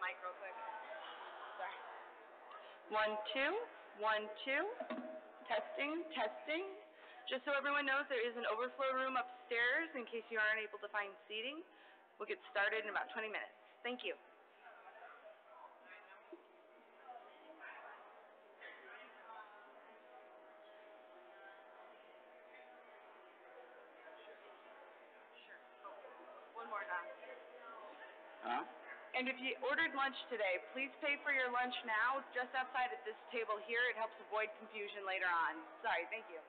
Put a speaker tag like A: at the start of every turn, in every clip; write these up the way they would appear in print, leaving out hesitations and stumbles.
A: mic real quick. Sorry.
B: 1, 2, 1, 2. Testing, testing. Just so everyone knows, there is an overflow room upstairs in case you aren't able to find seating. We'll get started in about 20 minutes. Thank you.
A: One more time.
C: Huh?
B: And if you ordered lunch today, please pay for your lunch now, just outside at this table here. It helps avoid confusion later on. Sorry, thank you.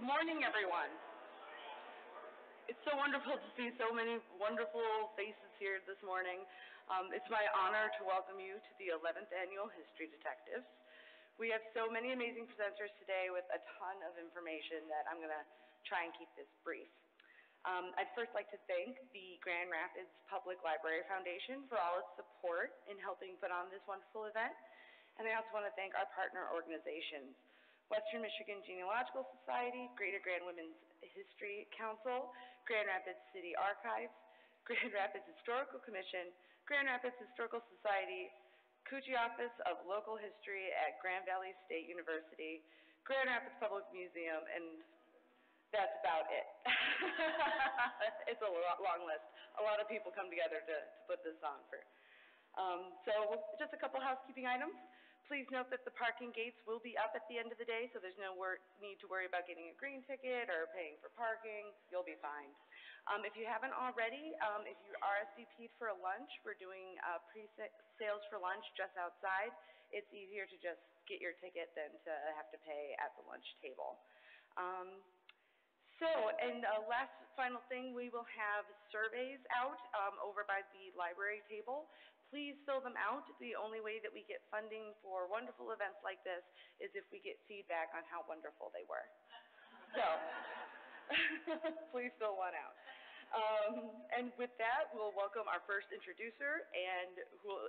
B: Good morning, everyone. It's so wonderful to see so many wonderful faces here this morning. It's my honor to welcome you to the 11th Annual History Detectives. We have so many amazing presenters today with a ton of information that I'm going to try and keep this brief. I'd first like to thank the Grand Rapids Public Library Foundation for all its support in helping put on this wonderful event. And I also want to thank our partner organizations, Western Michigan Genealogical Society, Greater Grand Women's History Council, Grand Rapids City Archives, Grand Rapids Historical Commission, Grand Rapids Historical Society, Coochie Office of Local History at Grand Valley State University, Grand Rapids Public Museum, and that's about it. It's a long list. A lot of people come together to put this on for. So just a couple housekeeping items. Please note that the parking gates will be up at the end of the day, so there's no need to worry about getting a green ticket or paying for parking. You'll be fine. If you haven't already, if you RSVP'd for a lunch, we're doing pre-sales for lunch just outside. It's easier to just get your ticket than to have to pay at the lunch table. Last final thing, we will have surveys out over by the library table. Please fill them out. The only way that we get funding for wonderful events like this is if we get feedback on how wonderful they were. So, please fill one out. And with that, we'll welcome our first introducer, and who will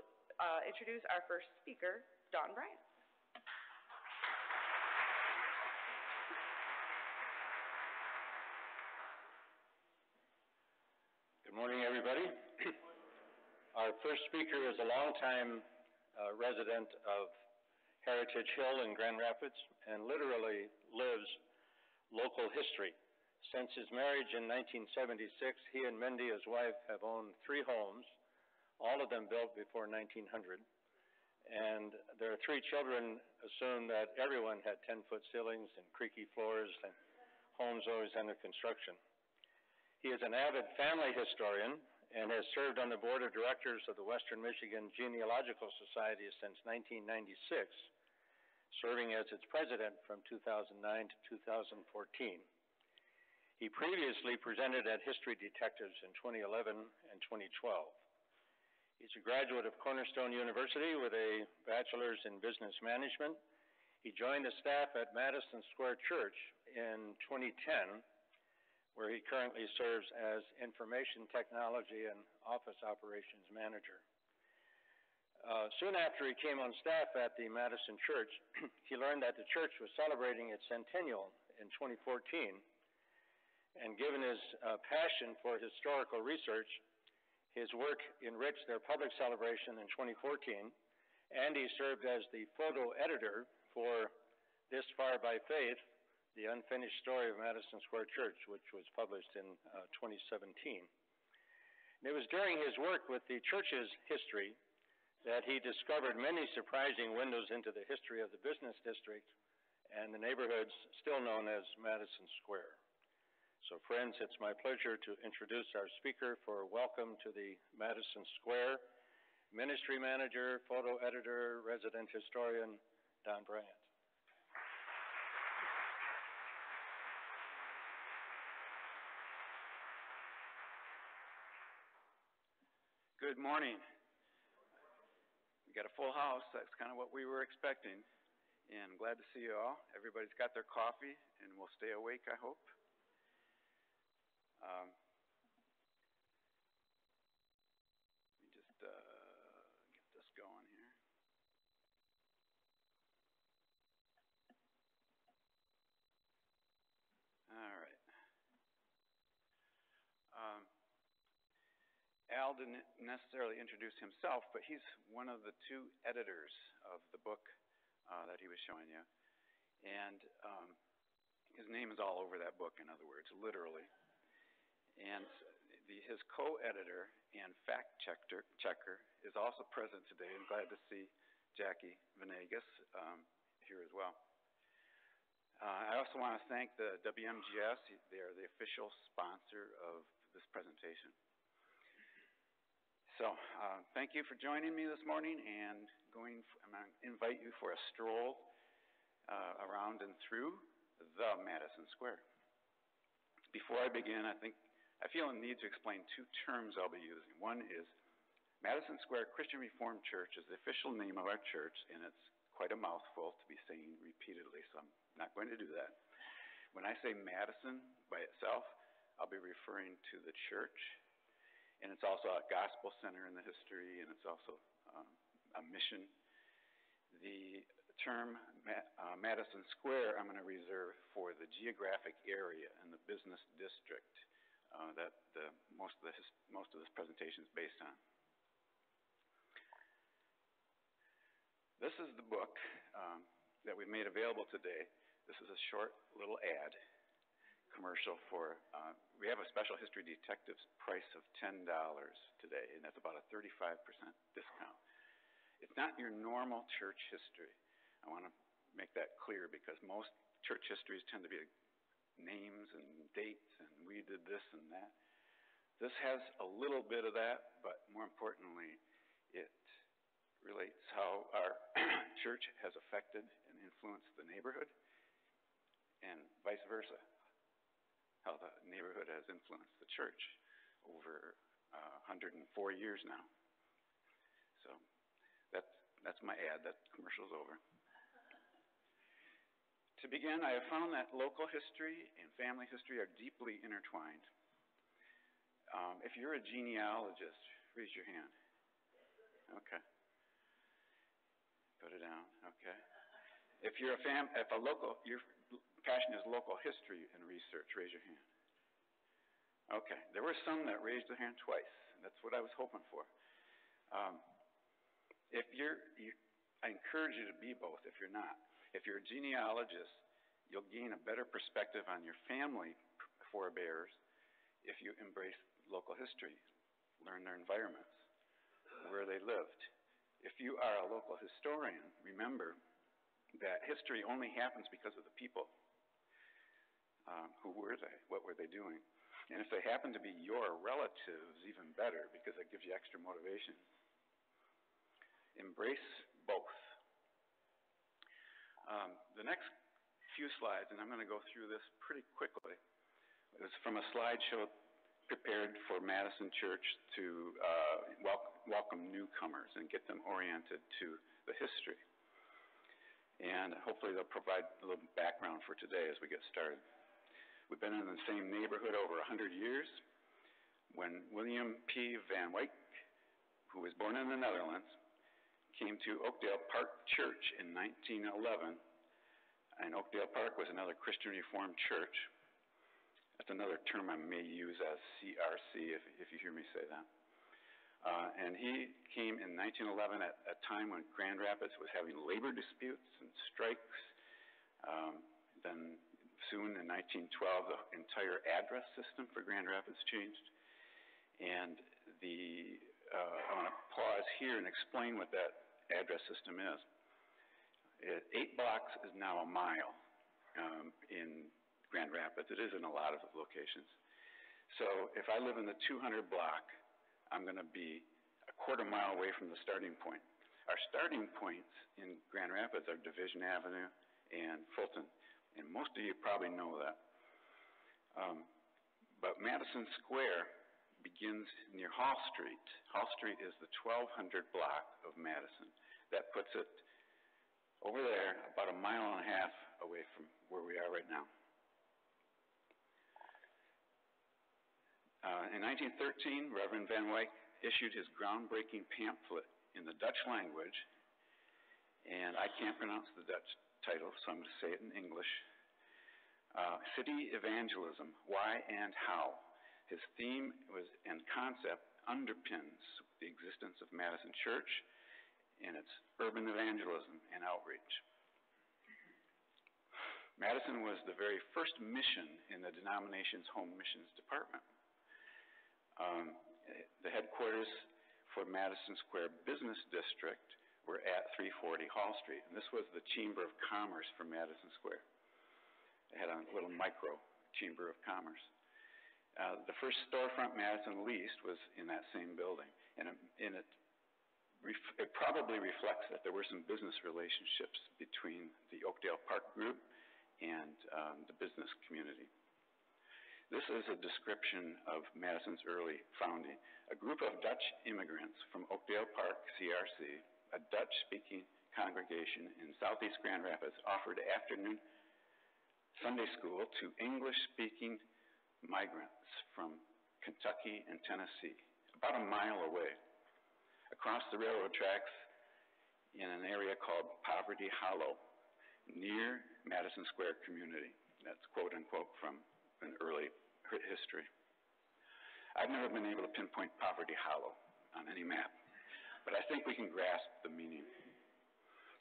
B: introduce our first speaker, Bryant.
D: Good morning, everybody. Our first speaker is a longtime resident of Heritage Hill in Grand Rapids and literally lives local history. Since his marriage in 1976, he and Mindy, his wife, have owned 3 homes, all of them built before 1900. And their 3 children assumed that everyone had 10-foot ceilings and creaky floors and homes always under construction. He is an avid family historian and has served on the board of directors of the Western Michigan Genealogical Society since 1996, serving as its president from 2009 to 2014. He previously presented at History Detectives in 2011 and 2012. He's a graduate of Cornerstone University with a bachelor's in business management. He joined the staff at Madison Square Church in 2010, where he currently serves as Information Technology and Office Operations Manager. Soon after he came on staff at the Madison Church, he learned that the church was celebrating its centennial in 2014, and given his passion for historical research, his work enriched their public celebration in 2014, and he served as the photo editor for This Far by Faith, The Unfinished Story of Madison Square Church, which was published in 2017. And it was during his work with the church's history that he discovered many surprising windows into the history of the business district and the neighborhoods still known as Madison Square. So friends, it's my pleasure to introduce our speaker for Welcome to the Madison Square, Ministry Manager, Photo Editor, Resident Historian, Bryant.
E: Good morning. We got a full house. That's kind of what we were expecting. And glad to see you all. Everybody's got their coffee and will stay awake, I hope. Let me just get this going here. All right. Al didn't necessarily introduce himself, but he's one of the 2 editors of the book that he was showing you. And his name is all over that book, in other words, literally. And his co-editor and fact-checker is also present today. I'm glad to see Jackie Venegas here as well. I also want to thank the WMGS. They are the official sponsor of this presentation. So thank you for joining me this morning, and I'm going to invite you for a stroll around and through the Madison Square. Before I begin, I feel a need to explain two terms I'll be using. One is Madison Square Christian Reformed Church is the official name of our church, and it's quite a mouthful to be saying repeatedly, so I'm not going to do that. When I say Madison by itself, I'll be referring to the church, and it's also a gospel center in the history, and it's also a mission. The term Madison Square I'm going to reserve for the geographic area and the business district that most of this presentation is based on. This is the book that we've made available today. This is a short little ad commercial for, we have a special history detective's price of $10 today, and that's about a 35% discount. It's not your normal church history. I want to make that clear because most church histories tend to be names and dates and we did this and that. This has a little bit of that, but more importantly, it relates how our church has affected and influenced the neighborhood and vice versa, how the neighborhood has influenced the church over 104 years now. So that's my ad. That commercial's over. To begin, I have found that local history and family history are deeply intertwined. If you're a genealogist, raise your hand. Okay. Put it down. Okay. If you're your passion is local history and research, raise your hand. Okay. There were some that raised their hand twice. That's what I was hoping for. I encourage you to be both if you're not. If you're a genealogist, you'll gain a better perspective on your family forebears if you embrace local history, learn their environments, where they lived. If you are a local historian, remember that history only happens because of the people. Who were they? What were they doing? And if they happen to be your relatives, even better, because it gives you extra motivation. Embrace both. The next few slides, and I'm going to go through this pretty quickly, is from a slideshow prepared for Madison Church to welcome newcomers and get them oriented to the history. And hopefully they'll provide a little background for today as we get started. We've been in the same neighborhood over 100 years. When William P. Van Wyck, who was born in the Netherlands, came to Oakdale Park Church in 1911, and Oakdale Park was another Christian Reformed church. That's another term I may use as CRC if you hear me say that. And he came in 1911 at a time when Grand Rapids was having labor disputes and strikes. Then soon in 1912, the entire address system for Grand Rapids changed. And I want to pause here and explain what that address system is. 8 blocks is now a mile in Grand Rapids. It is in a lot of locations. So if I live in the 200 block, I'm going to be a quarter mile away from the starting point. Our starting points in Grand Rapids are Division Avenue and Fulton, and most of you probably know that. But Madison Square begins near Hall Street. Hall Street is the 1200 block of Madison. That puts it over there about a mile and a half away from where we are right now. In 1913, Reverend Van Wyck issued his groundbreaking pamphlet in the Dutch language, and I can't pronounce the Dutch title, so I'm going to say it in English. City Evangelism, Why and How. His theme and concept underpins the existence of Madison Church and its urban evangelism and outreach. Madison was the very first mission in the denomination's home missions department. The headquarters for Madison Square Business District were at 340 Hall Street, and this was the Chamber of Commerce for Madison Square. It had a little micro Chamber of Commerce. The first storefront Madison leased was in that same building, and it probably reflects that there were some business relationships between the Oakdale Park Group and the business community. This is a description of Madison's early founding. A group of Dutch immigrants from Oakdale Park, CRC, a Dutch-speaking congregation in southeast Grand Rapids, offered afternoon Sunday school to English-speaking migrants from Kentucky and Tennessee, about a mile away, across the railroad tracks in an area called Poverty Hollow, near Madison Square community. That's quote-unquote from an early history. I've never been able to pinpoint Poverty Hollow on any map, but I think we can grasp the meaning.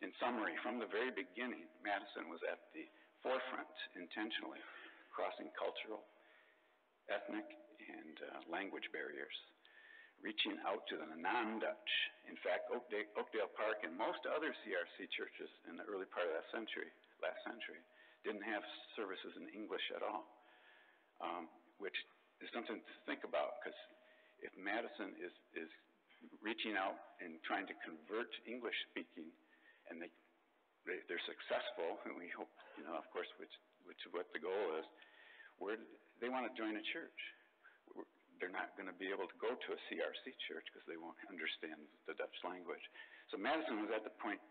E: In summary, from the very beginning, Madison was at the forefront intentionally, crossing cultural, ethnic, and language barriers, reaching out to the non-Dutch. In fact, Oakdale Park and most other CRC churches in the early part of that century, last century, didn't have services in English at all, which is something to think about, because if Madison is reaching out and trying to convert English-speaking, and they're successful, and we hope, of course, which is what the goal is, they want to join a church. They're not going to be able to go to a CRC church because they won't understand the Dutch language. So Madison was at the point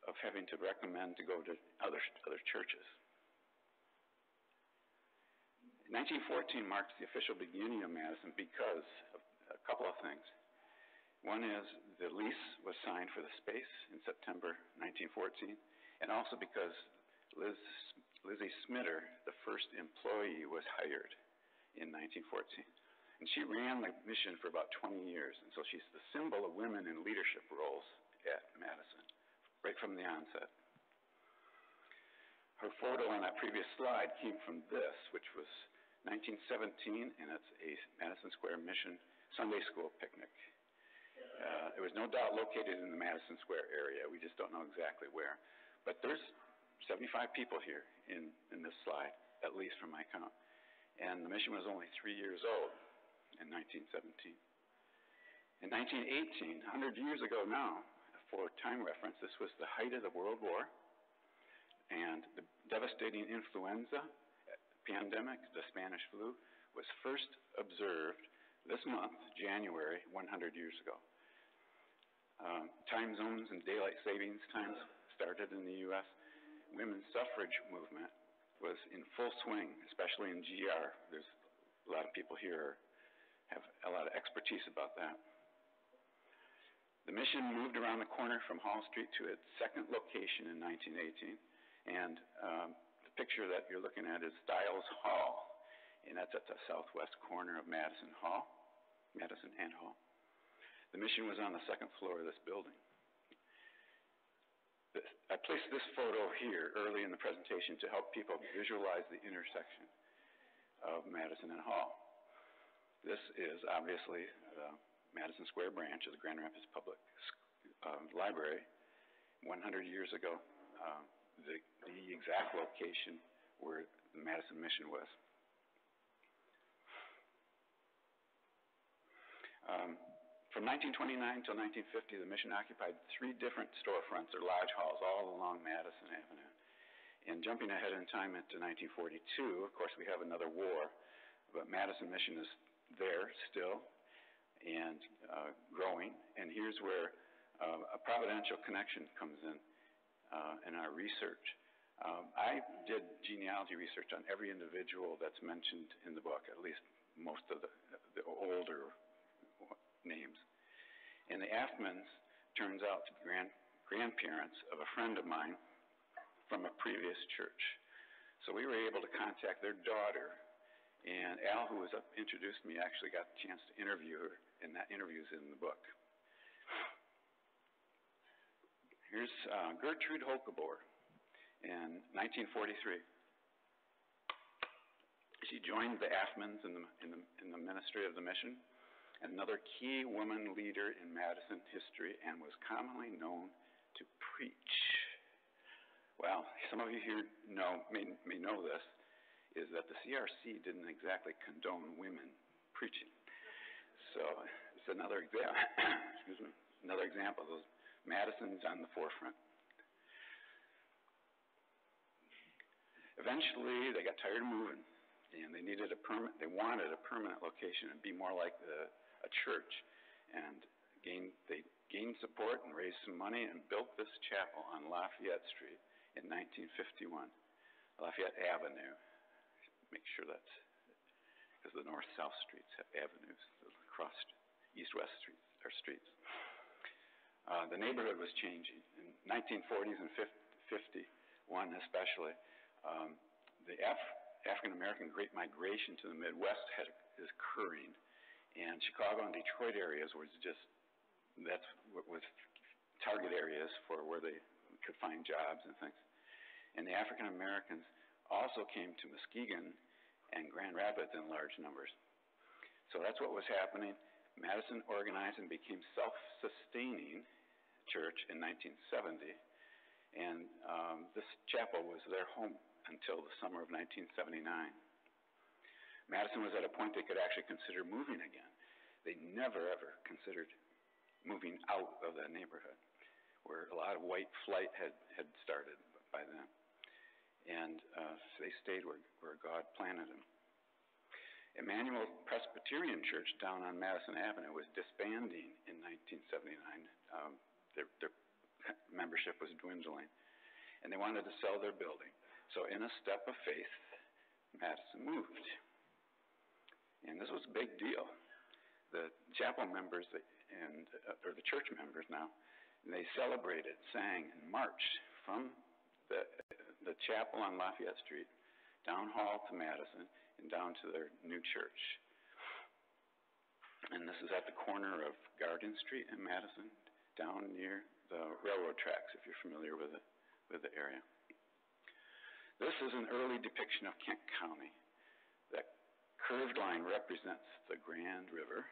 E: of having to recommend to go to other churches. 1914 marks the official beginning of Madison because of a couple of things. One is the lease was signed for the space in September 1914, and also because Lizzie Smitter, the first employee, was hired in 1914. And she ran the mission for about 20 years, and so she's the symbol of women in leadership roles at Madison, right from the onset. Her photo on that previous slide came from this, which was 1917, and it's a Madison Square Mission Sunday school picnic. It was no doubt located in the Madison Square area. We just don't know exactly where. But there's 75 people here in this slide, at least from my count. And the mission was only 3 years old in 1917. In 1918, 100 years ago now, for time reference, this was the height of the World War, and the devastating influenza pandemic, the Spanish flu, was first observed this month, January, 100 years ago. Time zones and daylight savings times started in the U.S. Women's suffrage movement was in full swing, especially in GR. There's a lot of people here have a lot of expertise about that. The mission moved around the corner from Hall Street to its second location in 1918, and the picture that you're looking at is Stiles Hall, and that's at the southwest corner of Madison and Hall. The mission was on the second floor of this building. I placed this photo here early in the presentation to help people visualize the intersection of Madison and Hall. This is obviously the Madison Square branch of the Grand Rapids Public Library. 100 years ago, the exact location where the Madison mission was. From 1929 till 1950, the mission occupied 3 different storefronts or lodge halls all along Madison Avenue. And jumping ahead in time into 1942, of course, we have another war, but Madison mission is there still and growing. And here's where a providential connection comes in our research. I did genealogy research on every individual that's mentioned in the book, at least most of the older names. And the Affmans turns out to be grandparents of a friend of mine from a previous church. So we were able to contact their daughter, and Al, who was introduced me, actually got the chance to interview her, and that interview's in the book. Here's Gertrude Holkebor in 1943. She joined the Affmans in the ministry of the mission, another key woman leader in Madison history, and was commonly known to preach. Well, some of you here may know this, is that the CRC didn't exactly condone women preaching. So it's another example. Excuse me, another example of those Madison's on the forefront. eventually they got tired of moving, and they wanted a permanent location and be more like a church. And they gained support and raised some money and built this chapel on Lafayette Street in 1951. Lafayette Avenue. Make sure that's, because the north-south streets have avenues across east-west streets. The neighborhood was changing. In 1940s and 51 especially, the African-American Great Migration to the Midwest is occurring, and Chicago and Detroit areas that's what was target areas for where they could find jobs and things. And the African-Americans also came to Muskegon and Grand Rapids in large numbers. So that's what was happening. Madison organized and became self-sustaining church in 1970, and this chapel was their home until the summer of 1979. Madison was at a point they could actually consider moving again. They never, ever considered moving out of that neighborhood, where a lot of white flight had started by then. And so they stayed where God planted them. Emmanuel Presbyterian Church down on Madison Avenue was disbanding in 1979. Their membership was dwindling, and they wanted to sell their building. So in a step of faith, Madison moved. And this was a big deal. The chapel members or the church members now, they celebrated, sang, and marched from the chapel on Lafayette Street, down Hall to Madison, and down to their new church. And this is at the corner of Garden Street in Madison, down near the railroad tracks, if you're familiar with the area. This is an early depiction of Kent County. That curved line represents the Grand River,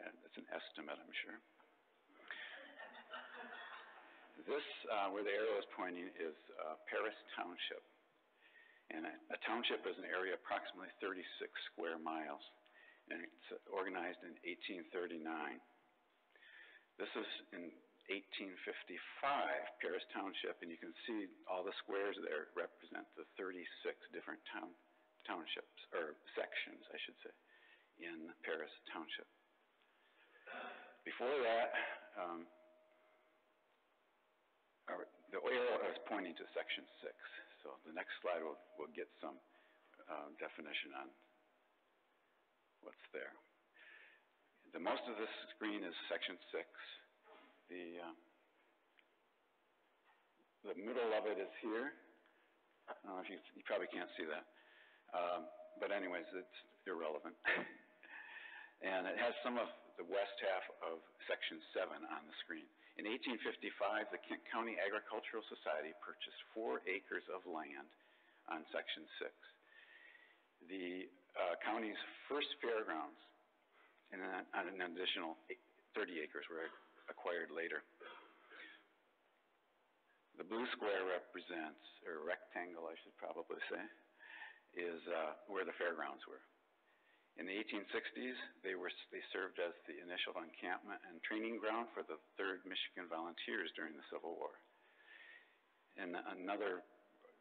E: and it's an estimate, I'm sure. This, where the arrow is pointing, is Paris Township. And a township is an area approximately 36 square miles, and it's organized in 1839. This is in 1855, Paris Township, and you can see all the squares there represent the 36 different townships, or sections, I should say, in Paris Township. Before that, the arrow is pointing to Section 6. So the next slide will get some definition on what's there. The most of this screen is Section 6. The middle of it is here. I don't know if you probably can't see that. But anyways, it's irrelevant. And it has some of the west half of Section 7 on the screen. In 1855, the Kent County Agricultural Society purchased 4 acres of land on Section 6. The county's first fairgrounds, and on an additional 30 acres were acquired later. The blue square represents, or rectangle I should probably say, is where the fairgrounds were. In the 1860s, they served as the initial encampment and training ground for the 3rd Michigan Volunteers during the Civil War. And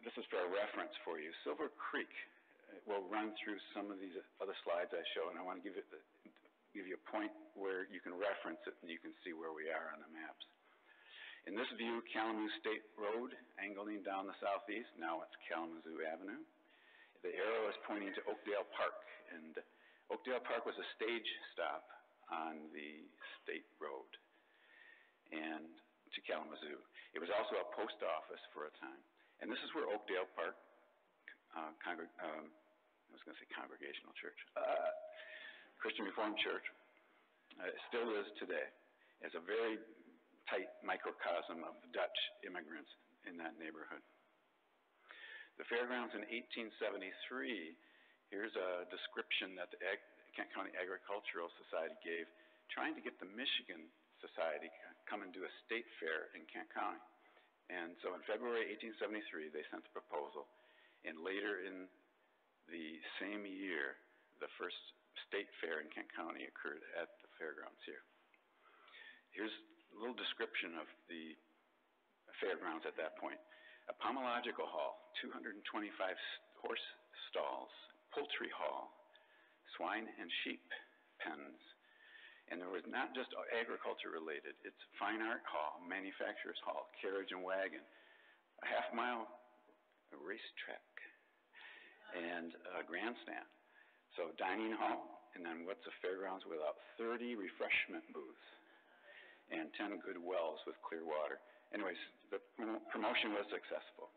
E: this is for a reference for you. Silver Creek will run through some of these other slides I show, and I want to give you a point where you can reference it and you can see where we are on the maps. In this view, Kalamazoo State Road, angling down the southeast, now it's Kalamazoo Avenue. The arrow is pointing to Oakdale Park, and Oakdale Park was a stage stop on the state road and to Kalamazoo. It was also a post office for a time. And this is where Oakdale Park, Congregational Church, Christian Reformed Church, still is today. It's a very tight microcosm of Dutch immigrants in that neighborhood. The fairgrounds in 1873, here's a description that the Kent County Agricultural Society gave, trying to get the Michigan Society to come and do a state fair in Kent County. And so in February 1873, they sent a proposal, and later in the same year, the first state fair in Kent County occurred at the fairgrounds here. Here's a little description of the fairgrounds at that point. a pomological hall, 225 horse stalls, poultry hall, swine and sheep pens. And there was not just agriculture related, it's fine art hall, manufacturer's hall, carriage and wagon, a half-mile racetrack, and a grandstand. So dining hall, and then what's a fairgrounds without 30 refreshment booths and 10 good wells with clear water. Anyways, the promotion was successful.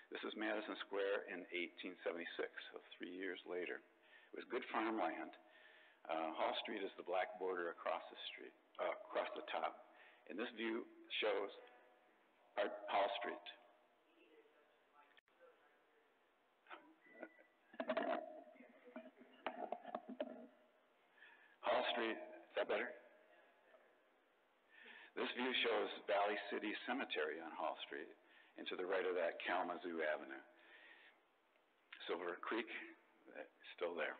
E: This is Madison Square in 1876, so 3 years later. It was good farmland. Hall Street is the black border across the street, across the top. And this view shows Hall Street. Hall Street, is that better? This view shows Valley City Cemetery on Hall Street, and to the right of that, Kalamazoo Avenue. Silver Creek, still there.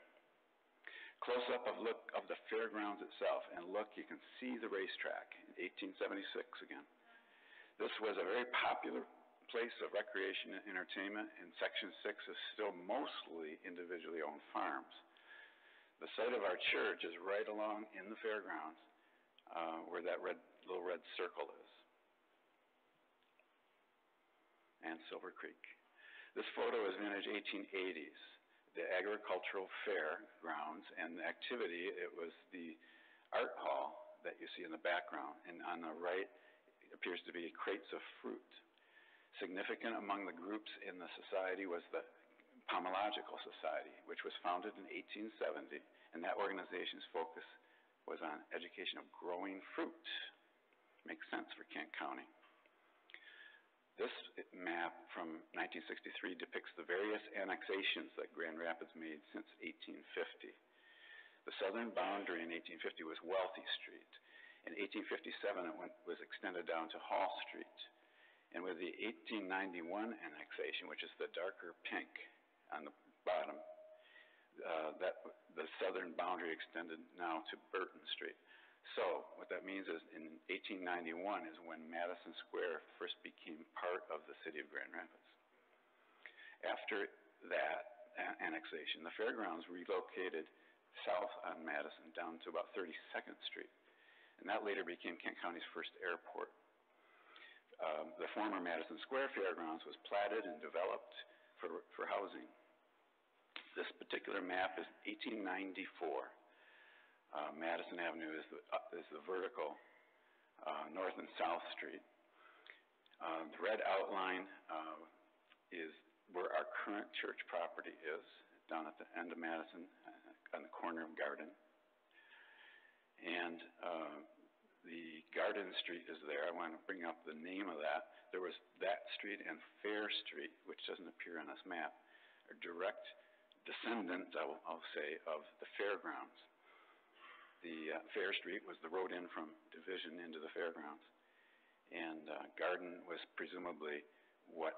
E: Close-up of look of the fairgrounds itself, and look, you can see the racetrack in 1876 again. This was a very popular place of recreation and entertainment, and Section 6 is still mostly individually owned farms. The site of our church is right along in the fairgrounds, where that little red circle is. And Silver Creek. This photo is vintage 1880s, the agricultural fair grounds, and the activity, it was the art hall that you see in the background, and on the right appears to be crates of fruit. Significant among the groups in the society was the Pomological Society, which was founded in 1870, and that organization's focus was on education of growing fruit. Makes sense for Kent County. This map from 1963 depicts the various annexations that Grand Rapids made since 1850. The southern boundary in 1850 was Wealthy Street. In 1857, it was extended down to Hall Street. And with the 1891 annexation, which is the darker pink on the bottom, the southern boundary extended now to Burton Street. So what that means is in 1891 is when Madison Square first became part of the city of Grand Rapids. After that annexation, the fairgrounds relocated south on Madison down to about 32nd Street. And that later became Kent County's first airport. The former Madison Square Fairgrounds was platted and developed for housing. This particular map is 1894. Madison Avenue is the vertical, North and South Street. The red outline is where our current church property is, down at the end of Madison, on the corner of Garden. And the Garden Street is there. I want to bring up the name of that. There was that street and Fair Street, which doesn't appear on this map, are direct descendants, I'll say, of the fairgrounds. The Fair Street was the road in from Division into the fairgrounds. And Garden was presumably what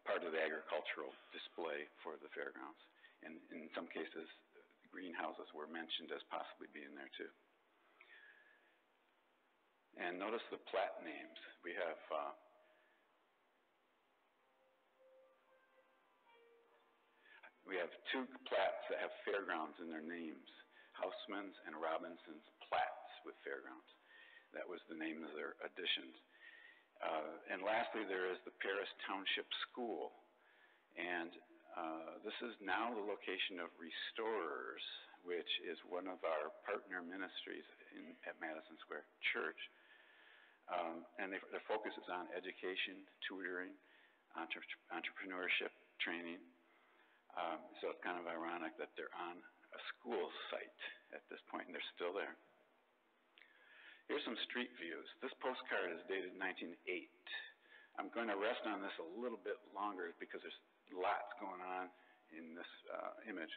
E: part of the agricultural display for the fairgrounds. And in some cases, the greenhouses were mentioned as possibly being there too. And notice the plat names. We have two plats that have fairgrounds in their names, Houseman's and Robinson's Plats with fairgrounds. That was the name of their additions. And lastly, there is the Paris Township School. And this is now the location of Restorers, which is one of our partner ministries at Madison Square Church. And their focus is on education, tutoring, entrepreneurship, training. So it's kind of ironic that they're on a school site at this point, and they're still there. Here's some street views. This postcard is dated 1908. I'm going to rest on this a little bit longer because there's lots going on in this image.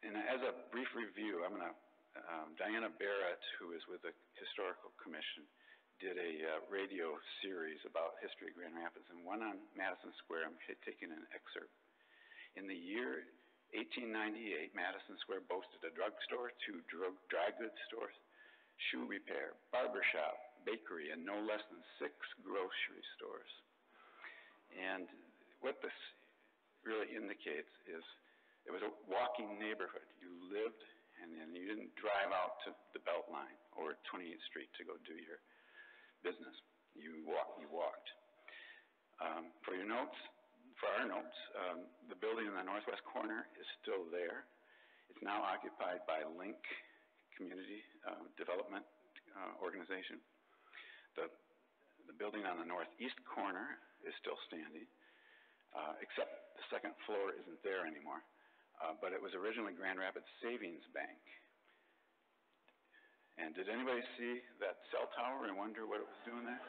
E: And as a brief review, I'm going to, Diana Barrett, who is with the Historical Commission, did a radio series about history of Grand Rapids, and one on Madison Square. I'm taking an excerpt. In the year 1898, Madison Square boasted a drugstore, two dry goods stores, shoe repair, barber shop, bakery, and no less than 6 grocery stores. And what this really indicates is it was a walking neighborhood. You lived, and then you didn't drive out to the Beltline or 28th Street to go do your business. You walked. For our notes, the building in the northwest corner is still there. It's now occupied by Link Community Development Organization. The building on the northeast corner is still standing, except the second floor isn't there anymore. But it was originally Grand Rapids Savings Bank. And did anybody see that cell tower and wonder what it was doing there?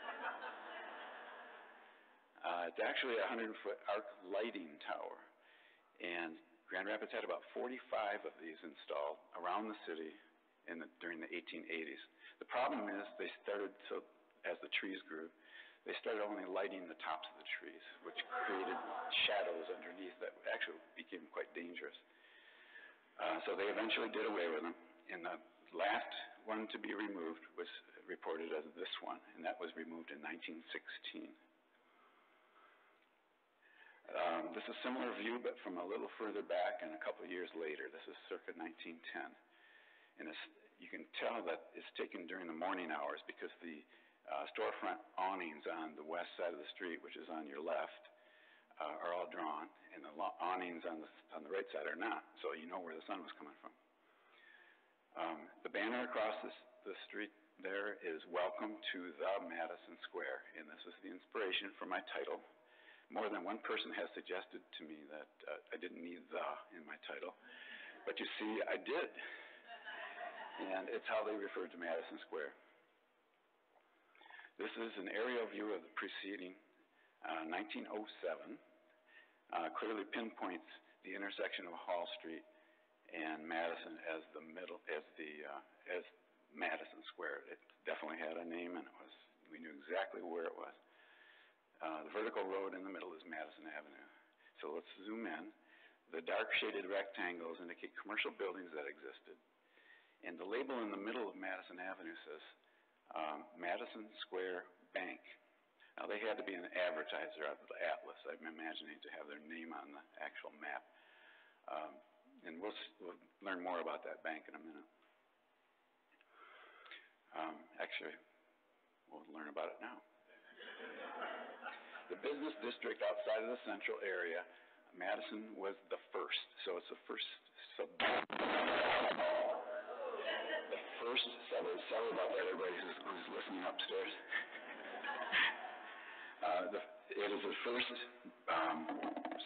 E: It's actually a 100-foot arc lighting tower. And Grand Rapids had about 45 of these installed around the city during the 1880s. The problem is they started, as the trees grew, they started only lighting the tops of the trees, which created shadows underneath that actually became quite dangerous. So they eventually did away with them. And the last one to be removed was reported as this one, and that was removed in 1916. This is a similar view, but from a little further back and a couple of years later. This is circa 1910. And you can tell that it's taken during the morning hours because the storefront awnings on the west side of the street, which is on your left, are all drawn, and the awnings on the right side are not, so you know where the sun was coming from. The banner across the street there is "Welcome to the Madison Square," and this is the inspiration for my title. More than one person has suggested to me that I didn't need "the" in my title, but you see, I did, and it's how they referred to Madison Square. This is an aerial view of the preceding 1907. Clearly pinpoints the intersection of Hall Street and Madison as as Madison Square. It definitely had a name, and we knew exactly where it was. The vertical road in the middle is Madison Avenue. So let's zoom in. The dark shaded rectangles indicate commercial buildings that existed. And the label in the middle of Madison Avenue says Madison Square Bank. Now, they had to be an advertiser out of the Atlas, I'm imagining, to have their name on the actual map. And we'll learn more about that bank in a minute. Actually, we'll learn about it now. The business district outside of the central area, Madison was the first. So it's the first suburb. The first suburb. Sorry about that, everybody who's listening upstairs. It is the first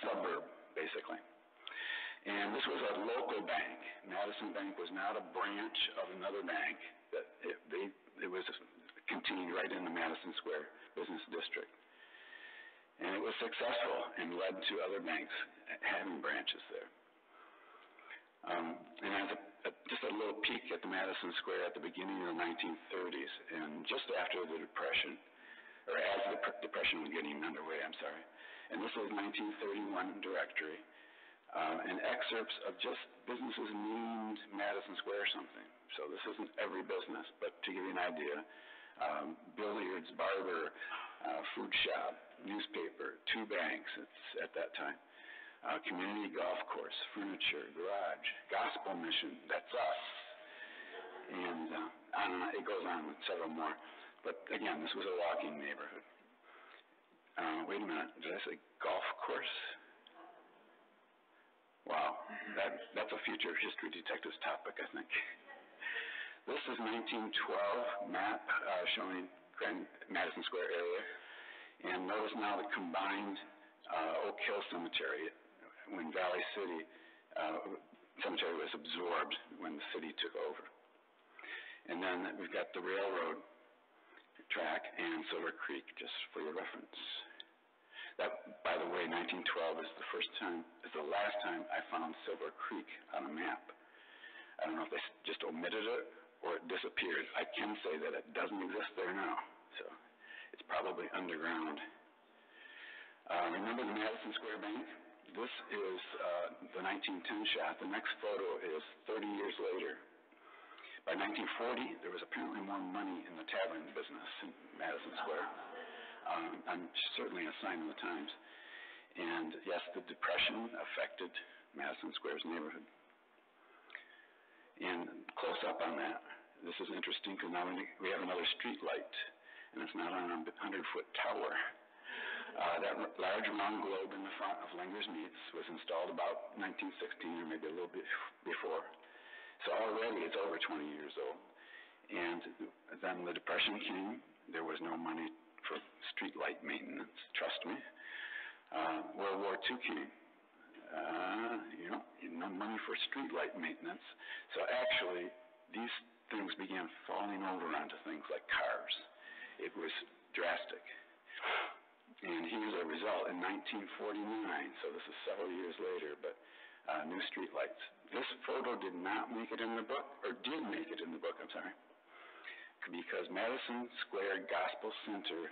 E: suburb, basically. And this was a local bank. Madison Bank was not a branch of another bank. It was contained right in the Madison Square business district. And it was successful and led to other banks having branches there. And as just a little peek at the Madison Square at the beginning of the 1930s, and just after the Depression, or as the Depression was getting underway, and this was 1931 directory, and excerpts of just businesses named Madison Square or something. So this isn't every business, but to give you an idea, billiards, barber, food shop, newspaper, 2 banks at that time, community golf course, furniture, garage, gospel mission, that's us, and on, it goes on with several more. But again, this was a walking neighborhood. Wait a minute, did I say golf course? Wow, that's a future history detective's topic, I think. This is 1912 map showing Madison Square area. And notice now the combined Oak Hill Cemetery, when Valley City Cemetery was absorbed when the city took over. And then we've got the railroad track and Silver Creek, just for your reference. That, by the way, 1912 is the last time I found Silver Creek on a map. I don't know if they just omitted it or it disappeared. I can say that it doesn't exist there now, so it's probably underground. Remember the Madison Square Bank? This is the 1910 shot. The next photo is 30 years later.
C: By 1940, there was apparently more money in the tavern business in Madison Square. Certainly a sign of the times. And yes, the Depression affected Madison Square's neighborhood. And close up on that, this is interesting because now we have another street light, and it's not on a 100-foot tower. That large round globe in the front of Lenger's Meats was installed about 1916 or maybe a little bit before. So already it's over 20 years old. And then the Depression came. There was no money for street light maintenance, trust me. World War II came. No money for street light maintenance. So actually, these things began falling over onto things like cars. It was drastic. And here's a result in 1949, so this is several years later, but new street lights. This photo did not make it in the book, or did make it in the book, I'm sorry, because Madison Square Gospel Center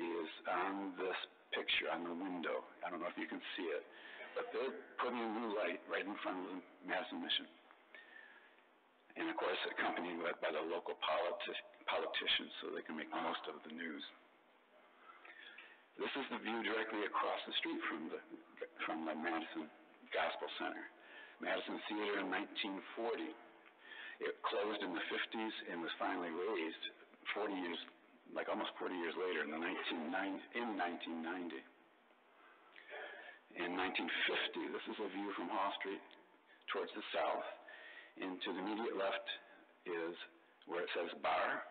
C: is on this picture on the window. I don't know if you can see it, but they're putting a new light right in front of the Madison Mission. And of course, accompanied by the local politicians so they can make the most of the news. This is the view directly across the street from the Madison Gospel Center. Madison Theater in 1940. It closed in the 50s and was finally raised almost 40 years later in 1990. In 1950, this is a view from Hall Street towards the south. And to the immediate left is where it says bar.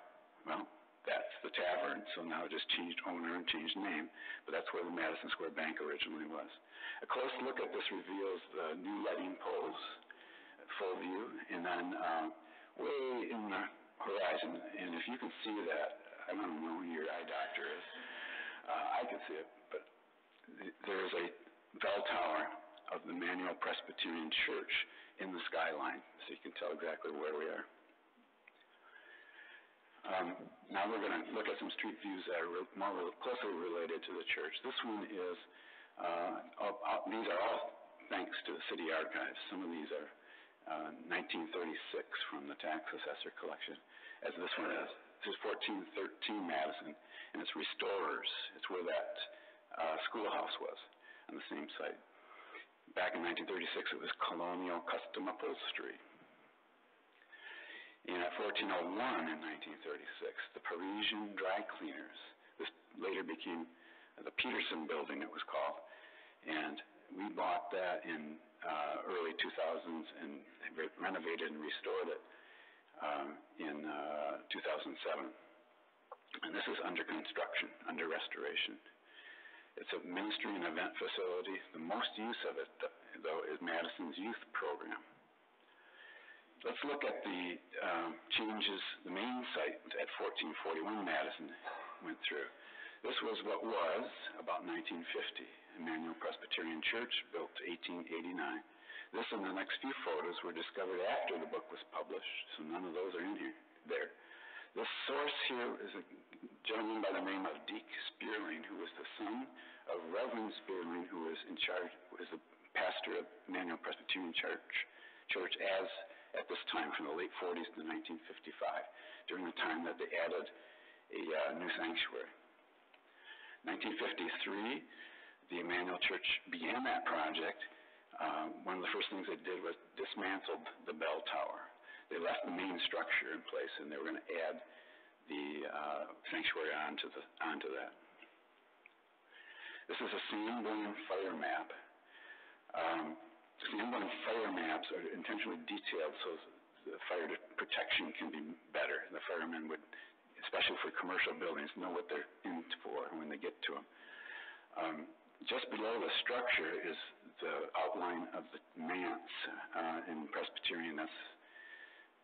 C: Well, that's the tavern, so now it just changed owner and changed name, but that's where the Madison Square Bank originally was. A close look at this reveals the new lighting poles, full view, and then way in the horizon, and if you can see that, I don't know who your eye doctor is, I can see it, but there's a bell tower of the Manual Presbyterian Church in the skyline, so you can tell exactly where we are. Now we're going to look at some street views that are more closely related to the church. This one is, these are all thanks to the city archives. Some of these are 1936 from the tax assessor collection, as this one is. This is 1413 Madison, and it's Restorers. It's where that schoolhouse was, on the same site. Back in 1936, it was Colonial Custom Upholstery. And at 1401 in 1936, the Parisian Dry Cleaners. This later became the Peterson Building, it was called. And we bought that in early 2000s and renovated and restored it in 2007. And this is under construction, under restoration. It's a ministry and event facility. The most use of it, though, is Madison's youth program. Let's look at the changes the main site at 1441 Madison went through. This was what was about 1950, Emmanuel Presbyterian Church, built 1889. This and the next few photos were discovered after the book was published, so none of those are in there. The source here is a gentleman by the name of Deke Spearling, who was the son of Reverend Spearling, who was in charge, was the pastor of Emmanuel Presbyterian Church as at this time, from the late 40s to 1955, during the time that they added a new sanctuary. 1953, the Emmanuel Church began that project. One of the first things they did was dismantled the bell tower. They left the main structure in place, and they were going to add the sanctuary onto that. This is a Sanborn fire map. Sanborn fire maps are intentionally detailed so the fire protection can be better. The firemen would, especially for commercial buildings, know what they're in for when they get to them. Just below the structure is the outline of the manse in Presbyterian.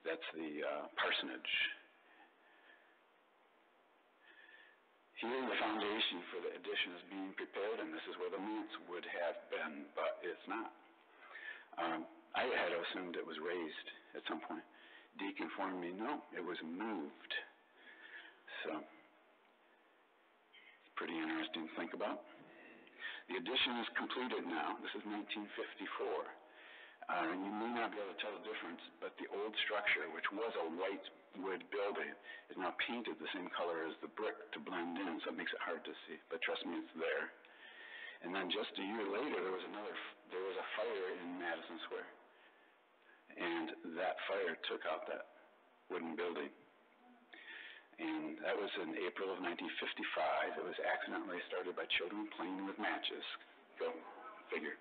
C: That's the parsonage. Here the foundation for the addition is being prepared, and this is where the manse would have been, but it's not. I had assumed it was raised at some point. Deke informed me, no, it was moved. So, it's pretty interesting to think about. The addition is completed now. This is 1954. You may not be able to tell the difference, but the old structure, which was a white wood building, is now painted the same color as the brick to blend in, so it makes it hard to see. But trust me, it's there. And then just a year later, there was a fire in Madison Square, and that fire took out that wooden building. And that was in April of 1955. It was accidentally started by children playing with matches. Go figure.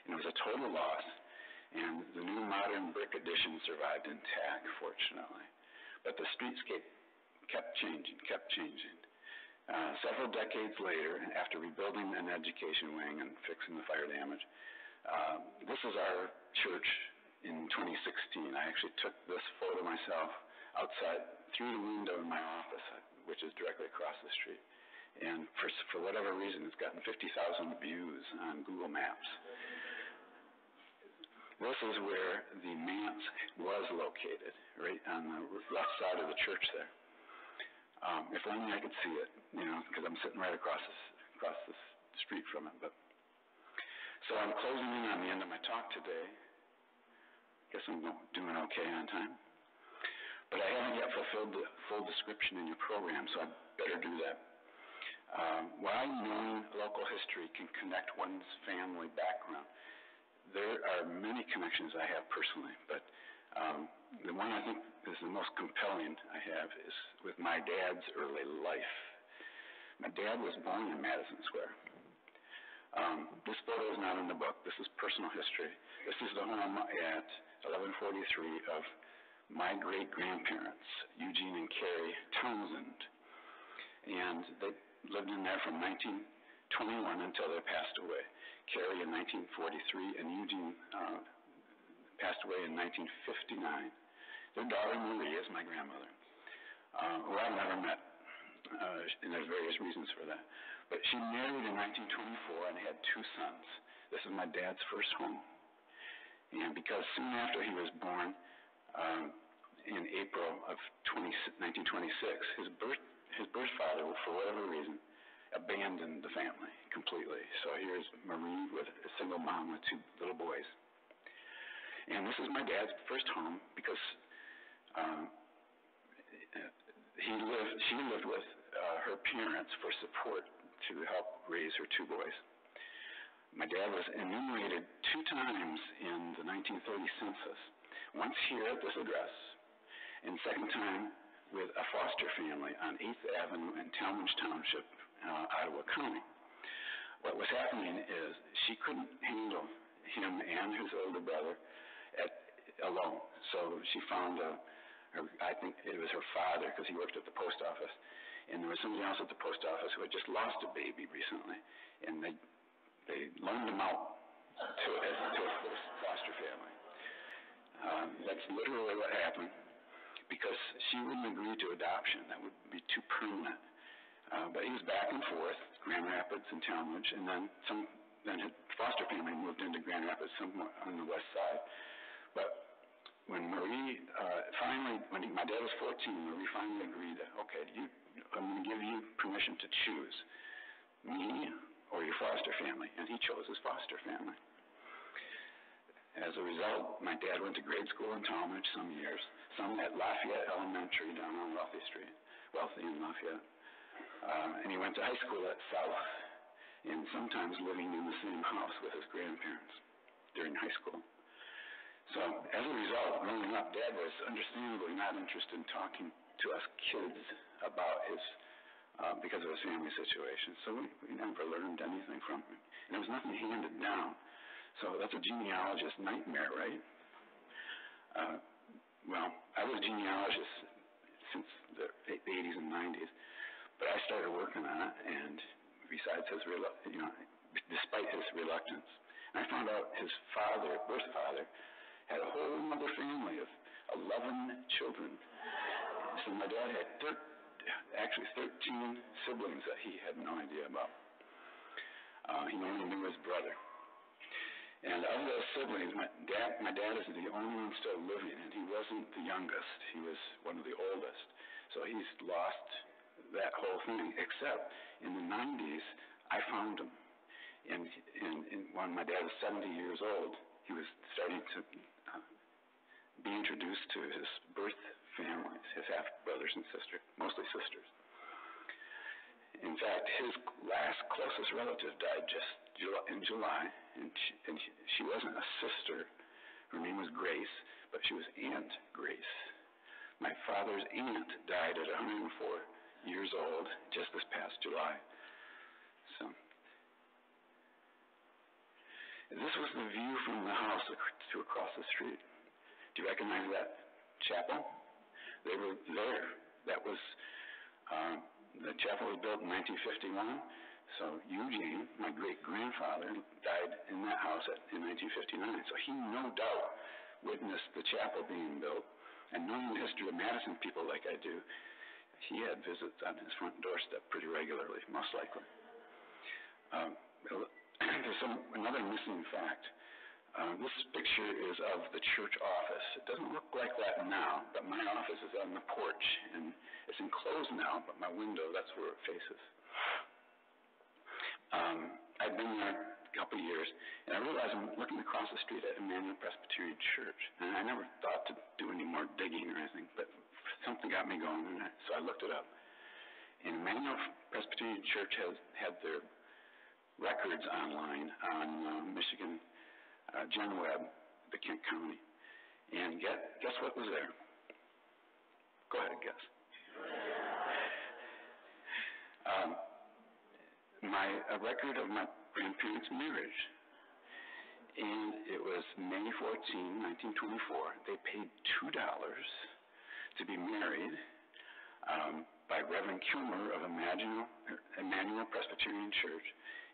C: And it was a total loss. And the new modern brick addition survived intact, fortunately. But the streetscape kept changing. Several decades later, after rebuilding an education wing and fixing the fire damage, this is our church in 2016. I actually took this photo myself outside through the window in my office, which is directly across the street. And for whatever reason, it's gotten 50,000 views on Google Maps. This is where the manse was located, right on the left side of the church there. If only I could see it, because I'm sitting right across the street from it. But so I'm closing in on the end of my talk today. Guess I'm doing okay on time. But I haven't yet fulfilled the full description in your program, so I better do that. While knowing local history can connect one's family background, there are many connections I have personally, but the one I think is the most compelling I have is with my dad's early life. My dad was born in Madison Square. This photo is not in the book. This is personal history. This is the home at 1143 of my great-grandparents, Eugene and Clarey Townsend. And they lived in there from 1921 until they passed away. Clarey in 1943, and Eugene passed away in 1959. Their daughter, Marie, is my grandmother, who I've never met, and there's various reasons for that. But she married in 1924 and had 2 sons. This is my dad's first home. And because soon after he was born, in April of 1926, his birth father, for whatever reason, abandoned the family completely. So here's Marie with a single mom with 2 little boys. And this is my dad's first home because she lived with her parents for support to help raise her 2 boys. My dad was enumerated 2 times in the 1930 census, once here at this address, and second time with a foster family on 8th Avenue in Talmadge Township, Ottawa County. What was happening is she couldn't handle him and his older brother alone. So she found, I think it was her father, because he worked at the post office, and there was somebody else at the post office who had just lost a baby recently, and they loaned him out to a foster family. That's literally what happened, because she wouldn't agree to adoption. That would be too permanent. But he was back and forth, Grand Rapids and Talmadge, and then his foster family moved into Grand Rapids, somewhat on the west side. But when Marie when my dad was 14, Marie finally agreed that, okay, I'm going to give you permission to choose me or your foster family, and he chose his foster family. As a result, my dad went to grade school in Talmadge some years, some at Lafayette Elementary down on Wealthy in Lafayette. And he went to high school at South, and sometimes living in the same house with his grandparents during high school. So as a result, growing up, Dad was understandably not interested in talking to us kids about because of his family situation. So we never learned anything from him. And there was nothing handed down. So that's a genealogist's nightmare, right? Well, I was a genealogist since the 80s and 90s, but I started working on it, and despite his reluctance, and I found out his birth father, had a whole other family of 11 children. So my dad had 13 siblings that he had no idea about. He only knew his brother. And of those siblings, my dad is the only one still living, and he wasn't the youngest. He was one of the oldest. So he's lost that whole thing, except in the 90s, I found him. And when my dad was 70 years old, he was starting to be introduced to his birth families, his half-brothers and sisters, mostly sisters. In fact, his last closest relative died just in July, and she wasn't a sister. Her name was Grace, but she was Aunt Grace. My father's aunt died at 104 years old just this past July. So, this was the view from the house to across the street. Do you recognize that chapel? They were there. That was, the chapel was built in 1951. So Eugene, my great-grandfather, died in that house in 1959. So he no doubt witnessed the chapel being built. And knowing the history of Madison people like I do, he had visits on his front doorstep pretty regularly, most likely. There's another missing fact. This picture is of the church office. It doesn't look like that now, but my office is on the porch, and it's enclosed now, but my window, that's where it faces. I've been there a couple of years, and I realized I'm looking across the street at Emmanuel Presbyterian Church, and I never thought to do any more digging or anything, but something got me going, so I looked it up. And Emmanuel Presbyterian Church had their records online on Michigan Gen Web, the Kent County. And guess what was there? Go ahead, guess. A record of my grandparents' marriage. And it was May 14, 1924. They paid $2 to be married by Reverend Kilmer of Emmanuel Presbyterian Church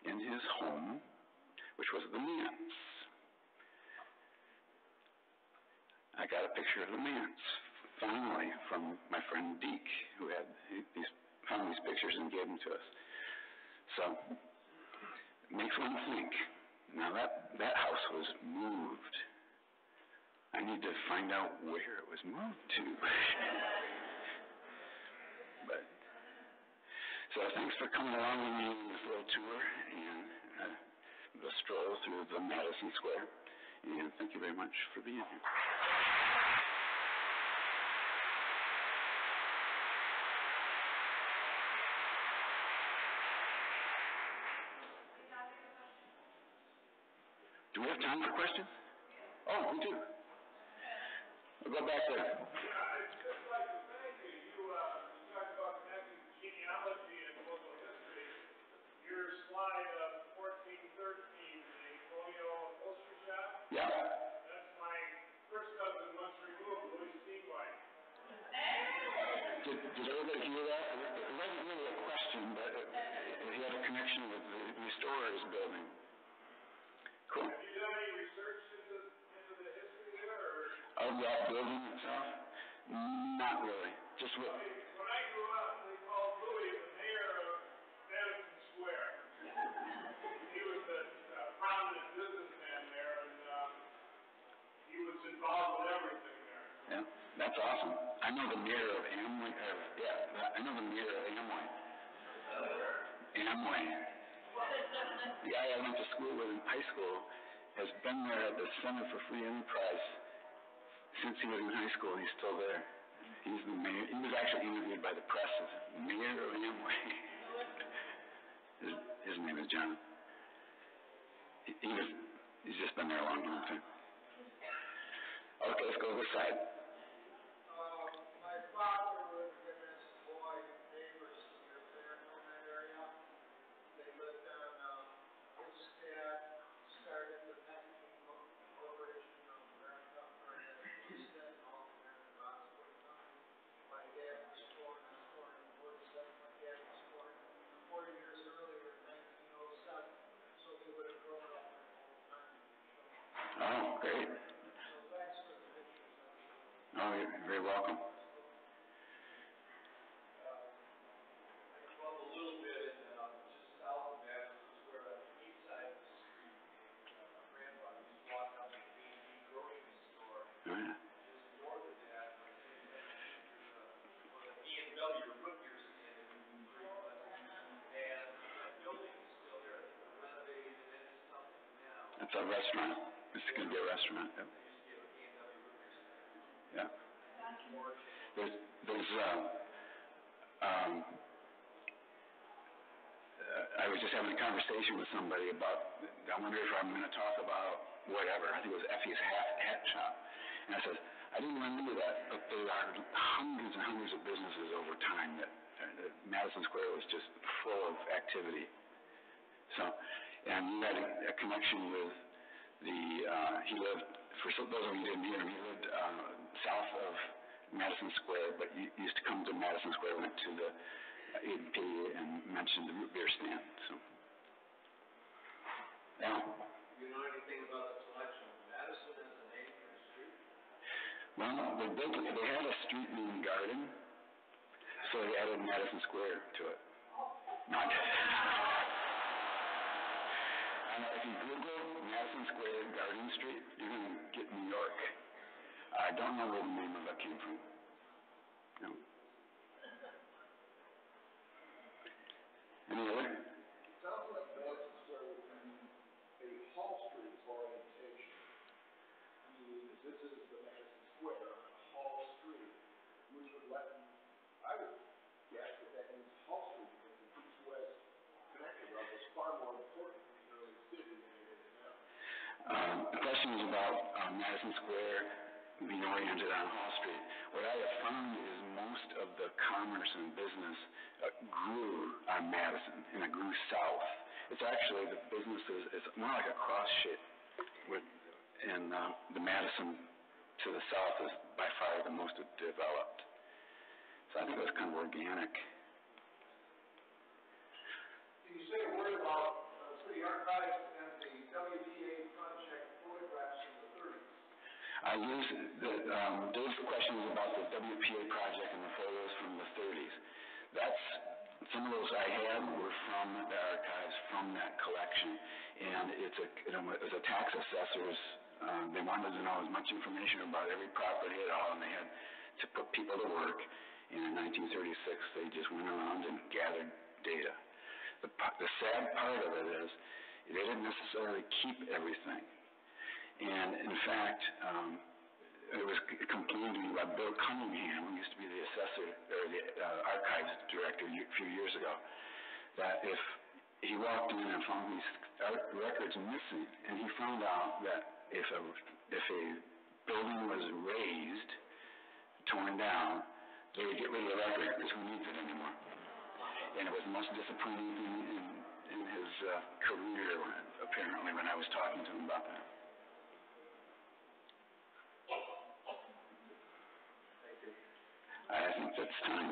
C: in his home, which was the manse. I got a picture of the manse, finally, from my friend Deke, who had found these pictures and gave them to us. So, it makes one think. Now that house was moved. I need to find out where it was moved to. So thanks for coming along with me on this little tour and the stroll through the Madison Square. And thank you very much for being here. Do we have time for questions? Oh, we do. We'll go back there.
F: Yeah, I'd just like to thank you. You talked about connecting genealogy and local history. Your slide of 1413, the colonial upholstery shop.
C: Yeah.
F: That's my first cousin once removed, Louis Steenwhite.
C: Did everybody hear that? It wasn't really a question, but he had a connection with the restorer's building. Cool.
F: Have you done any research into the history there?
C: Of that building itself? Not really. Just what?
F: When I grew up, they called Louis the mayor of Madison Square. He was a prominent businessman there, and he was involved with everything there.
C: Yeah, that's awesome. I know the mayor of Amway. I know the mayor of Amway. Amway. The guy I went to school with in high school has been there at the Center for Free Enterprise since he was in high school. He's still there. He's the mayor. He was actually interviewed by the press as mayor of Amway. His name is John. He's just been there a long time. Okay, let's go to this side.
F: My father was in this boy neighbors to your family in that area. They lived on his dad started the packaging corporation of Bouwkamp, or his dad and all the transport company. My dad was born in 47. My dad was born 40 years earlier in 1907, so they would have grown up that whole time.
C: Oh, great.
F: So thanks for the pictures.
C: Oh, you're very welcome.
F: I grew up a little bit in just south of Madison, where on the east side of the street, my grandfather used to walk up to the B&B grocery store.
C: Oh, yeah.
F: Just north of that, there's a B&W root beer stand in Green Pleasant. And that building is still there. They renovated it into something now.
C: It's a restaurant. It's going to be a restaurant, yeah. Yeah. I was just having a conversation with somebody about, I wonder if I'm going to talk about whatever. I think it was Effie's hat shop. And I said, I didn't remember that, but there are hundreds and hundreds of businesses over time that Madison Square was just full of activity. So, and he had a connection with he lived, for those of you who didn't meet him, he lived south of Madison Square, but he used to come to Madison Square, went to the AP and mentioned the root beer stand. So, yeah.
F: Do you know anything about the selection of Madison as a name for the street?
C: Well, they had a street named Garden, so they added Madison Square to it. Not. If you Google Madison Square Garden Street, you're going to get New York. I don't know where the name of that came from. No. Any other?
F: It sounds like Madison Square would be a Hall Street orientation. This is the Madison Square, Hall Street, which would let me, I would guess that means Hall Street, because the east-west connector road is far more important in the early city than it is now.
C: The question is about Madison Square being oriented on Hall Street. What I have found is most of the commerce and business grew on Madison, and it grew south. It's actually the businesses, it's more like a cross shape, and the Madison to the south is by far the most developed. So I think it was kind of organic.
F: Can you say a word about the archives and the WPA project photographs from the 30s?
C: I use Dave's question was about the WPA project and the photos from the 30s. Some of those I had were from the archives, from that collection, and it was a tax assessor's. They wanted to know as much information about every property at all, and they had to put people to work. And in 1936, they just went around and gathered data. The sad part of it is they didn't necessarily keep everything. And in fact, it was complained to me by Bill Cunningham, who used to be the assessor or the archives director a few years ago, that if he walked in and found these records missing, and he found out that if a building was razed, torn down, they would get rid of the record because who needs it anymore? And it was the most disappointing thing in his career, apparently, when I was talking to him about that. I think that's time.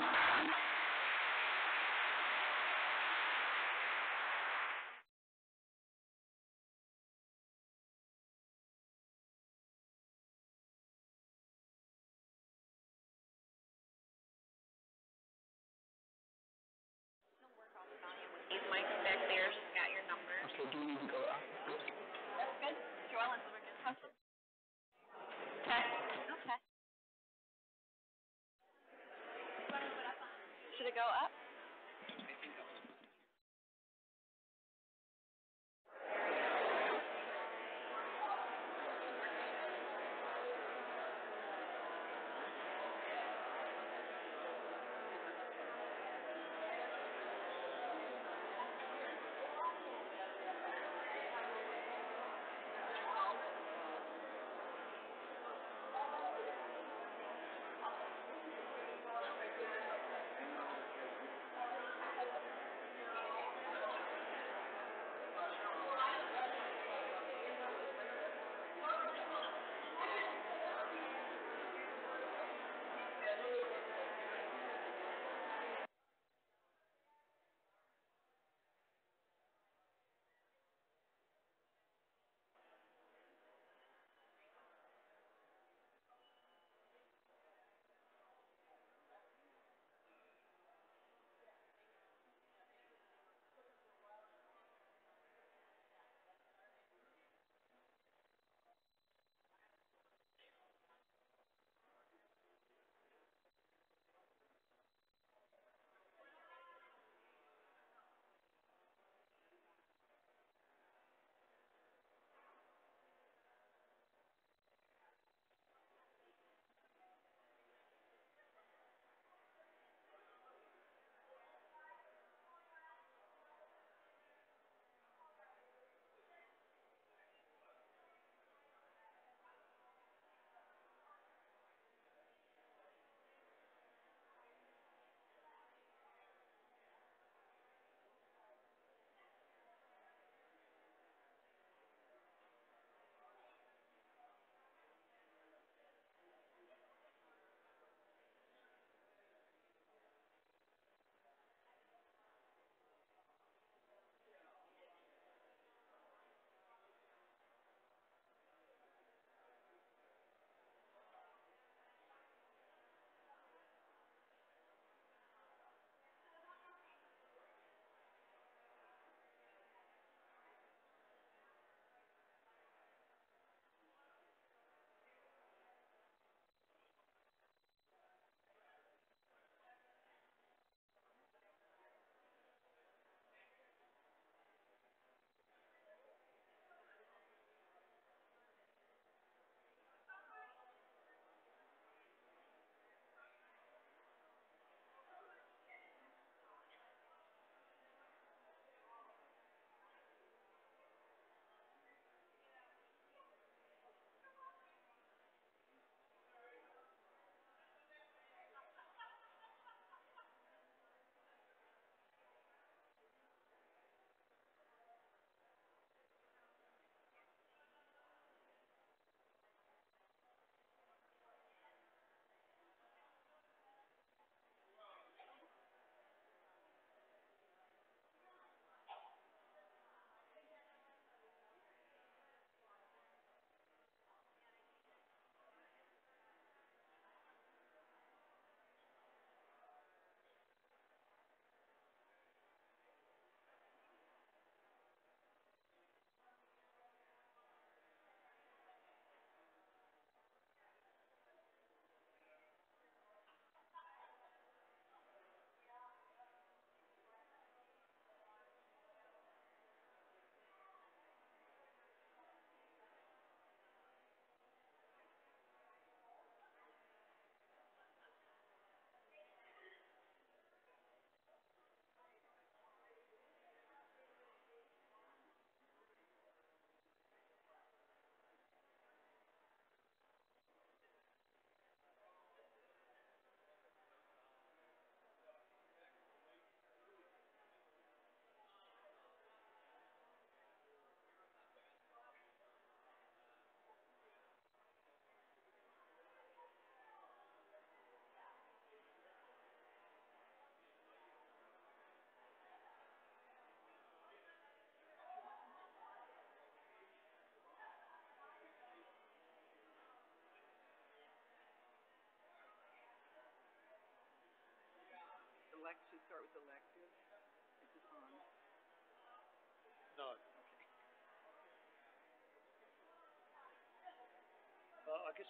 A: These mics back there, just got your number.
C: Okay, do you need to go up?
A: That's good. Do you want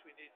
F: we need,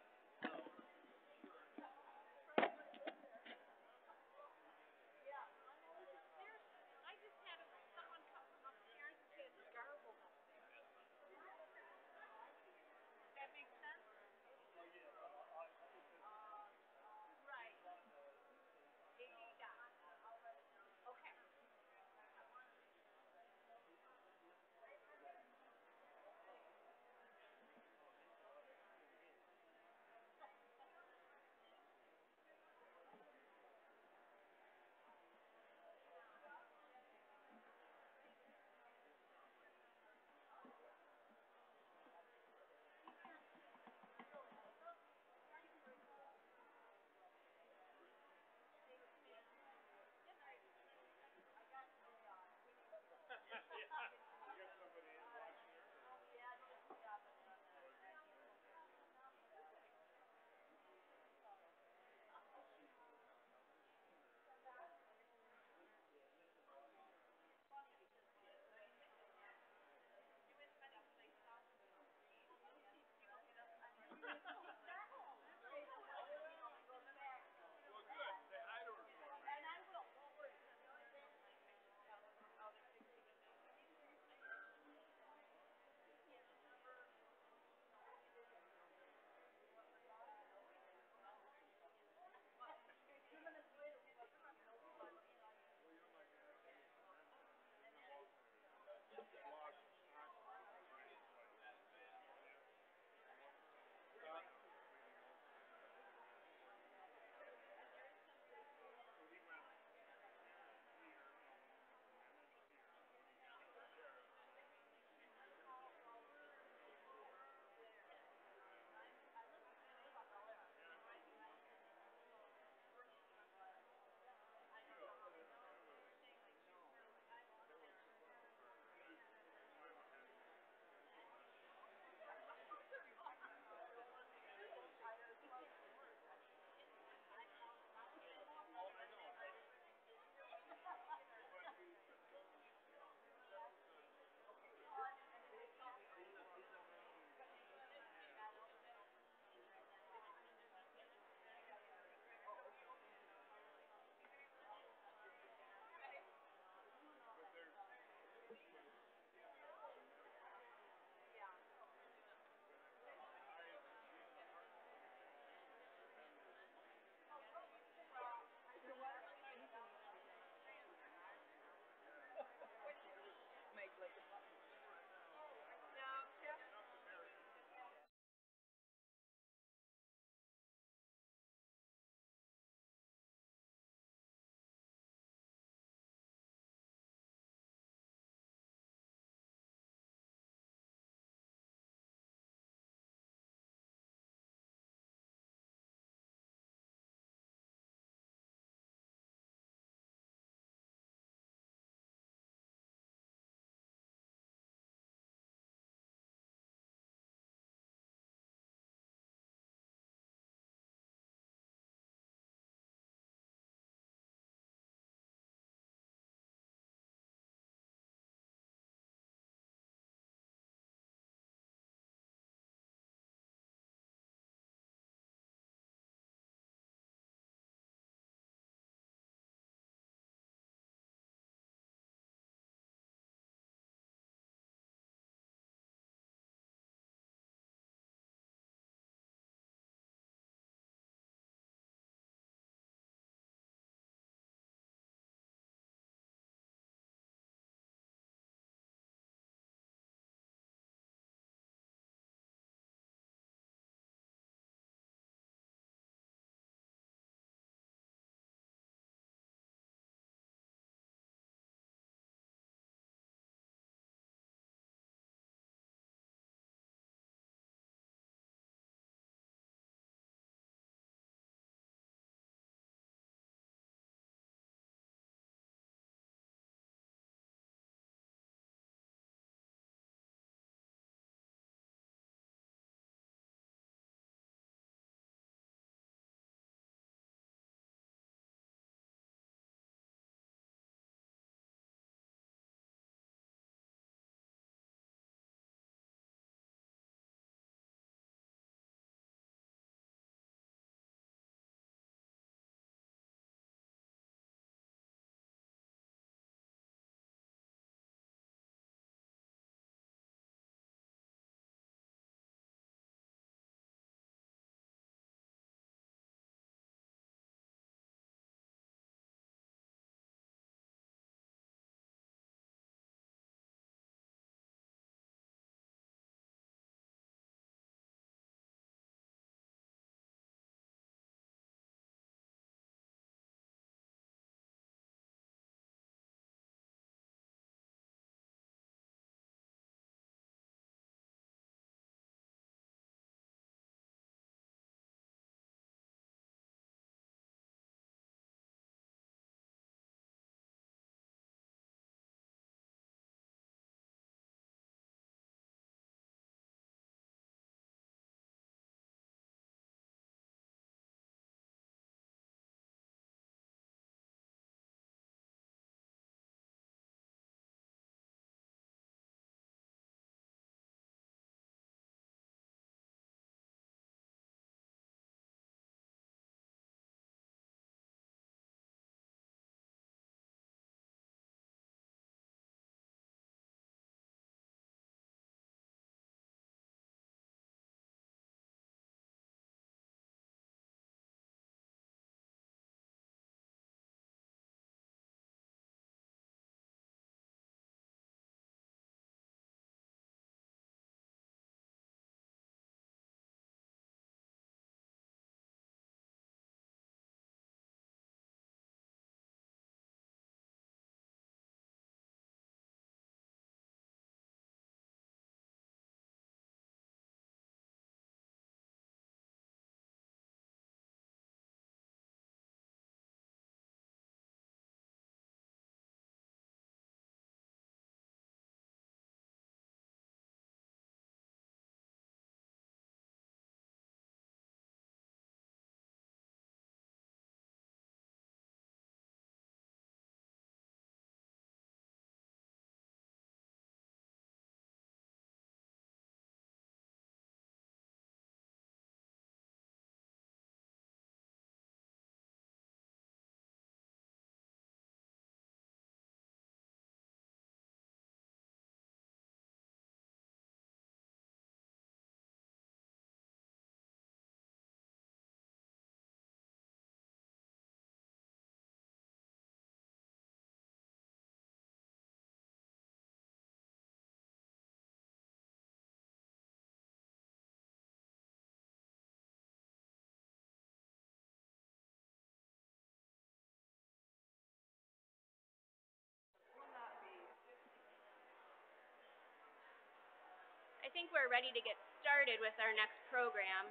A: I think we're ready to get started with our next program.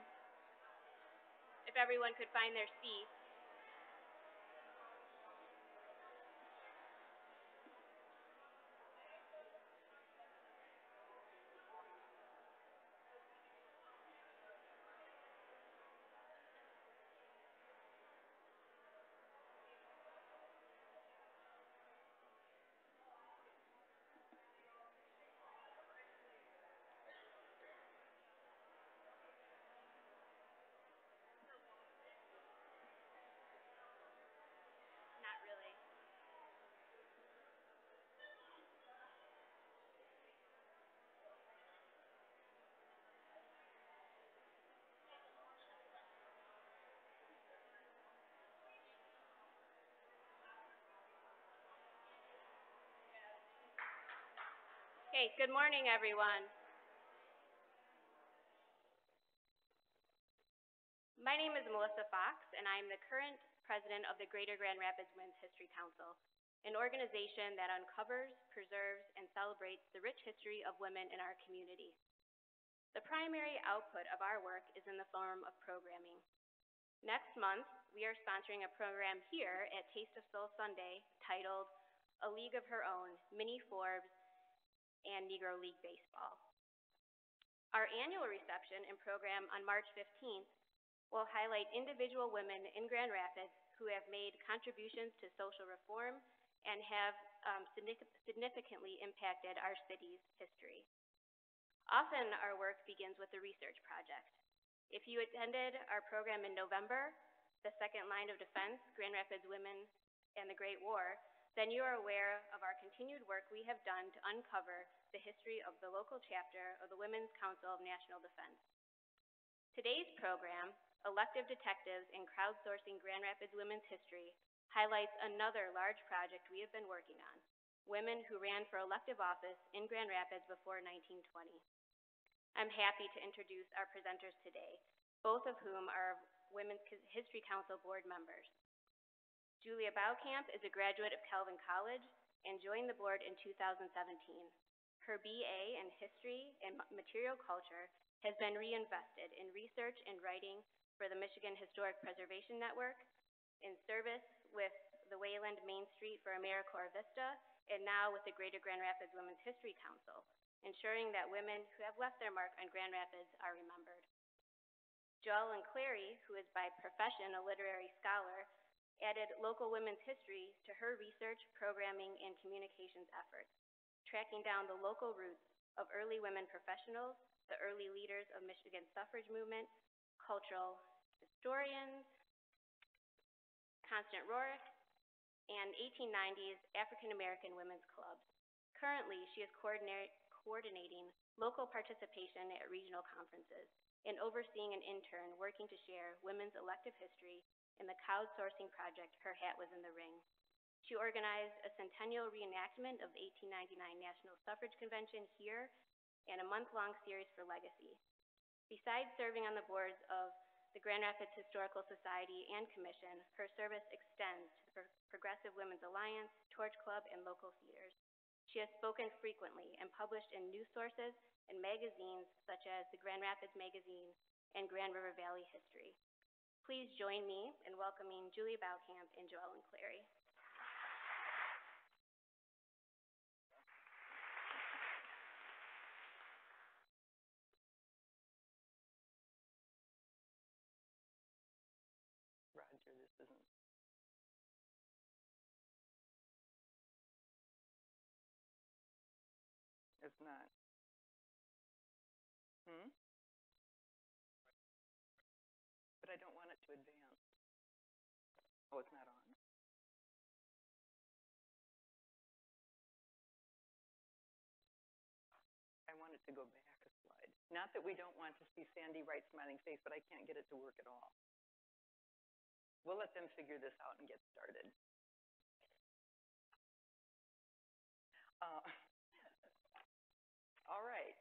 A: If everyone could find their seats. Not really. Okay, good morning, everyone. My name is Melissa Fox, and I am the current president of the Greater Grand Rapids Women's History Council, an organization that uncovers, preserves, and celebrates the rich history of women in our community. The primary output of our work is in the form of programming. Next month, we are sponsoring a program here at Taste of Soul Sunday titled A League of Her Own, Mini Forbes, and Negro League Baseball. Our annual reception and program on March 15th will highlight individual women in Grand Rapids who have made contributions to social reform and have significantly impacted our city's history. Often our work begins with a research project. If you attended our program in November, The Second Line of Defense, Grand Rapids Women and the Great War, then you are aware of our continued work we have done to uncover the history of the local chapter of the Women's Council of National Defense. Today's program, Elective Detectives in Crowdsourcing Grand Rapids Women's History, highlights another large project we have been working on, women who ran for elective office in Grand Rapids before 1920. I'm happy to introduce our presenters today, both of whom are Women's History Council board members. Julia Bouwkamp is a graduate of Calvin College and joined the board in 2017. Her BA in History and Material Culture has been reinvested in research and writing for the Michigan Historic Preservation Network, in service with the Wayland Main Street for AmeriCorps Vista, and now with the Greater Grand Rapids Women's History Council, ensuring that women who have left their mark on Grand Rapids are remembered. Ellyn Clarey, who is by profession a literary scholar, added local women's history to her research, programming, and communications efforts, tracking down the local roots of early women professionals, the early leaders of Michigan's suffrage movement, cultural historians, Constant Rorick, and 1890s African American women's clubs. Currently, she is coordinating local participation at regional conferences and overseeing an intern working to share women's elective history in the crowdsourcing project Her Hat Was in the Ring. She organized a centennial reenactment of the 1899 National Suffrage Convention here and a month-long series for Legacy. Besides serving on the boards of the Grand Rapids Historical Society and Commission, her service extends to the Progressive Women's Alliance, Torch Club, and local theaters. She has spoken frequently and published in news sources and magazines such as the Grand Rapids Magazine and Grand River Valley History. Please join me in welcoming Julia Bouwkamp and Ellyn Clarey.
G: Roger, this isn't. It's not. But I don't want it to advance. Oh, it's not on. I want it to go back a slide. Not that we don't want to see Sandy Wright's smiling face, but I can't get it to work at all. We'll let them figure this out and get started. All right.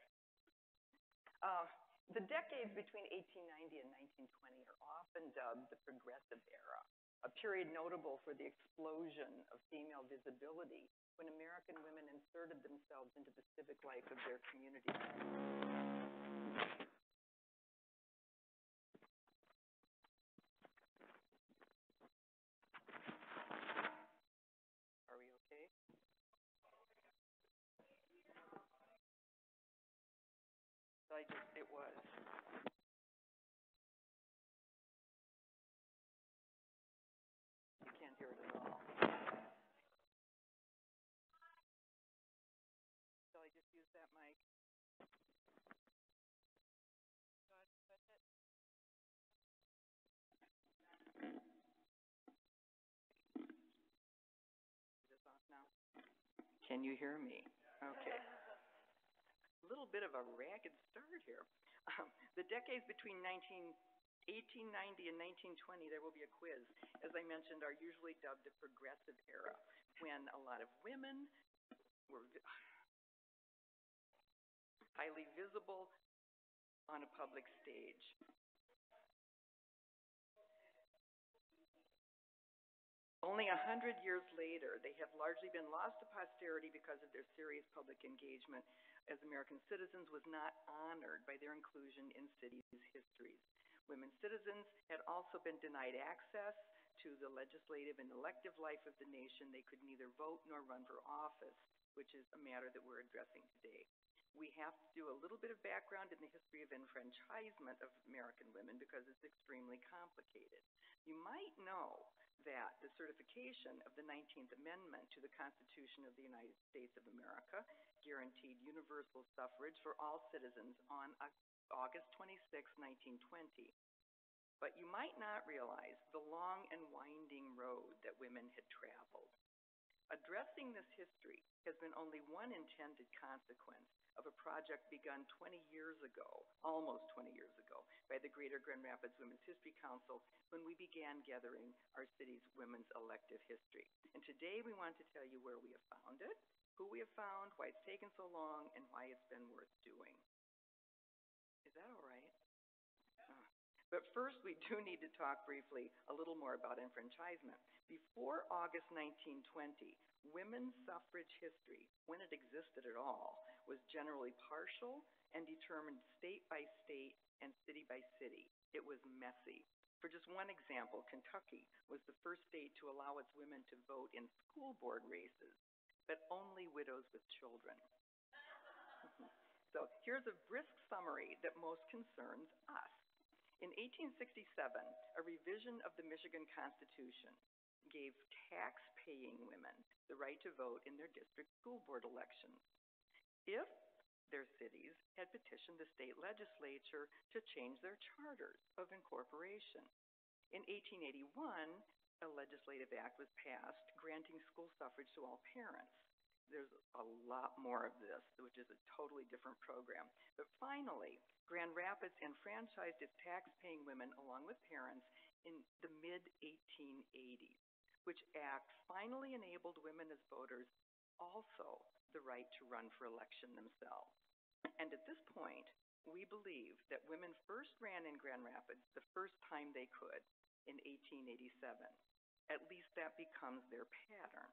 G: The decades between 1890 and 1920 are often dubbed the Progressive Era, a period notable for the explosion of female visibility when American women inserted themselves into the civic life of their communities. hear it at all. Shall I just use that mic? Is this off now? Can you hear me? Okay. A little bit of a ragged start here. The decades between 1890 and 1920, there will be a quiz, as I mentioned, are usually dubbed the progressive era, when a lot of women were highly visible on a public stage. Only 100 years later, they have largely been lost to posterity because of their serious public engagement as American citizens was not honored by their inclusion in cities' histories. Women citizens had also been denied access to the legislative and elective life of the nation. They could neither vote nor run for office, which is a matter that we're addressing today. We have to do a little bit of background in the history of enfranchisement of American women because it's extremely complicated. You might know that the certification of the 19th Amendment to the Constitution of the United States of America guaranteed universal suffrage for all citizens on August 26, 1920. But you might not realize the long and winding road that women had traveled. Addressing this history has been only one intended consequence of a project begun 20 years ago, almost 20 years ago, by the Greater Grand Rapids Women's History Council when we began gathering our city's women's elective history. And today we want to tell you where we have found it, who we have found, why it's taken so long, and why it's been worth doing. Is that all right? But first, we do need to talk briefly a little more about enfranchisement. Before August 1920, women's suffrage history, when it existed at all, was generally partial and determined state by state and city by city. It was messy. For just one example, Kentucky was the first state to allow its women to vote in school board races, but only widows with children. So here's a brisk summary that most concerns us. In 1867, a revision of the Michigan Constitution gave tax-paying women the right to vote in their district school board elections if their cities had petitioned the state legislature to change their charters of incorporation. In 1881, a legislative act was passed granting school suffrage to all parents. There's a lot more of this, which is a totally different program. But finally, Grand Rapids enfranchised its tax-paying women along with parents in the mid-1880s, which act finally enabled women as voters also the right to run for election themselves. And at this point, we believe that women first ran in Grand Rapids the first time they could in 1887. At least that becomes their pattern,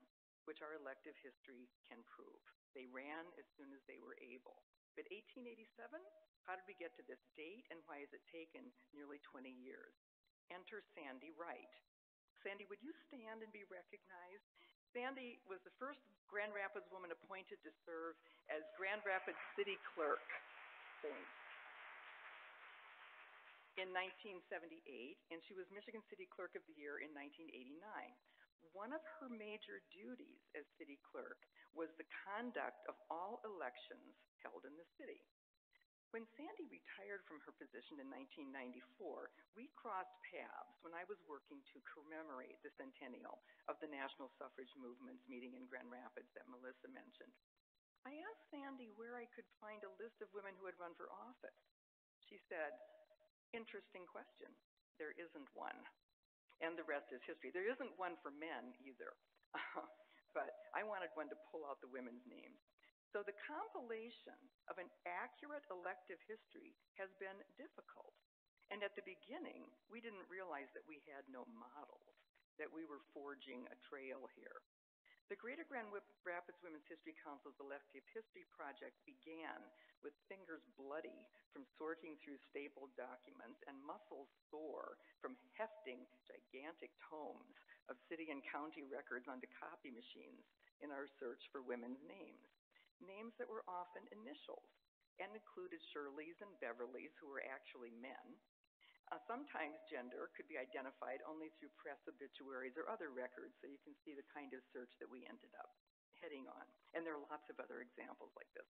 G: which our elective history can prove. They ran as soon as they were able. But 1887, how did we get to this date, and why has it taken nearly 20 years? Enter Sandy Wright. Sandy, would you stand and be recognized? Sandy was the first Grand Rapids woman appointed to serve as Grand Rapids City Clerk. Thanks. In 1978, and she was Michigan City Clerk of the Year in 1989. One of her major duties as city clerk was the conduct of all elections held in the city. When Sandy retired from her position in 1994, we crossed paths when I was working to commemorate the centennial of the National Suffrage Movement's meeting in Grand Rapids that Melissa mentioned. I asked Sandy where I could find a list of women who had run for office. She said, "Interesting question. There isn't one." And the rest is history. There isn't one for men either. But I wanted one to pull out the women's names. So the compilation of an accurate elective history has been difficult. And at the beginning, we didn't realize that we had no models, that we were forging a trail here. The Greater Grand Rapids Women's History Council's Elective History Project began with fingers bloody from sorting through stapled documents and muscles sore from hefting gigantic tomes of city and county records onto copy machines in our search for women's names. Names that were often initials and included Shirleys and Beverleys, who were actually men, Sometimes gender could be identified only through press obituaries or other records, so you can see the kind of search that we ended up heading on. And there are lots of other examples like this.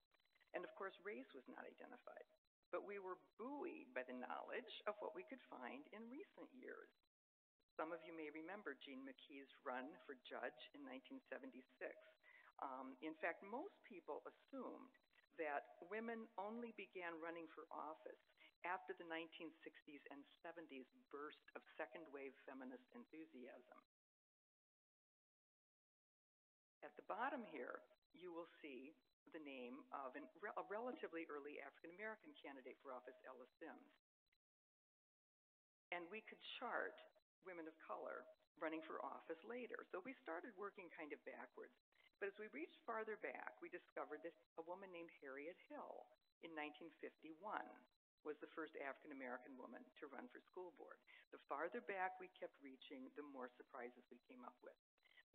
G: And of course, race was not identified. But we were buoyed by the knowledge of what we could find in recent years. Some of you may remember Jean McKee's run for judge in 1976. In fact, most people assumed that women only began running for office after the 1960s and 70s burst of second-wave feminist enthusiasm. At the bottom here, you will see the name of a relatively early African-American candidate for office, Ella Sims. And we could chart women of color running for office later. So we started working kind of backwards. But as we reached farther back, we discovered that a woman named Harriet Hill in 1951 was the first African-American woman to run for school board. The farther back we kept reaching, the more surprises we came up with.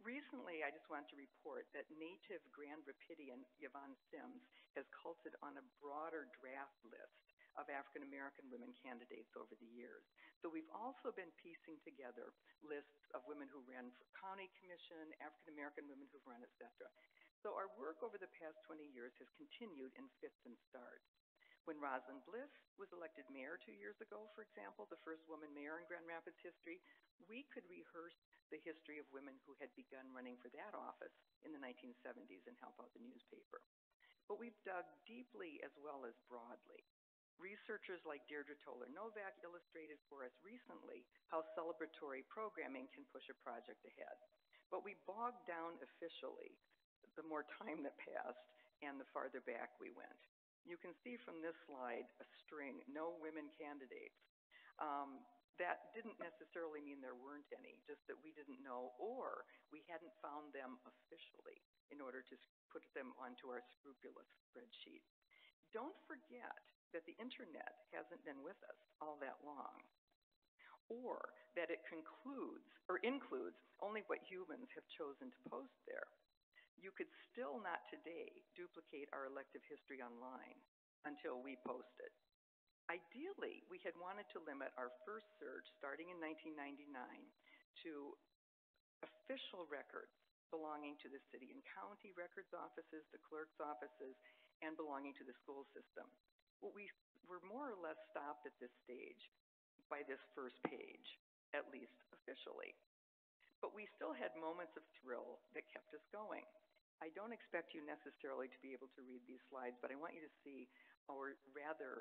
G: Recently, I just want to report that native Grand Rapidian Yvonne Sims has culted on a broader draft list of African-American women candidates over the years. So we've also been piecing together lists of women who ran for county commission, African-American women who've run, etc. So our work over the past 20 years has continued in fits and starts. When Rosalind Bliss was elected mayor 2 years ago, for example, the first woman mayor in Grand Rapids history, we could rehearse the history of women who had begun running for that office in the 1970s and help out the newspaper. But we've dug deeply as well as broadly. Researchers like Deirdre Toller-Novak illustrated for us recently how celebratory programming can push a project ahead. But we bogged down officially the more time that passed and the farther back we went. You can see from this slide a string, no women candidates. That didn't necessarily mean there weren't any, just that we didn't know or we hadn't found them officially in order to put them onto our scrupulous spreadsheet. Don't forget that the internet hasn't been with us all that long, or that it includes only what humans have chosen to post there. You could still not today duplicate our elective history online until we post it. Ideally, we had wanted to limit our first search starting in 1999 to official records belonging to the city and county records offices, the clerk's offices, and belonging to the school system. Well, we were more or less stopped at this stage by this first page, at least officially. But we still had moments of thrill that kept us going. I don't expect you necessarily to be able to read these slides, but I want you to see our rather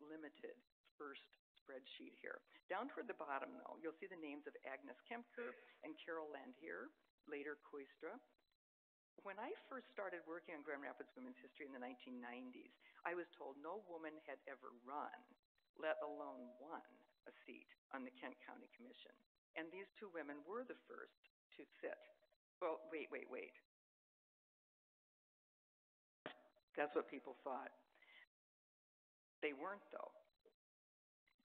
G: limited first spreadsheet here. Down toward the bottom, though, you'll see the names of Agnes Kempker and Carol Landier, later Koistra. When I first started working on Grand Rapids women's history in the 1990s, I was told no woman had ever run, let alone won, a seat on the Kent County Commission. And these two women were the first to sit. Well, wait. That's what people thought. They weren't, though.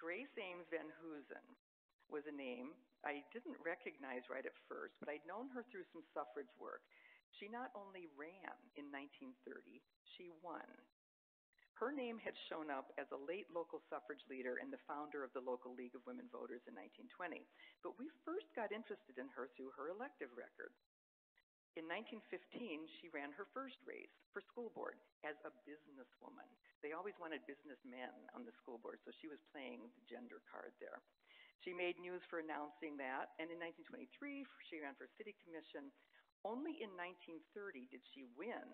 G: Grace Ames Van Hoosen was a name I didn't recognize right at first, but I'd known her through some suffrage work. She not only ran in 1930, she won. Her name had shown up as a late local suffrage leader and the founder of the local League of Women Voters in 1920, but we first got interested in her through her elective record. In 1915, she ran her first race for school board as a businesswoman. They always wanted businessmen on the school board, so she was playing the gender card there. She made news for announcing that, and in 1923, she ran for city commission. Only in 1930 did she win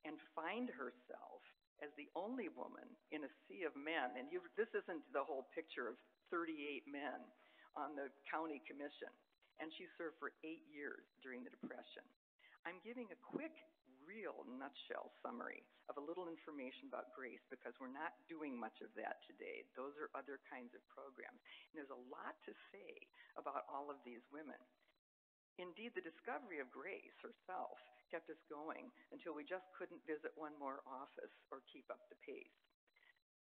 G: and find herself as the only woman in a sea of men. And this isn't the whole picture of 38 men on the county commission. And she served for 8 years during the Depression. I'm giving a quick, real nutshell summary of a little information about Grace because we're not doing much of that today. Those are other kinds of programs. And there's a lot to say about all of these women. Indeed, the discovery of Grace herself kept us going until we just couldn't visit one more office or keep up the pace.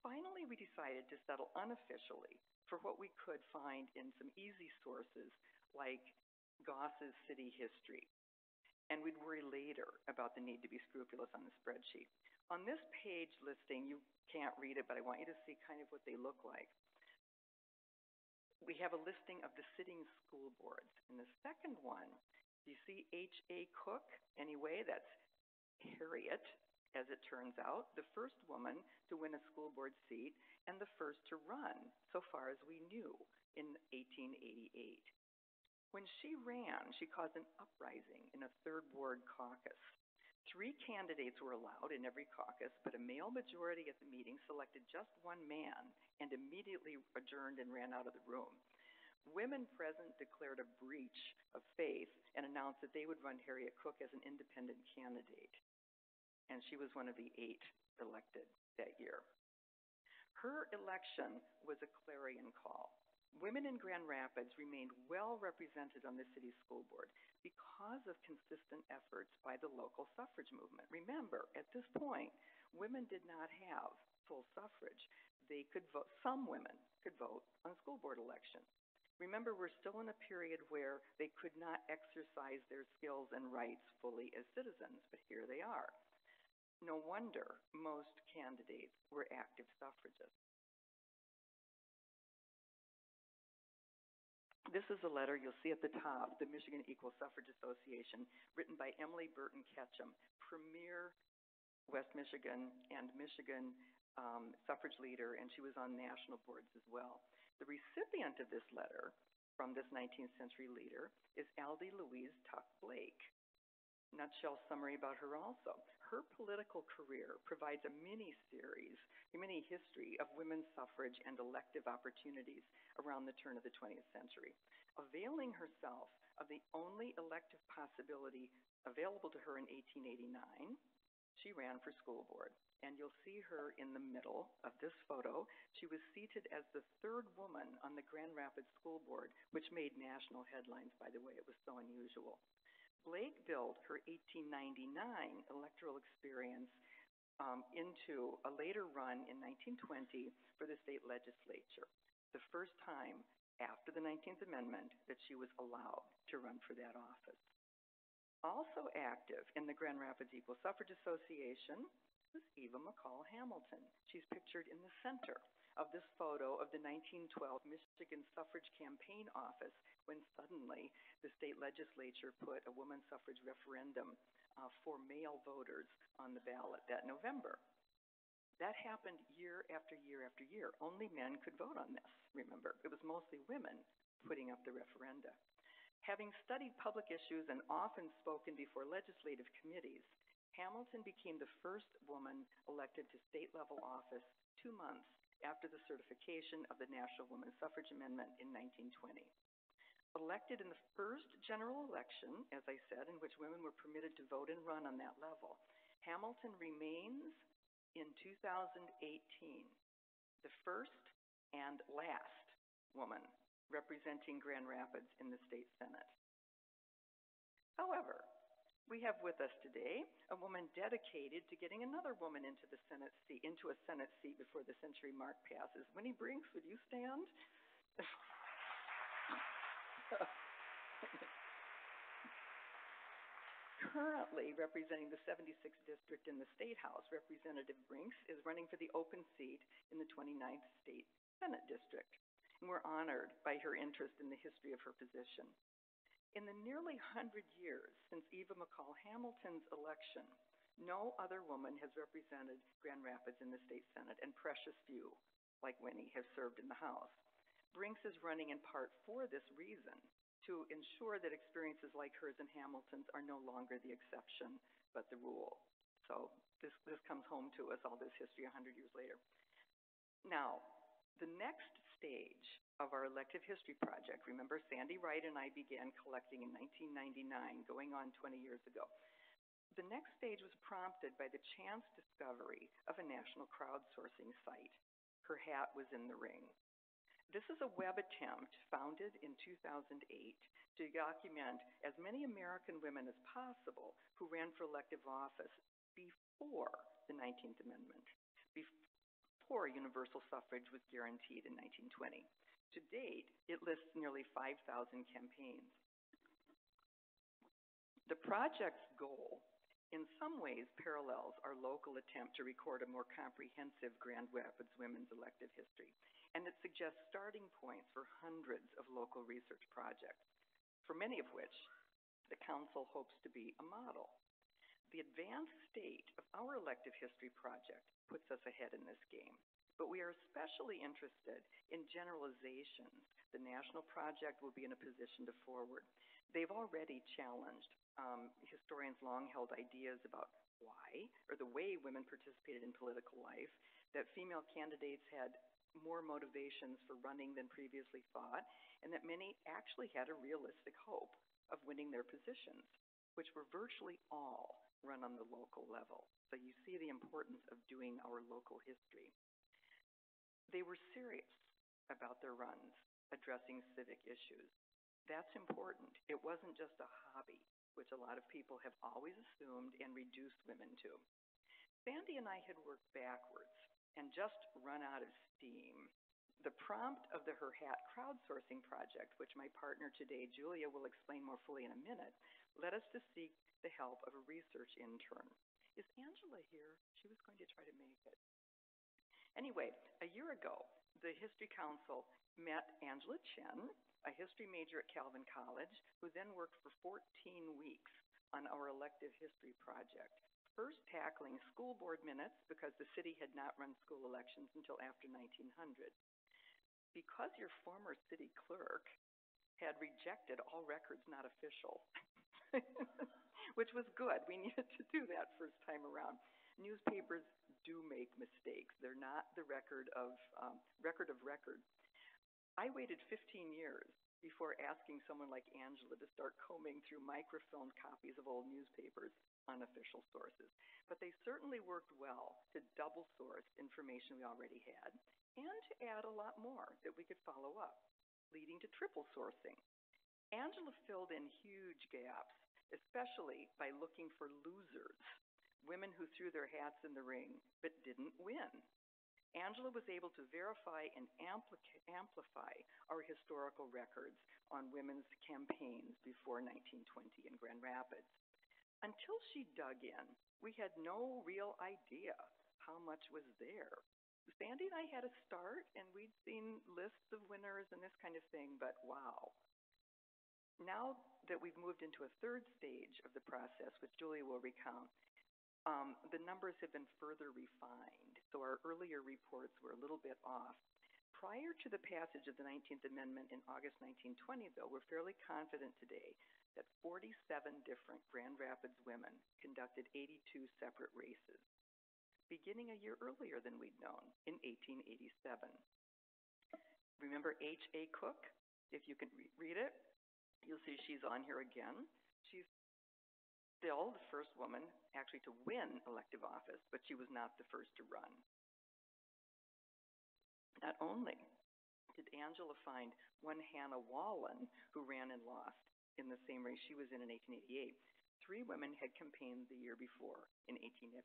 G: Finally, we decided to settle unofficially for what we could find in some easy sources like Goss's city history. And we'd worry later about the need to be scrupulous on the spreadsheet. On this page listing, you can't read it, but I want you to see kind of what they look like. we have a listing of the sitting school boards. In the second one, do you see H.A. Cook? Anyway, that's Harriet, as it turns out, the first woman to win a school board seat and the first to run, so far as we knew, in 1888. When she ran, she caused an uprising in a third ward caucus. 3 candidates were allowed in every caucus, but a male majority at the meeting selected just one man and immediately adjourned and ran out of the room. Women present declared a breach of faith and announced that they would run Harriet Cook as an independent candidate. And she was one of the 8 elected that year. Her election was a clarion call. Women in Grand Rapids remained well represented on the city's school board because of consistent efforts by the local suffrage movement. Remember, at this point, women did not have full suffrage. They could vote, some women could vote on school board elections. Remember, we're still in a period where they could not exercise their skills and rights fully as citizens, but here they are. No wonder most candidates were active suffragists. This is a letter you'll see at the top, the Michigan Equal Suffrage Association, written by Emily Burton Ketchum, premier West Michigan and Michigan suffrage leader, and she was on national boards as well. The recipient of this letter from this 19th century leader is Aldy Louise Tuck Blake. Nutshell summary about her also. Her political career provides a mini history of women's suffrage and elective opportunities around the turn of the 20th century. Availing herself of the only elective possibility available to her in 1889, she ran for school board. And you'll see her in the middle of this photo. She was seated as the 3rd woman on the Grand Rapids School Board, which made national headlines, by the way. It was so unusual. Blake built her 1899 electoral experience into a later run in 1920 for the state legislature, the first time after the 19th Amendment that she was allowed to run for that office. Also active in the Grand Rapids Equal Suffrage Association was Eva McCall Hamilton. She's pictured in the center of this photo of the 1912 Michigan Suffrage Campaign Office when suddenly the state legislature put a women's suffrage referendum for male voters on the ballot that November. That happened year after year after year. Only men could vote on this, remember. It was mostly women putting up the referenda. Having studied public issues and often spoken before legislative committees, Hamilton became the first woman elected to state-level office 2 months after the certification of the National Women's Suffrage Amendment in 1920. Elected in the first general election, as I said, in which women were permitted to vote and run on that level, Hamilton remains in 2018 the first and last woman representing Grand Rapids in the state Senate. However, we have with us today a woman dedicated to getting another woman into a Senate seat before the century mark passes. Winnie Brinks, would you stand? Currently representing the 76th district in the State House, Representative Brinks is running for the open seat in the 29th State Senate District. And we're honored by her interest in the history of her position. In the nearly 100 years since Eva McCall Hamilton's election, no other woman has represented Grand Rapids in the state Senate, and precious few, like Winnie, have served in the House. Brinks is running in part for this reason, to ensure that experiences like hers and Hamilton's are no longer the exception, but the rule. So this comes home to us, all this history 100 years later. Now, the next stage of our elective history project, remember Sandy Wright and I began collecting in 1999, going on 20 years ago. The next stage was prompted by the chance discovery of a national crowdsourcing site. Her hat was in the ring. This is a web attempt founded in 2008 to document as many American women as possible who ran for elective office before the 19th Amendment, before universal suffrage was guaranteed in 1920. To date, it lists nearly 5,000 campaigns. The project's goal, in some ways, parallels our local attempt to record a more comprehensive Grand Rapids women's elective history. and it suggests starting points for hundreds of local research projects, for many of which the Council hopes to be a model. The advanced state of our elective history project puts us ahead in this game, but we are especially interested in generalizations the national project will be in a position to forward. They've already challenged historians' long-held ideas about why, or the way women participated in political life, that female candidates had more motivations for running than previously thought, and that many actually had a realistic hope of winning their positions, which were virtually all run on the local level. So you see the importance of doing our local history. They were serious about their runs, addressing civic issues. That's important. It wasn't just a hobby, which a lot of people have always assumed and reduced women to. Sandy and I had worked backwards and just run out of steam. The prompt of the Her Hat crowdsourcing project, which my partner today, Julia, will explain more fully in a minute, led us to seek the help of a research intern. Is Angela here? She was going to try to make it. Anyway, a year ago, the History Council met Angela Chen, a history major at Calvin College, who then worked for 14 weeks on our elective history project, first tackling school board minutes because the city had not run school elections until after 1900. Because your former city clerk had rejected all records not official, which was good. We needed to do that first time around. Newspapers do make mistakes. They're not the record of record. I waited 15 years before asking someone like Angela to start combing through microfilmed copies of old newspapers, unofficial sources. But they certainly worked well to double source information we already had and to add a lot more that we could follow up, leading to triple sourcing. Angela filled in huge gaps, especially by looking for losers, women who threw their hats in the ring but didn't win. Angela was able to verify and amplify our historical records on women's campaigns before 1920 in Grand Rapids. Until she dug in, we had no real idea how much was there. Sandy and I had a start, and we'd seen lists of winners and this kind of thing, but wow. Now that we've moved into a third stage of the process, which Julia will recount, the numbers have been further refined, so our earlier reports were a little bit off. Prior to the passage of the 19th Amendment in August 1920, though, we're fairly confident today that 47 different Grand Rapids women conducted 82 separate races, beginning a year earlier than we'd known, in 1887. Remember H.A. Cook? If you can read it, you'll see she's on here again. She's still the first woman actually to win elective office, but she was not the first to run. Not only did Angela find one Hannah Wallen, who ran and lost in the same race she was in 1888, 3 women had campaigned the year before in 1887.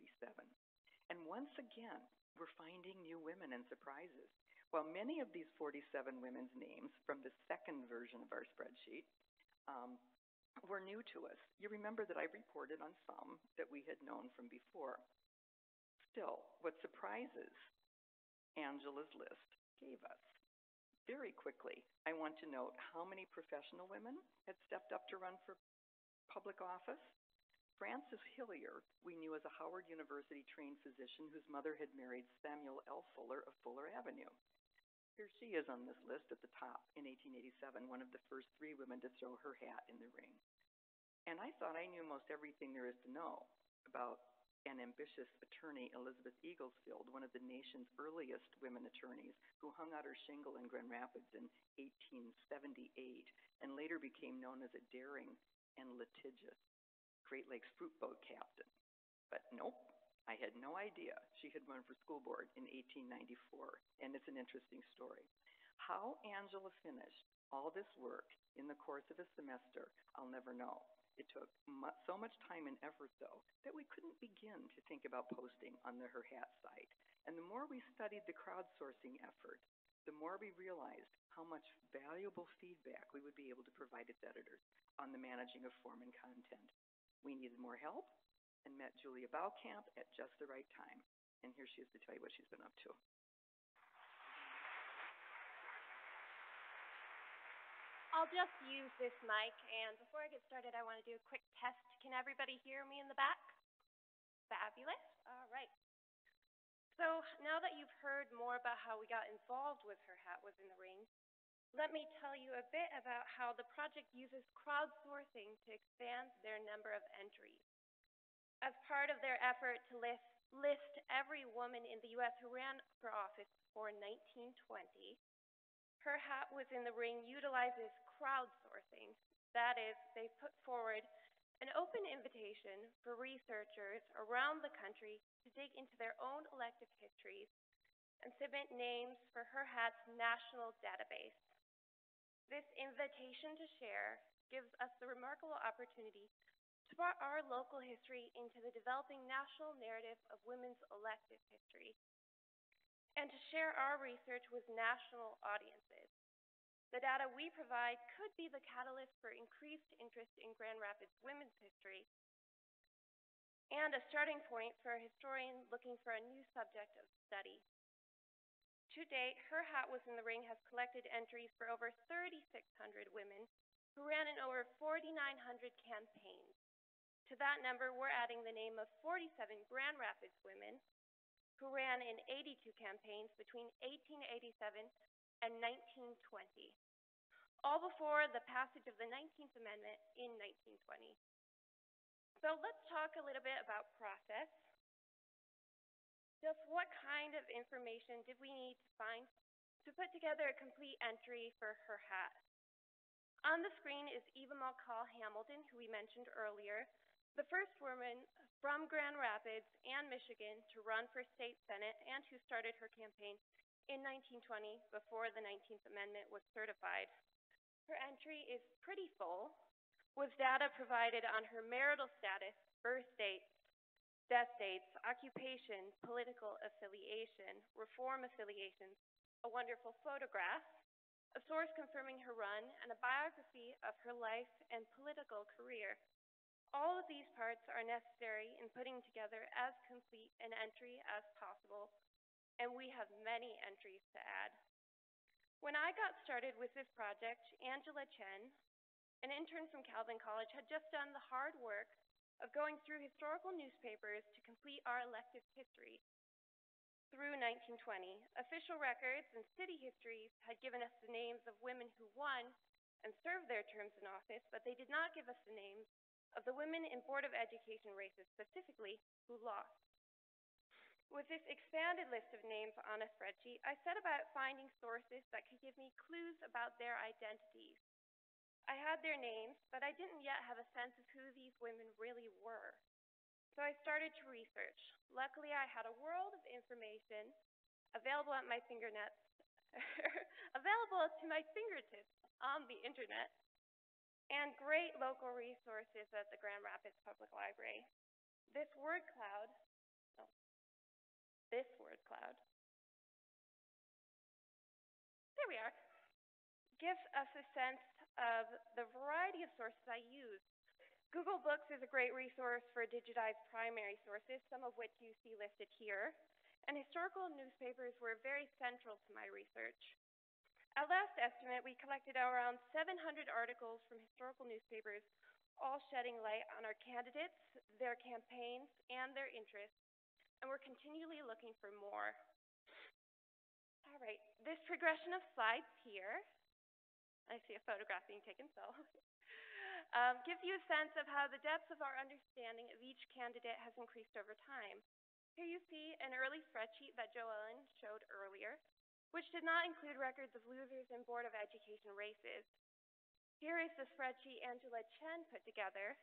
G: And once again, we're finding new women and surprises. While many of these 47 women's names from the second version of our spreadsheet were new to us, you remember that I reported on some that we had known from before. Still, what surprises Angela's list gave us. Very quickly, I want to note how many professional women had stepped up to run for public office. Frances Hillier, we knew as a Howard University-trained physician whose mother had married Samuel L. Fuller of Fuller Avenue. Here she is on this list at the top in 1887, one of the first 3 women to throw her hat in the ring. And I thought I knew most everything there is to know about an ambitious attorney, Elizabeth Eaglesfield, one of the nation's earliest women attorneys, who hung out her shingle in Grand Rapids in 1878 and later became known as a daring and litigious Great Lakes fruit boat captain. But nope, I had no idea she had run for school board in 1894, and it's an interesting story. How Angela finished all this work in the course of a semester, I'll never know. It took so much time and effort, though, that we couldn't begin to think about posting on the Her Hat site. And the more we studied the crowdsourcing effort, the more we realized how much valuable feedback we would be able to provide its editors on the managing of form and content. We needed more help and met Julia Bouwkamp at just the right time. And here she is to tell you what she's been up to.
H: I'll just use this mic, and before I get started, I want to do a quick test. Can everybody hear me in the back? Fabulous. All right. So now that you've heard more about how we got involved with Her Hat Was in the Ring, let me tell you a bit about how the project uses crowdsourcing to expand their number of entries. As part of their effort to list every woman in the U.S. who ran for office before 1920, Her Hat Was in the Ring utilizes crowdsourcing. That is, they put forward an open invitation for researchers around the country to dig into their own elective histories and submit names for Her Hat's national database. This invitation to share gives us the remarkable opportunity to put our local history into the developing national narrative of women's elective history, and to share our research with national audiences. The data we provide could be the catalyst for increased interest in Grand Rapids women's history and a starting point for a historian looking for a new subject of study. To date, Her Hat Was in the Ring has collected entries for over 3,600 women who ran in over 4,900 campaigns. To that number, we're adding the name of 47 Grand Rapids women who ran in 82 campaigns between 1887 and 1920, all before the passage of the 19th Amendment in 1920. So let's talk a little bit about process. Just what kind of information did we need to find to put together a complete entry for Her Hat? On the screen is Eva McCall Hamilton, who we mentioned earlier, the first woman from Grand Rapids and Michigan to run for state senate and who started her campaign in 1920 before the 19th Amendment was certified. Her entry is pretty full, with data provided on her marital status, birth dates, death dates, occupation, political affiliation, reform affiliations, a wonderful photograph, a source confirming her run, and a biography of her life and political career. All of these parts are necessary in putting together as complete an entry as possible, and we have many entries to add. When I got started with this project, Angela Chen, an intern from Calvin College, had just done the hard work of going through historical newspapers to complete our elective history. Through 1920, official records and city histories had given us the names of women who won and served their terms in office, but they did not give us the names of the women in Board of Education races specifically who lost. With this expanded list of names on a spreadsheet, I set about finding sources that could give me clues about their identities. I had their names, but I didn't yet have a sense of who these women really were. So I started to research. Luckily, I had a world of information available at my fingertips on the internet, and great local resources at the Grand Rapids Public Library. This word cloud, there we are, gives us a sense of the variety of sources I use. Google Books is a great resource for digitized primary sources, some of which you see listed here, and historical newspapers were very central to my research. At last estimate, we collected around 700 articles from historical newspapers, all shedding light on our candidates, their campaigns, and their interests, and we're continually looking for more. All right, this progression of slides here, I see a photograph being taken, so gives you a sense of how the depth of our understanding of each candidate has increased over time. Here you see an early spreadsheet that Ellyn showed earlier, which did not include records of losers in Board of Education races. Here is the spreadsheet Angela Chen put together,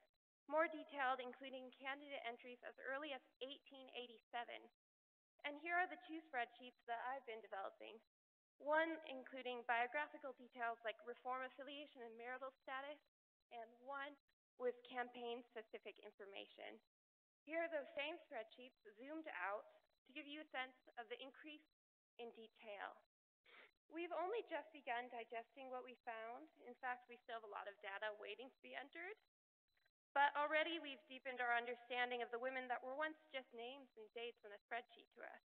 H: more detailed, including candidate entries as early as 1887. And here are the two spreadsheets that I've been developing, one including biographical details like reform affiliation and marital status, and one with campaign-specific information. Here are those same spreadsheets zoomed out to give you a sense of the increase in detail. We've only just begun digesting what we found. In fact, we still have a lot of data waiting to be entered. But already we've deepened our understanding of the women that were once just names and dates on a spreadsheet to us.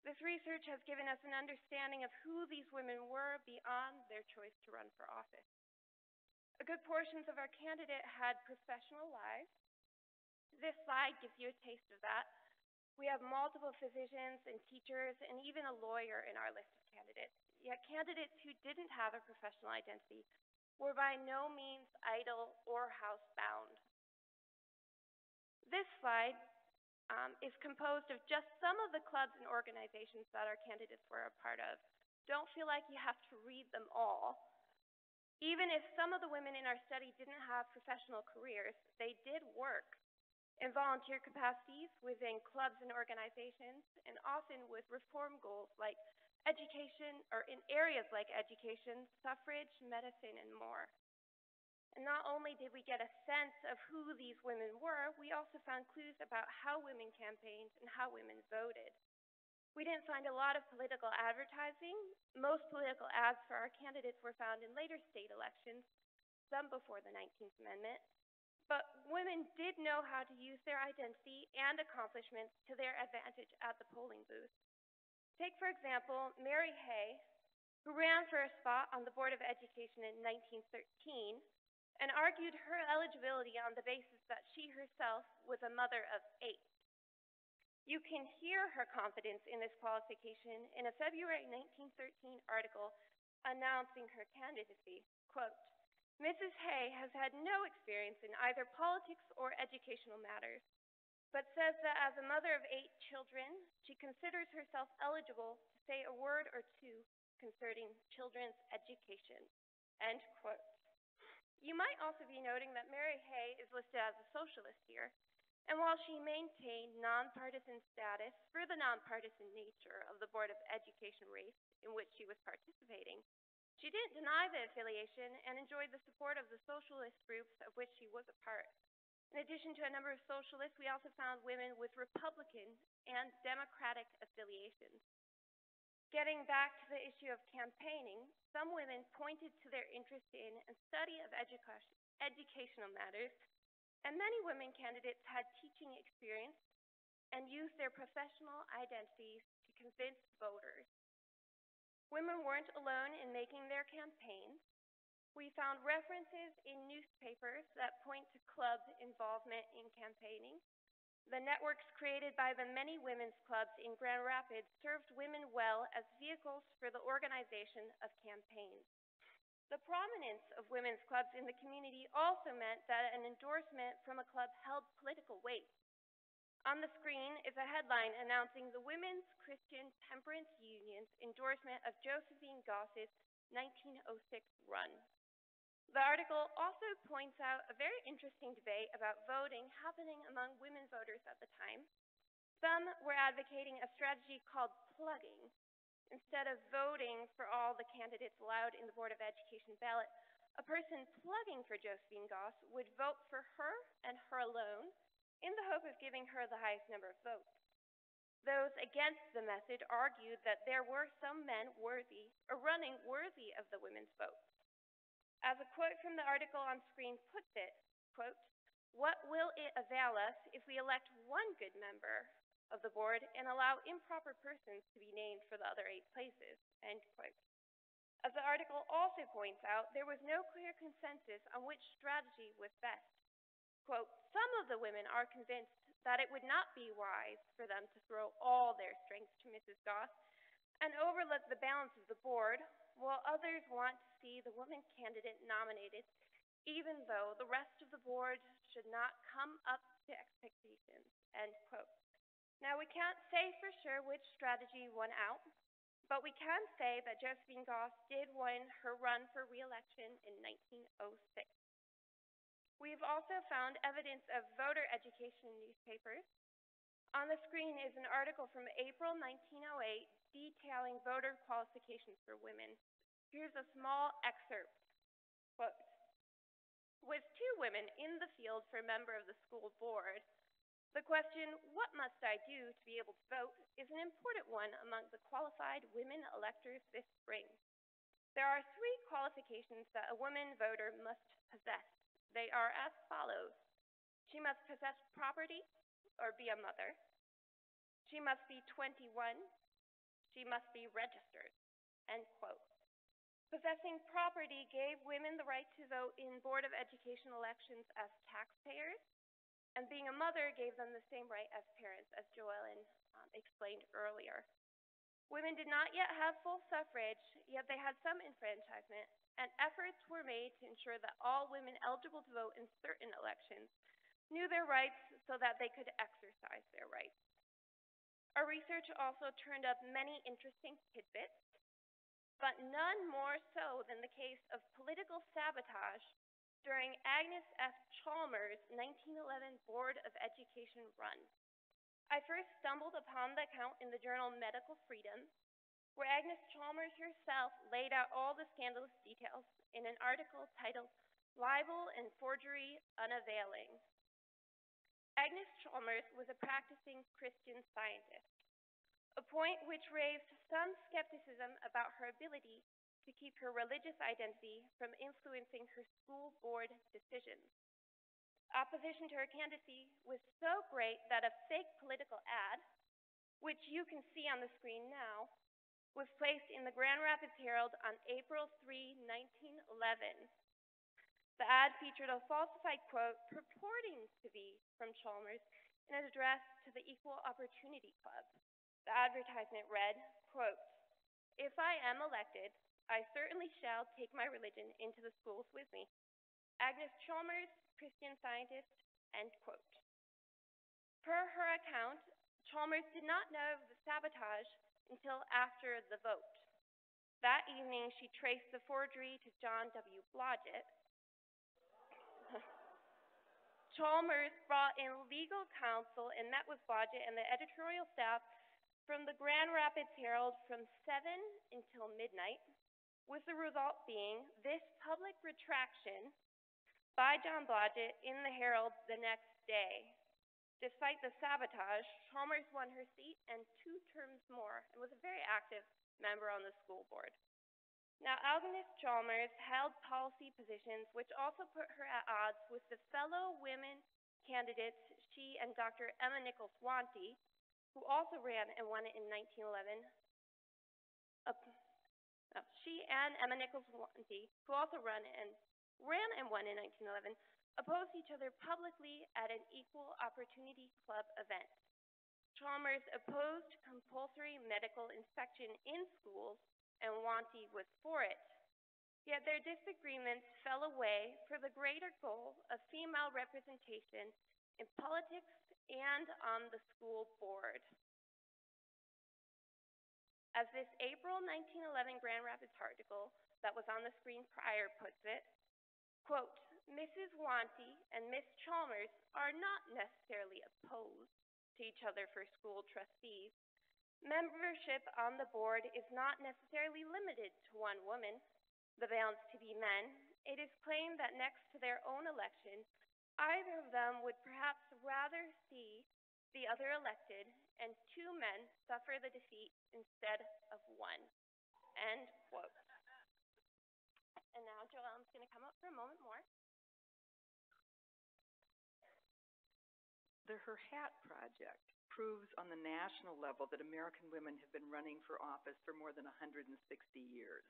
H: This research has given us an understanding of who these women were beyond their choice to run for office. A good portion of our candidates had professional lives. This slide gives you a taste of that. We have multiple physicians and teachers and even a lawyer in our list of candidates. Yet candidates who didn't have a professional identity were by no means idle or housebound. This slide is composed of just some of the clubs and organizations that our candidates were a part of. Don't feel like you have to read them all. Even if some of the women in our study didn't have professional careers, they did work in volunteer capacities within clubs and organizations, and often with reform goals like education, or in areas like education, suffrage, medicine, and more. And not only did we get a sense of who these women were, we also found clues about how women campaigned and how women voted. We didn't find a lot of political advertising. Most political ads for our candidates were found in later state elections, some before the 19th Amendment. But women did know how to use their identity and accomplishments to their advantage at the polling booth. Take, for example, Mary Hay, who ran for a spot on the Board of Education in 1913, and argued her eligibility on the basis that she herself was a mother of 8. You can hear her confidence in this qualification in a February 1913 article announcing her candidacy. Quote, "Mrs. Hay has had no experience in either politics or educational matters, but says that as a mother of 8 children, she considers herself eligible to say a word or two concerning children's education." End quote. You might also be noting that Mary Hay is listed as a socialist here, and while she maintained nonpartisan status for the nonpartisan nature of the Board of Education race in which she was participating, she didn't deny the affiliation and enjoyed the support of the socialist groups of which she was a part. In addition to a number of socialists, we also found women with Republican and Democratic affiliations. Getting back to the issue of campaigning, some women pointed to their interest in and study of educational matters, and many women candidates had teaching experience and used their professional identities to convince voters. Women weren't alone in making their campaigns. We found references in newspapers that point to club involvement in campaigning. The networks created by the many women's clubs in Grand Rapids served women well as vehicles for the organization of campaigns. The prominence of women's clubs in the community also meant that an endorsement from a club held political weight. On the screen is a headline announcing the Women's Christian Temperance Union's endorsement of Josephine Goss's 1906 run. The article also points out a very interesting debate about voting happening among women voters at the time. Some were advocating a strategy called plugging. Instead of voting for all the candidates allowed in the Board of Education ballot, a person plugging for Josephine Goss would vote for her and her alone in the hope of giving her the highest number of votes. Those against the method argued that there were some men running worthy of the women's vote. As a quote from the article on screen puts it, quote, "What will it avail us if we elect one good member of the board and allow improper persons to be named for the other 8 places?" End quote. As the article also points out, there was no clear consensus on which strategy was best. Quote, "Some of the women are convinced that it would not be wise for them to throw all their strength to Mrs. Goss and overlook the balance of the board, while others want to see the woman candidate nominated, even though the rest of the board should not come up to expectations." End quote. Now, we can't say for sure which strategy won out, but we can say that Josephine Goss did win her run for re-election in 1906. We've also found evidence of voter education in newspapers. On the screen is an article from April 1908 detailing voter qualifications for women. Here's a small excerpt. Quote, "With 2 women in the field for a member of the school board, the question, what must I do to be able to vote, is an important one among the qualified women electors this spring. There are 3 qualifications that a woman voter must possess. They are as follows. She must possess property or be a mother. She must be 21. She must be registered." End quote. Possessing property gave women the right to vote in Board of Education elections as taxpayers, and being a mother gave them the same right as parents, as Ellyn explained earlier. Women did not yet have full suffrage, yet they had some enfranchisement, and efforts were made to ensure that all women eligible to vote in certain elections knew their rights so that they could exercise their rights. Our research also turned up many interesting tidbits, but none more so than the case of political sabotage during Agnes F. Chalmers' 1911 Board of Education run. I first stumbled upon the account in the journal Medical Freedom, where Agnes Chalmers herself laid out all the scandalous details in an article titled Libel and Forgery Unavailing. Agnes Chalmers was a practicing Christian Scientist, a point which raised some skepticism about her ability to keep her religious identity from influencing her school board decisions. Opposition to her candidacy was so great that a fake political ad, which you can see on the screen now, was placed in the Grand Rapids Herald on April 3, 1911. The ad featured a falsified quote purporting to be from Chalmers in an address to the Equal Opportunity Club. The advertisement read, quote, "If I am elected, I certainly shall take my religion into the schools with me. Agnes Chalmers, Christian Scientist," end quote. Per her account, Chalmers did not know of the sabotage until after the vote. That evening, she traced the forgery to John W. Blodgett. Chalmers brought in legal counsel and met with Blodgett and the editorial staff from the Grand Rapids Herald from 7 until midnight, with the result being this public retraction by John Blodgett in the Herald the next day. Despite the sabotage, Chalmers won her seat and 2 terms more and was a very active member on the school board. Now, Agnes Chalmers held policy positions which also put her at odds with the fellow women candidates, she and Dr. Emma Nichols-Wanty, who also ran and won it in 1911. She and Emma Nichols-Wanty, who also ran and won in 1911, opposed each other publicly at an Equal Opportunity Club event. Chalmers opposed compulsory medical inspection in schools, and Wanty was for it. Yet their disagreements fell away for the greater goal of female representation in politics and on the school board. As this April 1911 Grand Rapids article that was on the screen prior puts it, quote, "Mrs. Wanty and Miss Chalmers are not necessarily opposed to each other for school trustees. Membership on the board is not necessarily limited to one woman, the balance to be men. It is claimed that next to their own election, either of them would perhaps rather see the other elected and 2 men suffer the defeat instead of one." End quote. And now Joelle's going to come up for a moment more.
G: The Her Hat Project proves on the national level that American women have been running for office for more than 160 years.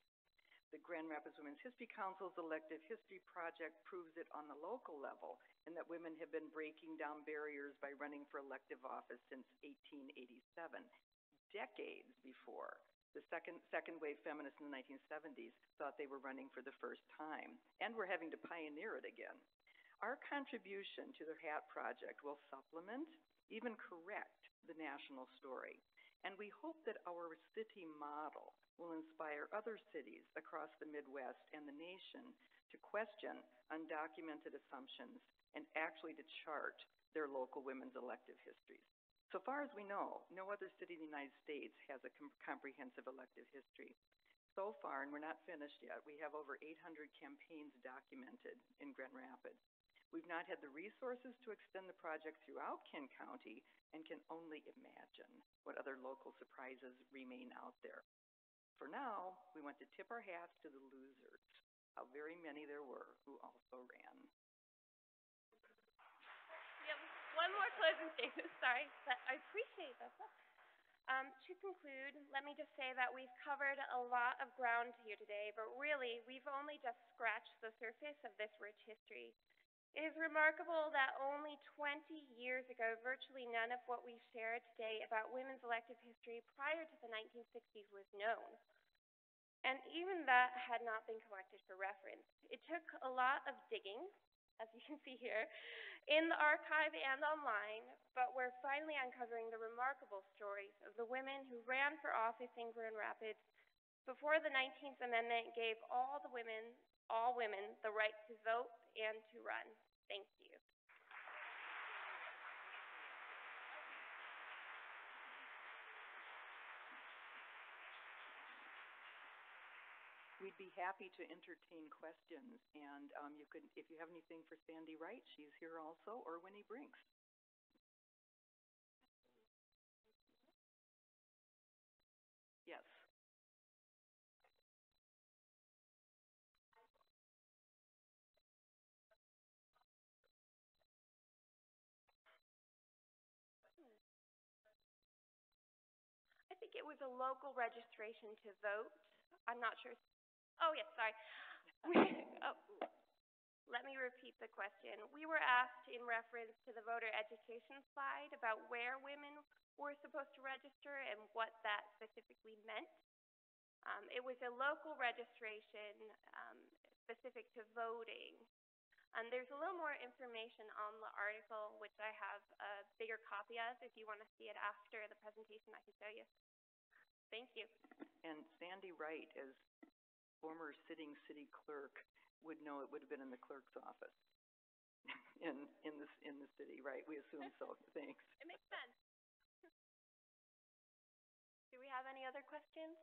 G: The Grand Rapids Women's History Council's Elective History Project proves it on the local level, and that women have been breaking down barriers by running for elective office since 1887, decades before the second wave feminists in the 1970s thought they were running for the first time, and were having to pioneer it again. Our contribution to the Hat Project will supplement, even correct, the national story. And we hope that our city model will inspire other cities across the Midwest and the nation to question undocumented assumptions and actually to chart their local women's elective histories. So far as we know, no other city in the United States has a comprehensive elective history. So far, and we're not finished yet, we have over 800 campaigns documented in Grand Rapids. We've not had the resources to extend the project throughout Kent County and can only imagine what other local surprises remain out there. For now, we want to tip our hats to the losers, how very many there were who also ran.
H: We have one more closing statement, sorry, but I appreciate that. To conclude, let me just say that we've covered a lot of ground here today, but really, we've only just scratched the surface of this rich history. It is remarkable that only 20 years ago, virtually none of what we've shared today about women's elective history prior to the 1960s was known. And even that had not been collected for reference. It took a lot of digging, as you can see here, in the archive and online, but we're finally uncovering the remarkable stories of the women who ran for office in Grand Rapids before the 19th Amendment gave all women, the right to vote and to run. Thank you.
G: We'd be happy to entertain questions, and you could, if you have anything for Sandy Wright, she's here also, or Winnie Brinks. Yes.
H: I think it was a local registration to vote. I'm not sure. Oh, yes, sorry. Let me repeat the question. We were asked in reference to the voter education slide about where women were supposed to register and what that specifically meant. It was a local registration specific to voting. There's a little more information on the article, which I have a bigger copy of. If you want to see it after the presentation, I can show you. Thank you.
G: And Sandy Wright, as former sitting city clerk, would know it would have been in the clerk's office in the city, right? We assume so. Thanks.
H: It makes sense. Do we have any other questions?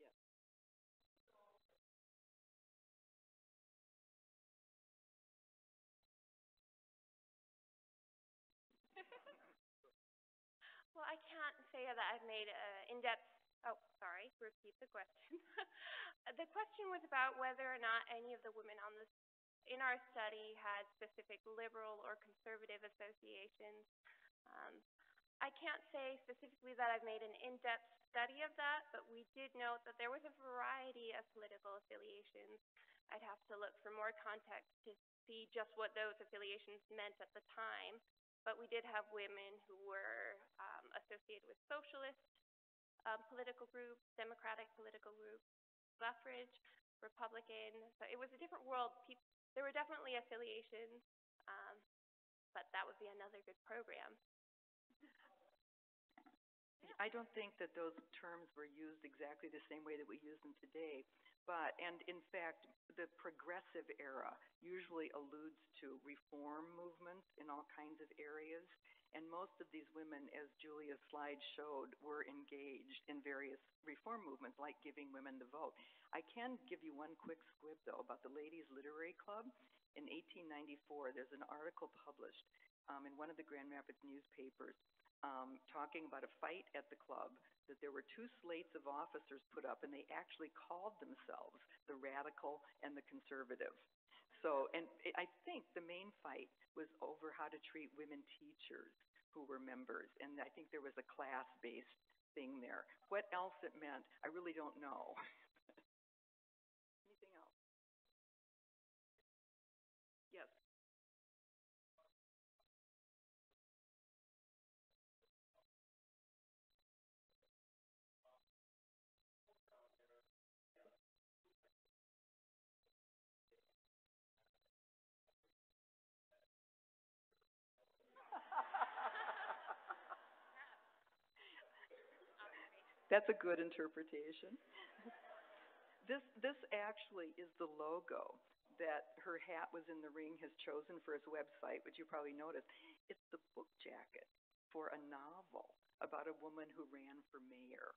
G: Yes.
H: Well, I can't say that I've made an in-depth. Oh, sorry, repeat the question. The question was about whether or not any of the women in our study had specific liberal or conservative associations. I can't say specifically that I've made an in-depth study of that, but we did note that there was a variety of political affiliations. I'd have to look for more context to see just what those affiliations meant at the time, but we did have women who were associated with socialist political groups, democratic political groups, suffrage, Republican. So it was a different world. There were definitely affiliations, but that would be another good program.
G: I don't think that those terms were used exactly the same way that we use them today, and in fact, the progressive era usually alludes to reform movements in all kinds of areas, and most of these women, as Julia's slide showed, were engaged in various reform movements, like giving women the vote. I can give you one quick squib, though, about the Ladies Literary Club. In 1894, there's an article published in one of the Grand Rapids newspapers talking about a fight at the club, that there were two slates of officers put up, and they actually called themselves the radical and the conservative. So, and I think the main fight was over how to treat women teachers who were members, and I think there was a class-based thing there. What else it meant, I really don't know. Anything else? Yes. That's a good interpretation. This actually is the logo that Her Hat Was in the Ring has chosen for its website, which you probably noticed. It's the book jacket for a novel about a woman who ran for mayor.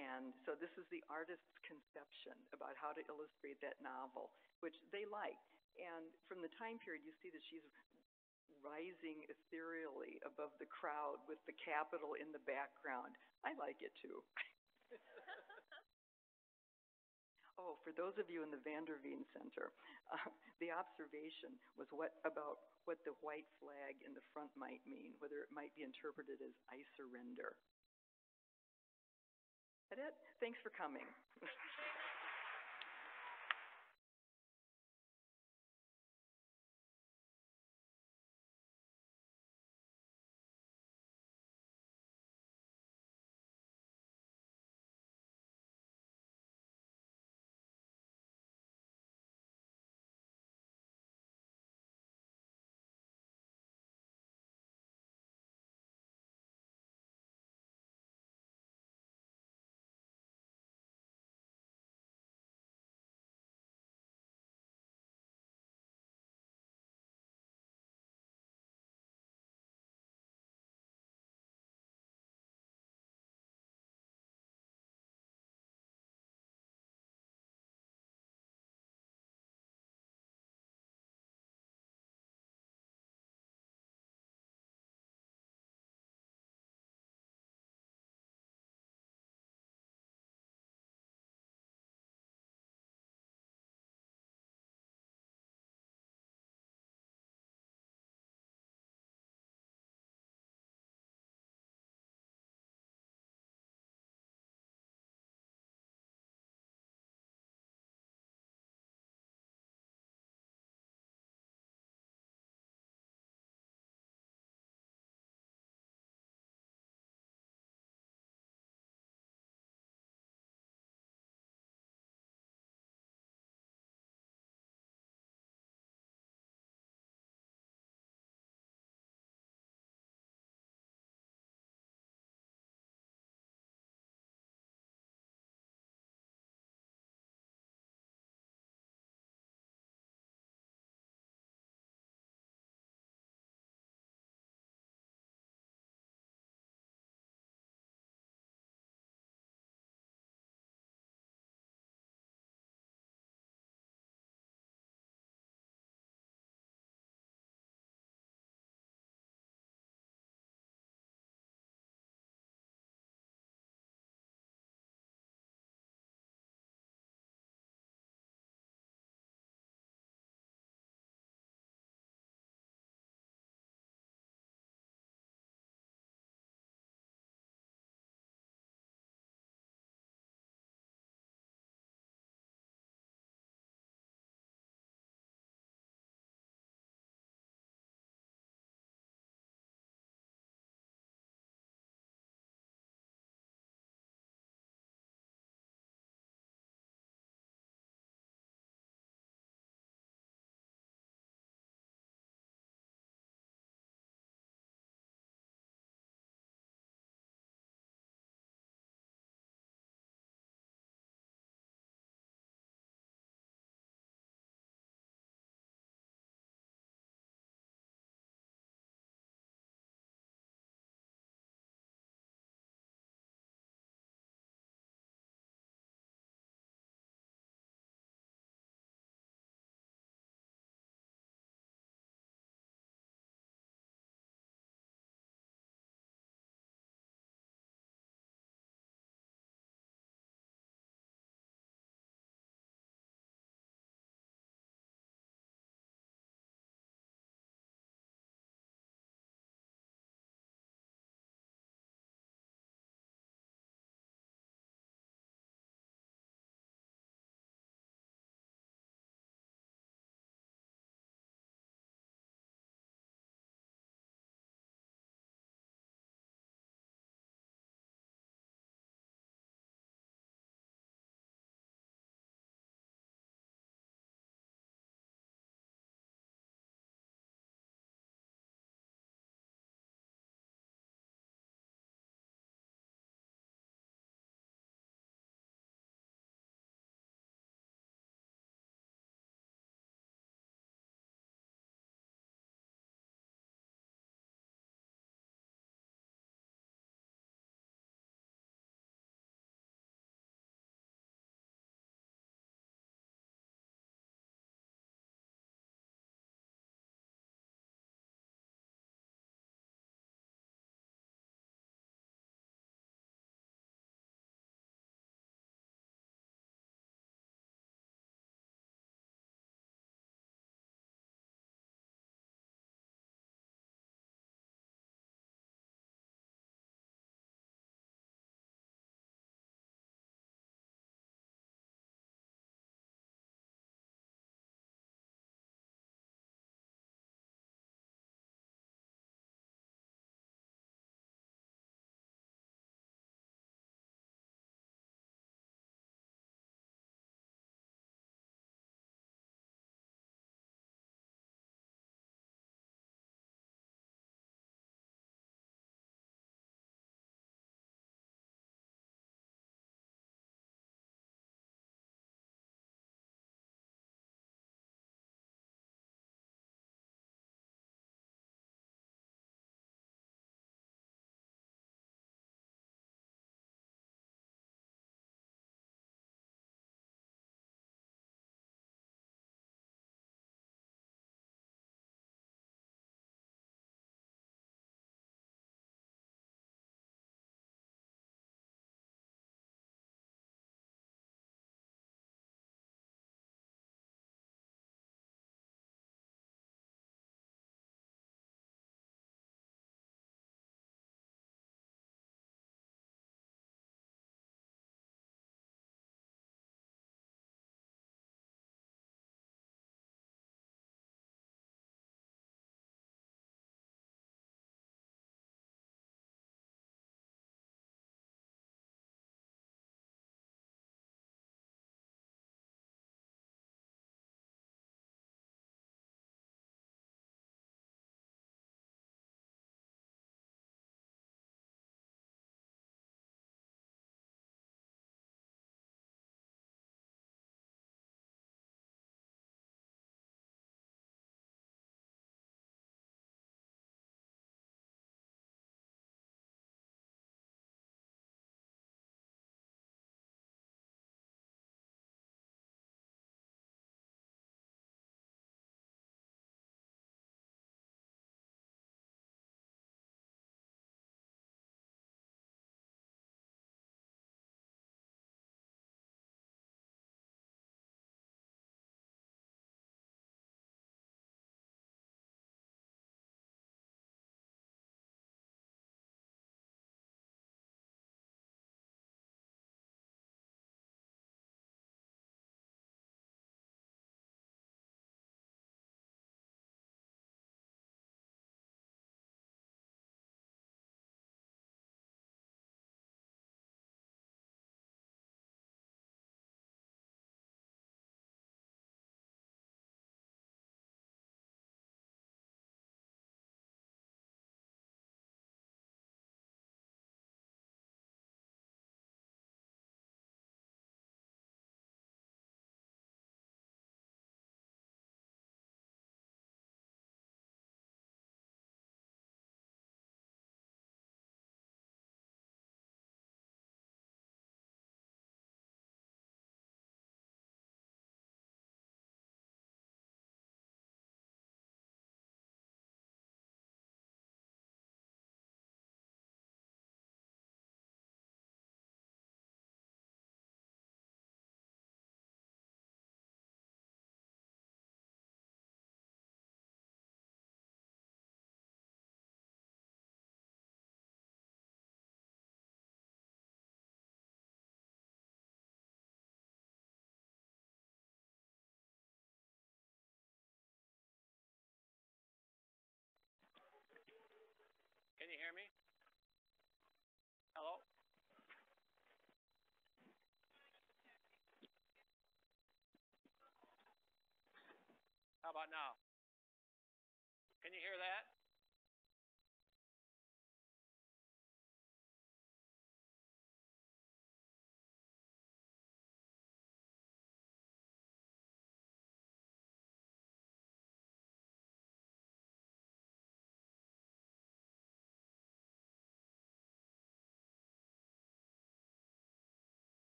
G: And so this is the artist's conception about how to illustrate that novel, which they liked. And from the time period, you see that she's rising ethereally above the crowd with the Capitol in the background. I like it too. Oh, for those of you in the Vanderveen Center, the observation was about what the white flag in the front might mean, whether it might be interpreted as I surrender. Is that it? Thanks for coming.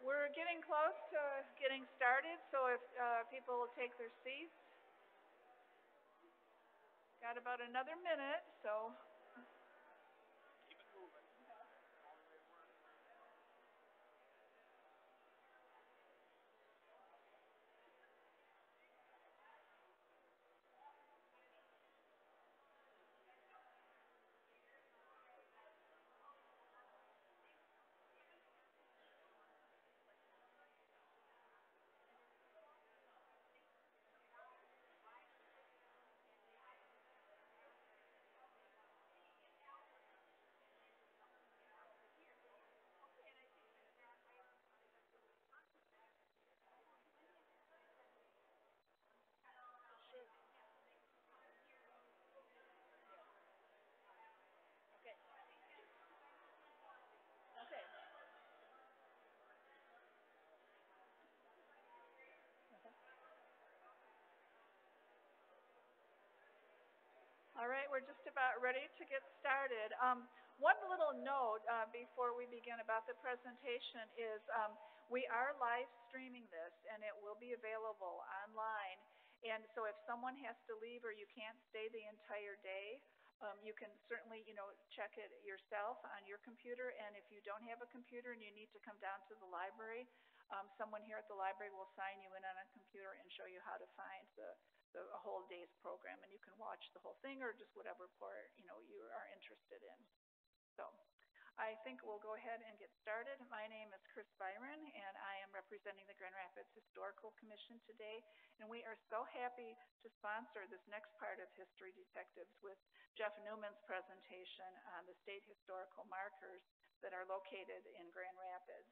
I: We're getting close to getting started, so if people will take their seats. Got about another minute, so.
J: Keep it moving.
I: All right, we're just about ready to get started. One little note before we begin about the presentation is we are live streaming this, and it will be available online. And so if someone has to leave or you can't stay the entire day, you can certainly, check it yourself on your computer. And if you don't have a computer and you need to come down to the library, someone here at the library will sign you in on a computer and show you how to find a whole day's program, and you can watch the whole thing or just whatever part you are interested in. So I think we'll go ahead and get started. My name is Chris Byron, and I am representing the Grand Rapids Historical Commission today, and we are so happy to sponsor this next part of History Detectives with Jeff Newman's presentation on the state historical markers that are located in Grand Rapids.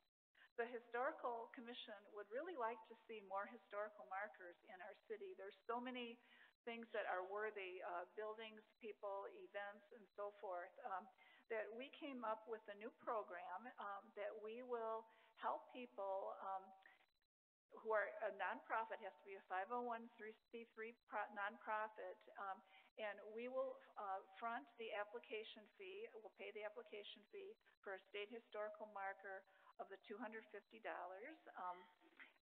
I: The Historical Commission would really like to see more historical markers in our city. There's so many things that are worthy, buildings, people, events, and so forth, that we came up with a new program that we will help people who are a nonprofit, has to be a 501c3 nonprofit, and we will front the application fee, we'll pay the application fee for a state historical marker of the $250,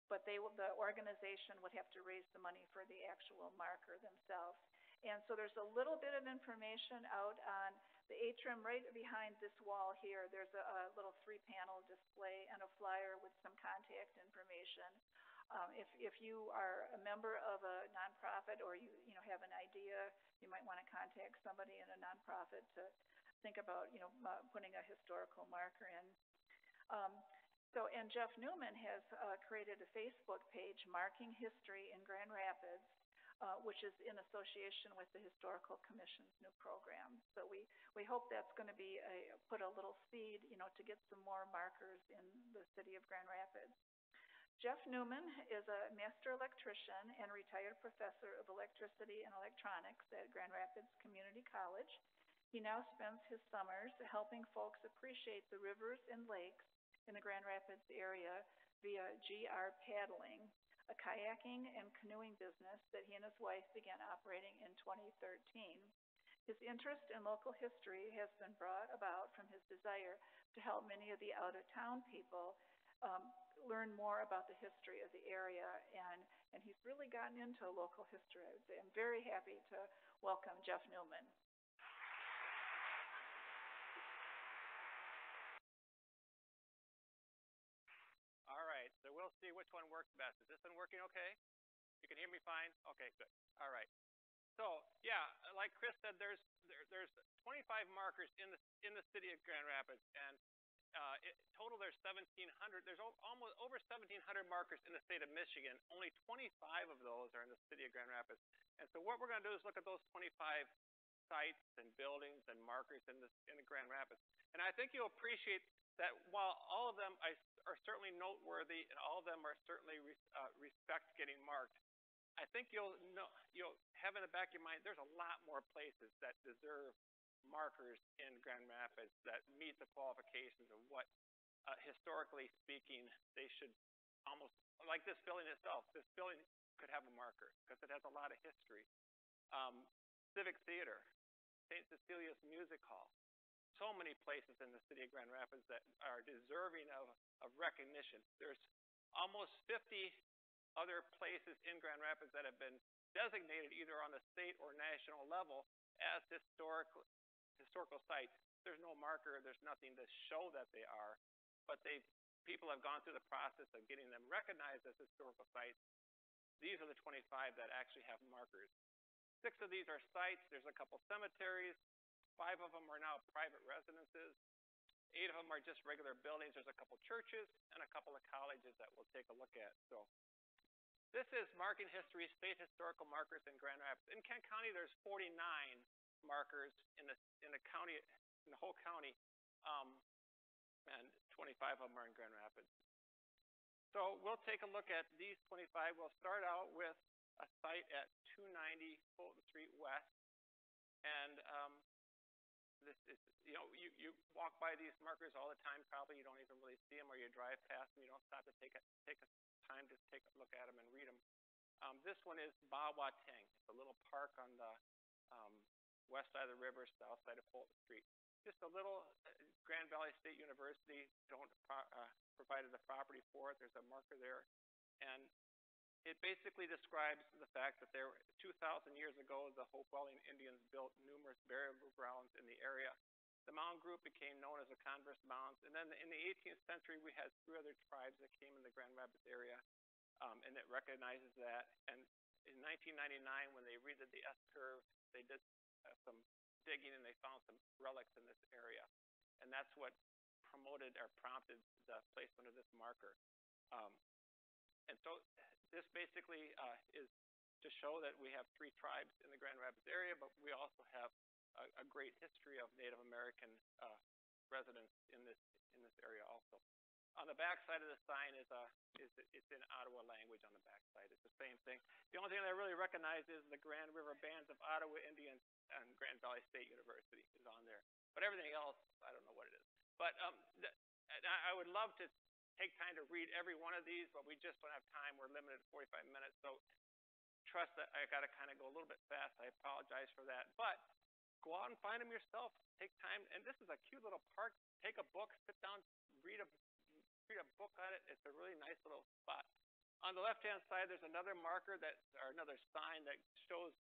I: but the organization would have to raise the money for the actual marker themselves. And so there's a little bit of information out on the atrium right behind this wall here. There's a little 3-panel display and a flyer with some contact information. If you are a member of a nonprofit or you have an idea, you might want to contact somebody in a nonprofit to think about putting a historical marker in. And Jeff Newman has created a Facebook page, Marking History in Grand Rapids, which is in association with the Historical Commission's new program. So we hope that's going to be put a little seed, to get some more markers in the city of Grand Rapids. Jeff Newman is a master electrician and retired professor of electricity and electronics at Grand Rapids Community College. He now spends his summers helping folks appreciate the rivers and lakes in the Grand Rapids area via GR Paddling, a kayaking and canoeing business that he and his wife began operating in 2013. His interest in local history has been brought about from his desire to help many of the out-of-town people learn more about the history of the area, and he's really gotten into local history, I would say. I'm very happy to welcome Jeff Newman.
J: All right, so we'll see which one works best. Is this one working okay? You can hear me fine? Okay, good. All right. So, yeah, like Chris said, there's 25 markers in the city of Grand Rapids, and total there's 1,700. There's almost over 1,700 markers in the state of Michigan. Only 25 of those are in the city of Grand Rapids. And so what we're going to do is look at those 25 sites and buildings and markers in the Grand Rapids. And I think you'll appreciate that while all of them are certainly noteworthy and all of them are certainly respect getting marked, I think you'll have in the back of your mind there's a lot more places that deserve markers in Grand Rapids that meet the qualifications of what, historically speaking, they should almost, like this building itself, this building could have a marker because it has a lot of history. Civic Theater, St. Cecilia's Music Hall, so many places in the city of Grand Rapids that are deserving of recognition. There's almost 50 other places in Grand Rapids that have been designated either on the state or national level as historical sites. There's no marker, there's nothing to show that they are, but people have gone through the process of getting them recognized as historical sites. These are the 25 that actually have markers. 6 of these are sites. There's a couple cemeteries. 5 of them are now private residences. 8 of them are just regular buildings. There's a couple churches and a couple of colleges that we'll take a look at. So this is Marking History, State Historical Markers in Grand Rapids. In Kent County, there's 49 markers in the county, in the whole county, and 25 of them are in Grand Rapids. So we'll take a look at these 25. We'll start out with a site at 290 Fulton Street West, and this is, you walk by these markers all the time. Probably you don't even really see them, or you drive past them. You don't stop to take a time to take a look at them and read them. This one is Bouwkamp. It's a little park on the west side of the river, south side of Fulton Street. Just a little. Grand Valley State University provided the property for it. There's a marker there, and it basically describes the fact that 2,000 years ago, the Hopewelling Indians built numerous burial grounds in the area. The mound group became known as the Converse Mounds, and then in the 18th century, we had 3 other tribes that came in the Grand Rapids area, and it recognizes that. And in 1999, when they redid the S-curve, they did some digging, and they found some relics in this area, and that's what promoted or prompted the placement of this marker. And so this basically is to show that we have 3 tribes in the Grand Rapids area, but we also have a great history of Native American residents in this area also. On the back side of the sign it's in Ottawa language on the back side. It's the same thing. The only thing that I really recognize is the Grand River Bands of Ottawa Indians and Grand Valley State University is on there. But everything else, I don't know what it is. But I would love to take time to read every one of these, but we just don't have time. We're limited to 45 minutes. So trust that I got to kind of go a little bit fast. I apologize for that. But go out and find them yourself. Take time. And this is a cute little park. Take a book, sit down, read a book on it. It's a really nice little spot. On the left-hand side, there's another marker or another sign that shows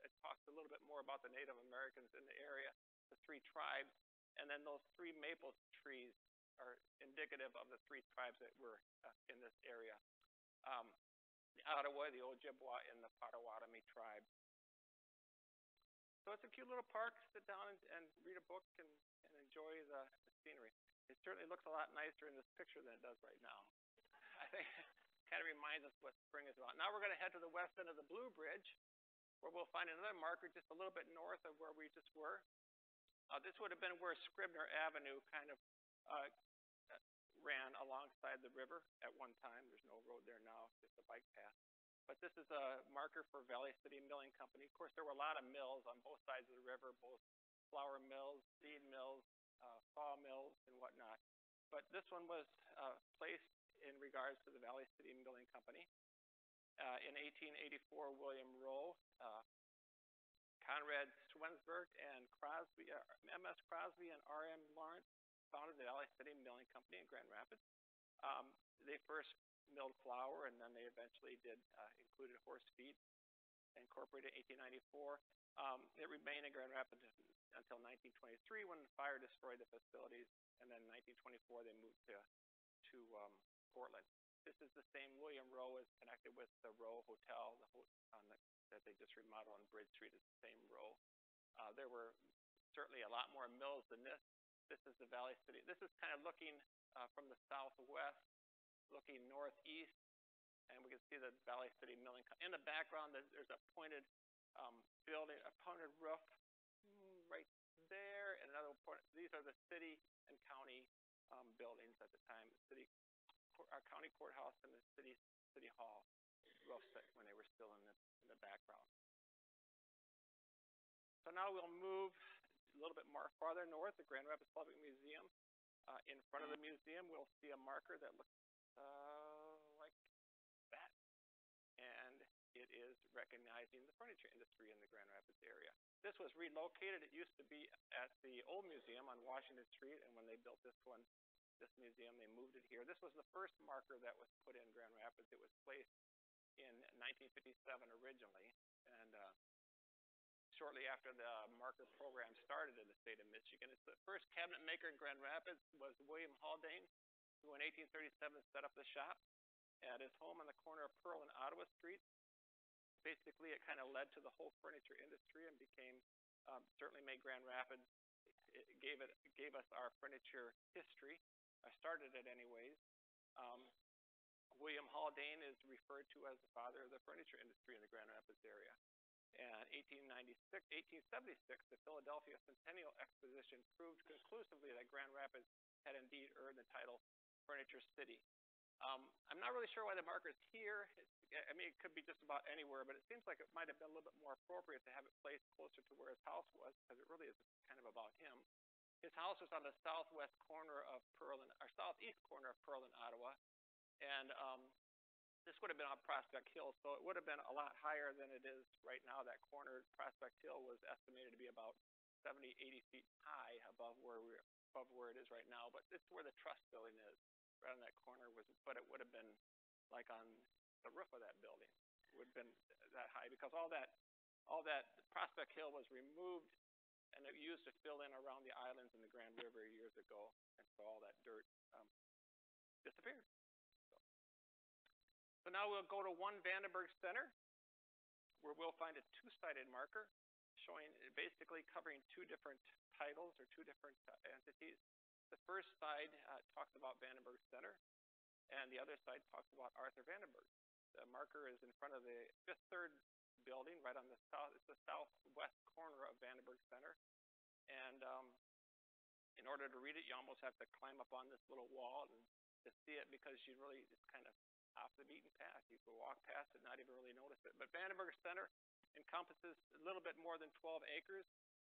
J: it talks a little bit more about the Native Americans in the area, the 3 tribes, and then those 3 maple trees are indicative of the 3 tribes that were in this area. The Ottawa, the Ojibwa, and the Potawatomi tribe. So it's a cute little park. Sit down and read a book and enjoy the scenery. It certainly looks a lot nicer in this picture than it does right now. I think it kind of reminds us what spring is about. Now we're going to head to the west end of the Blue Bridge, where we'll find another marker just a little bit north of where we just were. This would have been where Scribner Avenue kind of ran alongside the river at one time. There's no road there now, just a bike path. But this is a marker for Valley City Milling Company. Of course, there were a lot of mills on both sides of the river, both flour mills, seed mills, saw mills, and whatnot. But this one was placed in regards to the Valley City Milling Company. In 1884, William Rowe, Conrad Swensberg, and M.S. Crosby and R.M. Lawrence founded the Valley City Milling Company in Grand Rapids. They first milled flour, and then they eventually included horse feed, incorporated in 1894. It remained in Grand Rapids until 1923 when the fire destroyed the facilities, and then in 1924 they moved to Portland. This is the same William Rowe is connected with the Rowe Hotel that they just remodeled on Bridge Street. Is the same Rowe. There were certainly a lot more mills than this. This is the Valley City. This is kind of looking from the southwest, looking northeast, and we can see the Valley City Milling. In the background, there's a pointed building, a pointed roof right there, and another point. These are the city and county buildings at the time. Our county courthouse and the city hall roofs when they were still in the background. So now we'll move a little bit more farther north, the Grand Rapids Public Museum. In front of the museum, we'll see a marker that looks like that, and it is recognizing the furniture industry in the Grand Rapids area. This was relocated. It used to be at the old museum on Washington Street, and when they built this museum, they moved it here. This was the first marker that was put in Grand Rapids. It was placed in 1957 originally, and shortly after the marker program started in the state of Michigan. It's the first cabinet maker in Grand Rapids was William Haldane, who in 1837 set up the shop at his home on the corner of Pearl and Ottawa Street. Basically, it kind of led to the whole furniture industry and became, certainly made Grand Rapids, it gave us our furniture history. I started it anyways. William Haldane is referred to as the father of the furniture industry in the Grand Rapids area. And 1876, the Philadelphia Centennial Exposition proved conclusively that Grand Rapids had indeed earned the title Furniture City. I'm not really sure why the marker's here. I mean, it could be just about anywhere, but it seems like it might have been a little bit more appropriate to have it placed closer to where his house was, because it really is kind of about him. His house was on the southwest corner of Pearl, or southeast corner of Pearl and Ottawa, and this would have been on Prospect Hill, so it would have been a lot higher than it is right now. That corner, Prospect Hill, was estimated to be about 70, 80 feet high above where it is right now, but it's where the trust building is. Right on that corner but it would have been like on the roof of that building. It would have been that high because all that Prospect Hill was removed and it used to fill in around the islands in the Grand River years ago, and so all that dirt disappeared. So now we'll go to 1 Vandenberg Center, where we'll find a two-sided marker showing, basically covering two different titles or two different entities. The first side talks about Vandenberg Center, and the other side talks about Arthur Vandenberg. The marker is in front of the Fifth Third building, right on the southwest corner of Vandenberg Center. And in order to read it, you almost have to climb up on this little wall to see it, because it's kind of off the beaten path. You can walk past it, not even really notice it. But Vandenberg Center encompasses a little bit more than 12 acres,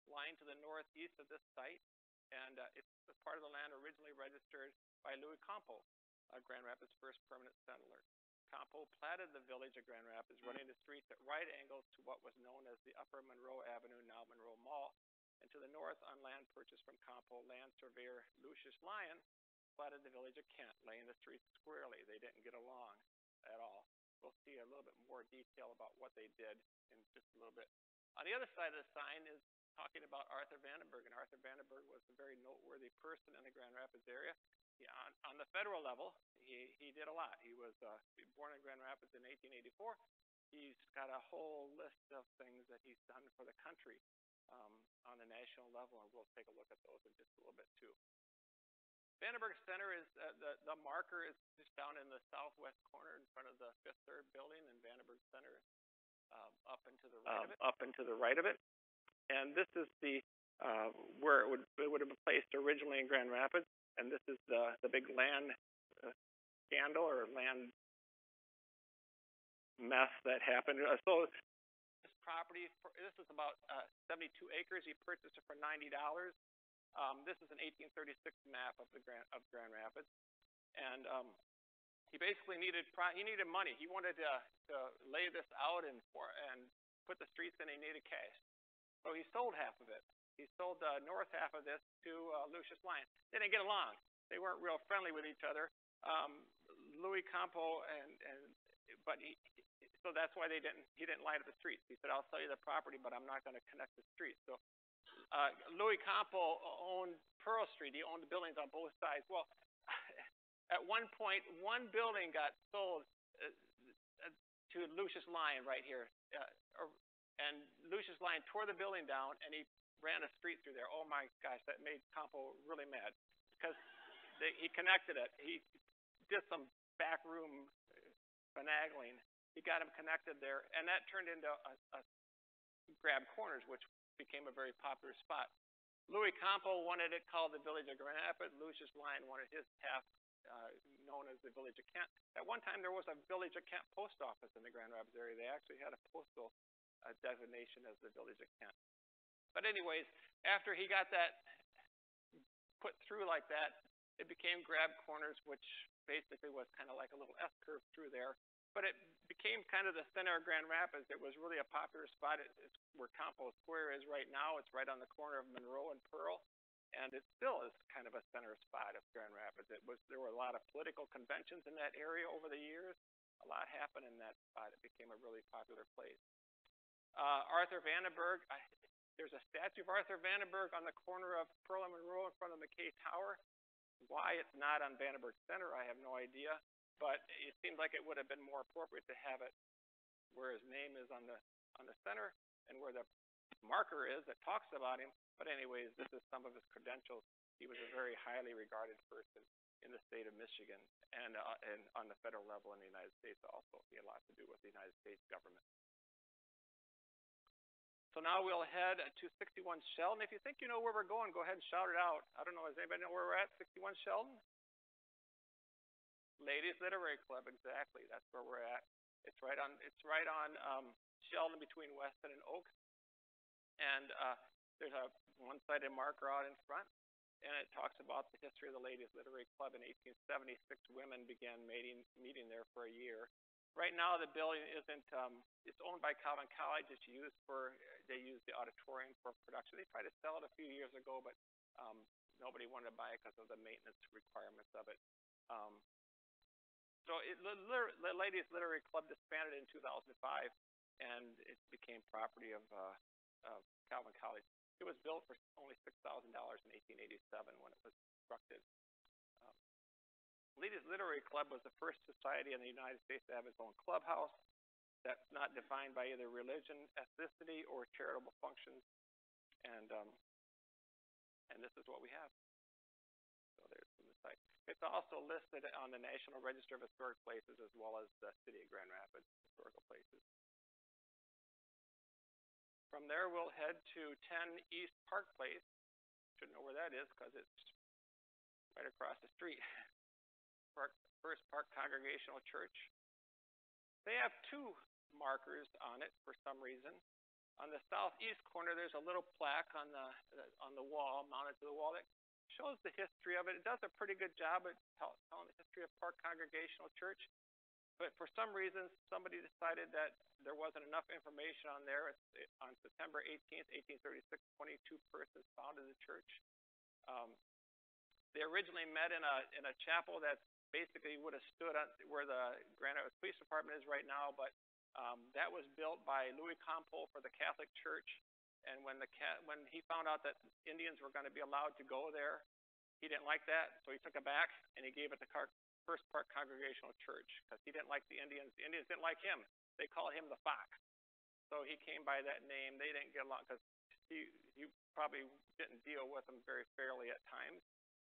J: lying to the northeast of this site. And it's part of the land originally registered by Louis Campo, Grand Rapids' first permanent settler. Campo platted the village of Grand Rapids, running the streets at right angles to what was known as the Upper Monroe Avenue, now Monroe Mall. And to the north, on land purchased from Campo, land surveyor Lucius Lyon platted the village of Kent, laying the streets squarely. They didn't get along at all. We'll see a little bit more detail about what they did in just a little bit. On the other side of the sign is talking about Arthur Vandenberg, and Arthur Vandenberg was a very noteworthy person in the Grand Rapids area. On the federal level, he did a lot. He was born in Grand Rapids in 1884. He's got a whole list of things that he's done for the country on the national level, and we'll take a look at those in just a little bit too. Vandenberg Center is the marker is just down in the southwest corner in front of the Fifth Third building, and Vandenberg Center up and to the right of it. And this is where it would have been placed originally in Grand Rapids, and this is the big land scandal or land mess that happened. So this property, this is about 72 acres. He purchased it for $90. This is an 1836 map of Grand Rapids, and he basically needed money. He wanted to lay this out and put the streets in. He needed cash. So he sold half of it. He sold the north half of this to Lucius Lyon. They didn't get along. They weren't real friendly with each other. Louis Campo so that's why he didn't light up the streets. He said, "I'll sell you the property, but I'm not going to connect the streets." So Louis Campo owned Pearl Street. He owned the buildings on both sides. Well, at one point, one building got sold to Lucius Lyon right here. And Lucius Lyon tore the building down, and he ran a street through there. Oh, my gosh, that made Campo really mad, because he connected it. He did some backroom finagling. He got him connected there, and that turned into a Grab Corners, which became a very popular spot. Louis Campo wanted it called the Village of Grand Rapids. Lucius Lyon wanted his half known as the Village of Kent. At one time, there was a Village of Kent post office in the Grand Rapids area. They actually had a postal designation as the Village of Kent. But anyways, after he got that put through like that, it became Grab Corners, which basically was kind of like a little S-curve through there. but it became kind of the center of Grand Rapids. It was really a popular spot. It's where Compo Square is right now. It's right on the corner of Monroe and Pearl, and it still is kind of a center spot of Grand Rapids. There were a lot of political conventions in that area over the years. A lot happened in that spot. It became a really popular place. Arthur Vandenberg, there's a statue of Arthur Vandenberg on the corner of Pearl and Monroe in front of the McKay Tower. Why it's not on Vandenberg Center, I have no idea, but it seemed like it would have been more appropriate to have it where his name is on the center and where the marker is that talks about him. But anyways, this is some of his credentials. He was a very highly regarded person in the state of Michigan and on the federal level in the United States also. He had a lot to do with the United States government. So now we'll head to 61 Sheldon. If you think you know where we're going, go ahead and shout it out. I don't know, does anybody know where we're at? 61 Sheldon? Ladies Literary Club, exactly. That's where we're at. It's right on Sheldon between Weston and Oak. And there's a one-sided marker out in front, and it talks about the history of the Ladies Literary Club. In 1876, women began meeting there for a year. Right now, the building isn't. It's owned by Calvin College. They use the auditorium for production. They tried to sell it a few years ago, but nobody wanted to buy it because of the maintenance requirements of it. The Ladies Literary Club disbanded in 2005, and it became property of Calvin College. It was built for only $6,000 in 1887 when it was constructed. Ladies Literary Club was the first society in the United States to have its own clubhouse that's not defined by either religion, ethnicity, or charitable functions. And this is what we have. So there's the site. It's also listed on the National Register of Historic Places as well as the City of Grand Rapids Historical Places. From there, we'll head to 10 East Park Place. Should know where that is because it's right across the street. First Park Congregational Church. They have two markers on it for some reason. On the southeast corner, there's a little plaque on the wall, mounted to the wall, that shows the history of it. It does a pretty good job at telling the history of Park Congregational Church. But for some reason, somebody decided that there wasn't enough information on there. On September 18th, 1836, 22 persons founded the church. They originally met in a chapel that basically would have stood on where the Grand Rapids Police Department is right now, but that was built by Louis Campo for the Catholic Church. And when he found out that Indians were going to be allowed to go there, he didn't like that, so he took it back and he gave it to First Park Congregational Church because he didn't like the Indians. The Indians didn't like him. They called him the Fox. So he came by that name. They didn't get along because he probably didn't deal with them very fairly at times.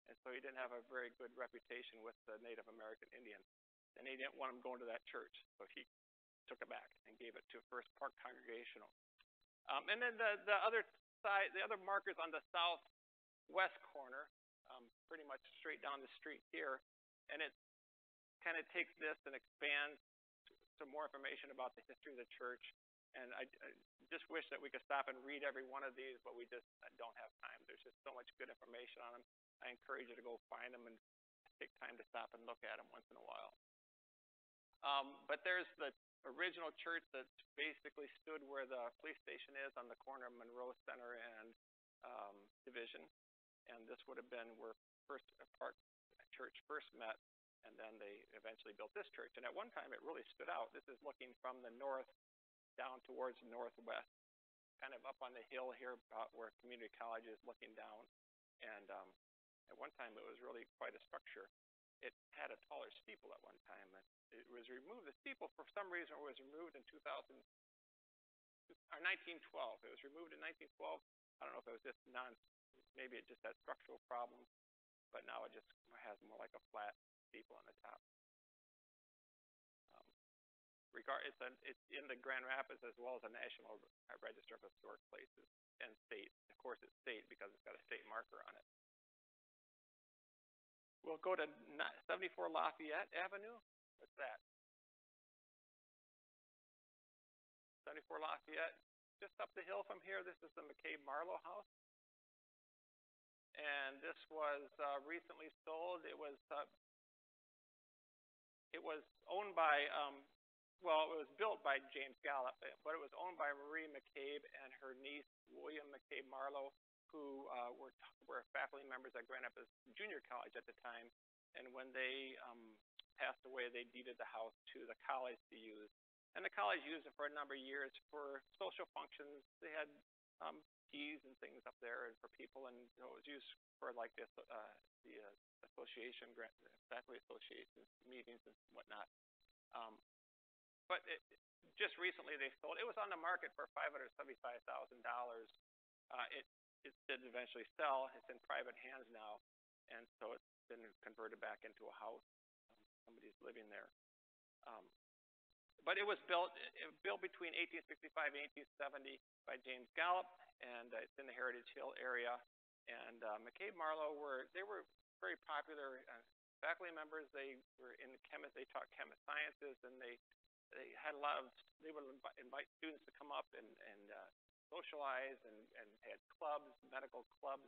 J: And so he didn't have a very good reputation with the Native American Indians. And he didn't want them going to that church. So he took it back and gave it to First Park Congregational. And then the other side, the other markers on the southwest corner, pretty much straight down the street here. And it kind of takes this and expands some more information about the history of the church. And I just wish that we could stop and read every one of these, but we just don't have time. There's just so much good information on them. I encourage you to go find them and take time to stop and look at them once in a while. But there's the original church that basically stood where the police station is on the corner of Monroe Center and Division. And this would have been where First Park Church first met, and then they eventually built this church. And at one time, it really stood out. This is looking from the north down towards northwest, kind of up on the hill here about where community college is looking down. And at one time, it was really quite a structure. It had a taller steeple at one time. It was removed. The steeple, for some reason, was removed in 1912. It was removed in 1912. I don't know if it was just maybe it just had structural problems, but now it just has more like a flat steeple on the top. It's in the Grand Rapids as well as the National Register of Historic Places and state. Of course, it's state because it's got a state marker on it. We'll go to 74 Lafayette Avenue. What's that? 74 Lafayette. Just up the hill from here, this is the McCabe Marlowe House. And this was recently sold. It was owned by well, it was built by James Gallup, but it was owned by Marie McCabe and her niece, William McCabe Marlowe, who were faculty members at Grand Rapids Junior College at the time. And when they passed away, they deeded the house to the college to use. And the college used it for a number of years for social functions. They had teas and things up there and for people, and it was used for like the association, faculty association meetings and whatnot. But just recently they sold. It was on the market for $575,000. It did eventually sell. It's in private hands now, and so it's been converted back into a house. Somebody's living there. But it was built between 1865 and 1870 by James Gallup, and it's in the Heritage Hill area. And McCabe Marlowe were very popular faculty members. They were in they taught chemist sciences, and they had they would invite students to come up and socialize and had clubs, medical clubs.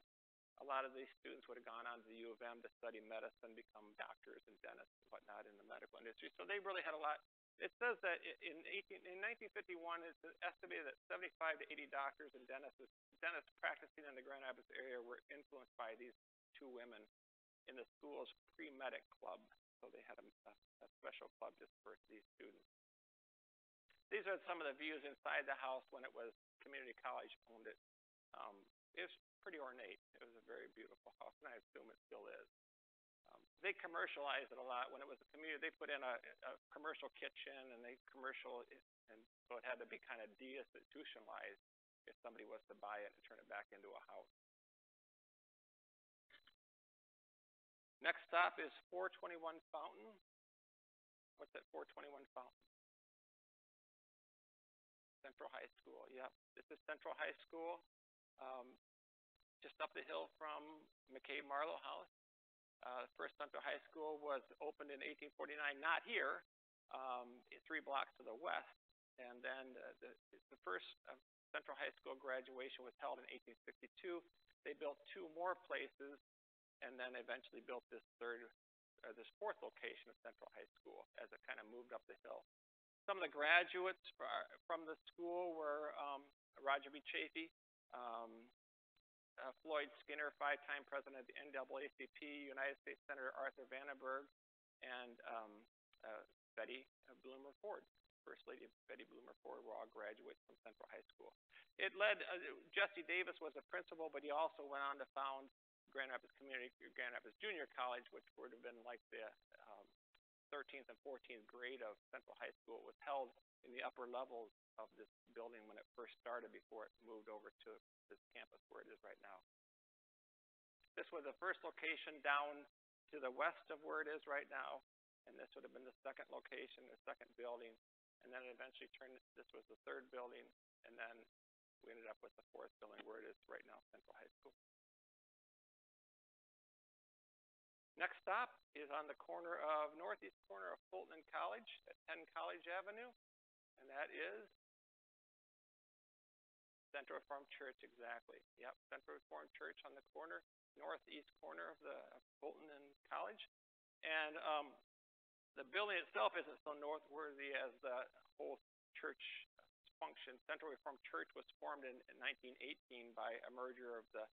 J: A lot of these students would have gone on to the U of M to study medicine, become doctors and dentists and whatnot in the medical industry. So they really had a lot. It says that in 1951, it's estimated that 75 to 80 doctors and dentists practicing in the Grand Rapids area were influenced by these two women in the school's pre-medic club. So they had a special club just for these students. These are some of the views inside the house when it was community college owned it. It was pretty ornate. It was a very beautiful house, and I assume it still is. They commercialized it a lot. When it was a community, they put in a commercial kitchen, and and so it had to be kind of deinstitutionalized if somebody was to buy it and turn it back into a house. Next stop is 421 Fountain. What's that 421 Fountain? Central High School. Yep, this is Central High School, just up the hill from McCabe Marlowe House. First Central High School was opened in 1849, not here, 3 blocks to the west. And then the first Central High School graduation was held in 1862. They built 2 more places, and then eventually built this fourth location of Central High School as it kind of moved up the hill. Some of the graduates from the school were Roger B. Chafee, Floyd Skinner, 5-time president of the NAACP, United States Senator Arthur Vandenberg, and Betty Bloomer Ford. First Lady Betty Bloomer Ford were all graduates from Central High School. It led, Jesse Davis was a principal, but he also went on to found Grand Rapids Junior College, which would have been like the 13th and 14th grade of Central High School. It was held in the upper levels of this building when it first started before it moved over to this campus where it is right now. This was the first location down to the west of where it is right now, and this would have been the second location, the second building, and then it eventually this was the third building, and then we ended up with the fourth building where it is right now, Central High School. Next stop is on the northeast corner of Fulton and College at 10 College Avenue, and that is Central Reformed Church, exactly. Yep, Central Reformed Church on the northeast corner of the Fulton and College. And the building itself isn't so noteworthy as the whole church function. Central Reformed Church was formed in 1918 by a merger of the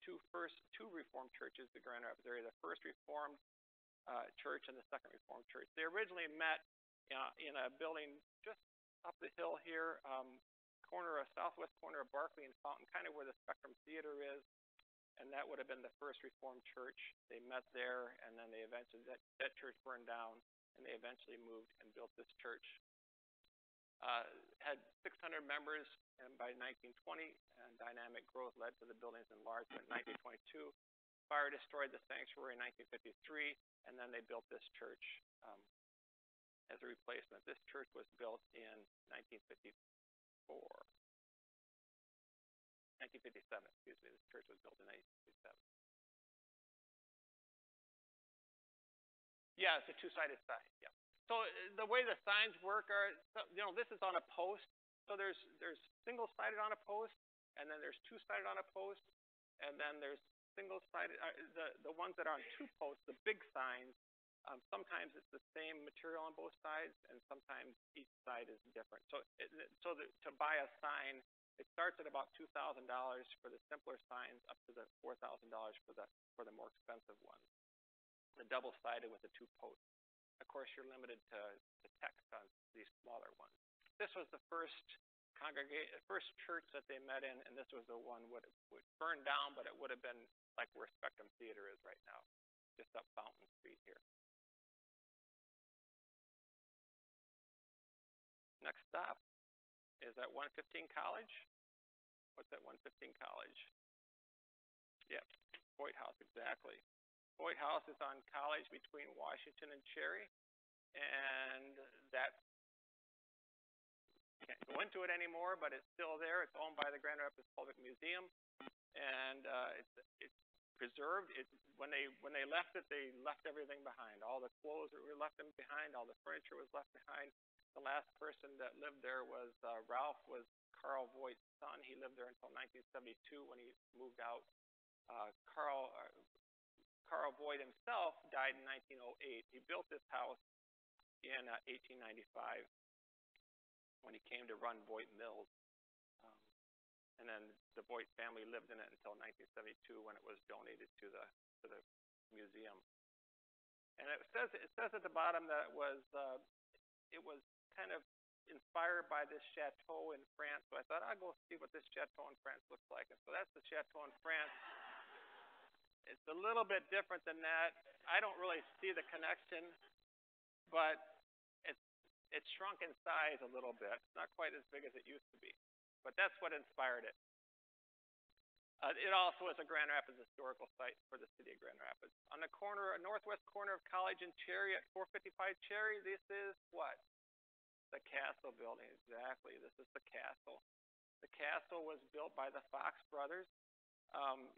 J: two Reformed churches, the Grand Rapids area, the First Reformed Church and the Second Reformed Church. They originally met in a building just up the hill here, southwest corner of Barclay and Fountain, kind of where the Spectrum Theater is, and that would have been the First Reformed Church. They met there, and then they eventually, that church burned down, and they eventually moved and built this church. Had 600 members by 1920, and dynamic growth led to the building's enlargement in 1922. Fire destroyed the sanctuary in 1953, and then they built this church as a replacement. This church was built in 1957, excuse me. This church was built in 1957. Yeah, it's a two-sided sign, yeah. So the way the signs work are, this is on a post. So there's single-sided on a post, and then there's two-sided on a post, and then there's single-sided. The ones that are on 2 posts, the big signs, sometimes it's the same material on both sides, and sometimes each side is different. So to buy a sign, it starts at about $2,000 for the simpler signs, up to the $4,000 for the more expensive ones. The double-sided with the 2 posts. Of course, you're limited to text on these smaller ones. This was the first church that they met in, and this was the one would burn down, but it would have been like where Spectrum Theater is right now, just up Fountain Street here. Next stop is at 115 College. What's at 115 College? Yep, Boyd House, exactly. Boyd House is on College between Washington and Cherry, and that can't go into it anymore, but it's still there. It's owned by the Grand Rapids Public Museum, and it's preserved. When they left it, they left everything behind. All the clothes were left behind. All the furniture was left behind. The last person that lived there was Ralph, was Carl Voigt's son. He lived there until 1972 when he moved out. Carl Voigt himself died in 1908. He built this house in 1895 when he came to run Voigt Mills. And then the Voigt family lived in it until 1972 when it was donated to the museum. And it says at the bottom that it was kind of inspired by this chateau in France. So I thought I'll go see what this chateau in France looks like. And so that's the chateau in France. It's a little bit different than that. I don't really see the connection, but it's shrunk in size a little bit. It's not quite as big as it used to be, but that's what inspired it. It also is a Grand Rapids historical site for the city of Grand Rapids. On the northwest corner of College and Cherry at 455 Cherry, this is what? The Castle building, exactly. This is the Castle. The Castle was built by the Fox brothers.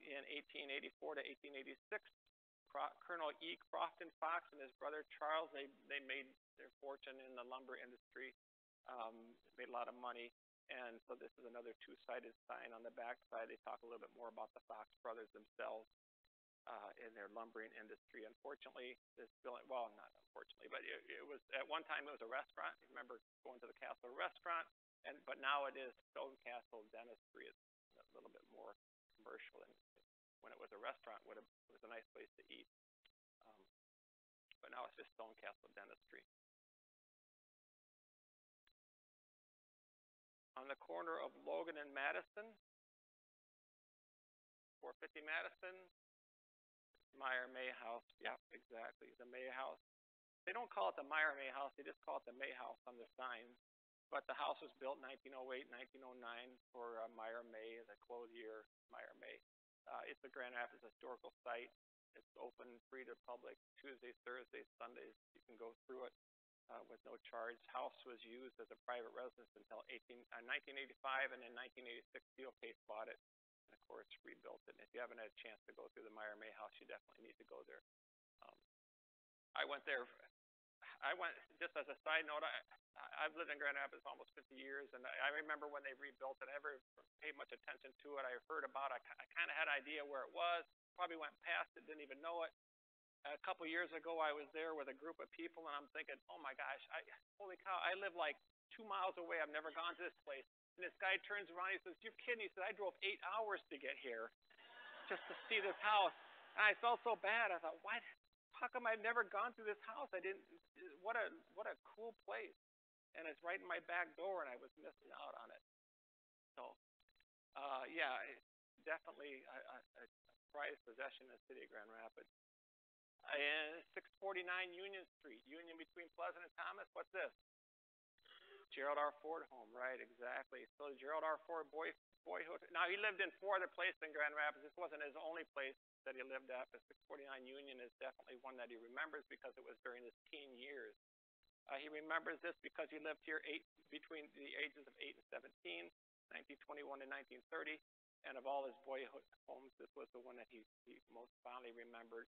J: In 1884 to 1886, Colonel E. Crofton Fox and his brother Charles, they made their fortune in the lumber industry, made a lot of money, and so this is another 2-sided sign on the back side. They talk a little bit more about the Fox brothers themselves in their lumbering industry. Unfortunately, this building, well, not unfortunately, but it was, at one time it was a restaurant. You remember going to the Castle restaurant, but now it is Stone Castle Dentistry. It's a little bit more commercial, and when it was a restaurant, it was a nice place to eat. But now it's just Stone Castle Dentistry. On the corner of Logan and Madison, 450 Madison, Meyer May House. Yeah, exactly, the May House. They don't call it the Meyer May House, they just call it the May House on the sign. But the house was built in 1908, 1909 for Meyer May, the clothier Meyer May. It's a Grand Rapids historical site. It's open free to the public Tuesdays, Thursdays, Sundays. You can go through it with no charge. House was used as a private residence until 1985, and in 1986, Steel Case bought it and, of course, rebuilt it. And if you haven't had a chance to go through the Meyer May House, you definitely need to go there. I went there. Just as a side note, I've lived in Grand Rapids almost 50 years, and I remember when they rebuilt it. I never paid much attention to it. I heard about it. I kind of had an idea where it was. Probably went past it, didn't even know it. A couple years ago, I was there with a group of people, and I'm thinking, oh my gosh, holy cow, I live like 2 miles away. I've never gone to this place. And this guy turns around, he says, you're kidding. He said, I drove 8 hours to get here just to see this house. And I felt so bad. I thought, what? How come I've never gone through this house? What a cool place. And it's right in my back door, and I was missing out on it. So, yeah, definitely a prized possession in the city of Grand Rapids. And 649 Union Street, Union between Pleasant and Thomas. What's this? Gerald R. Ford home, right? Exactly. So Gerald R. Ford boyhood. Now he lived in 4 other places in Grand Rapids. This wasn't his only place that he lived at, but 649 Union is definitely one that he remembers because it was during his teen years. He remembers this because he lived here between the ages of 8 and 17, 1921 and 1930, and of all his boyhood homes, this was the one that he most fondly remembered.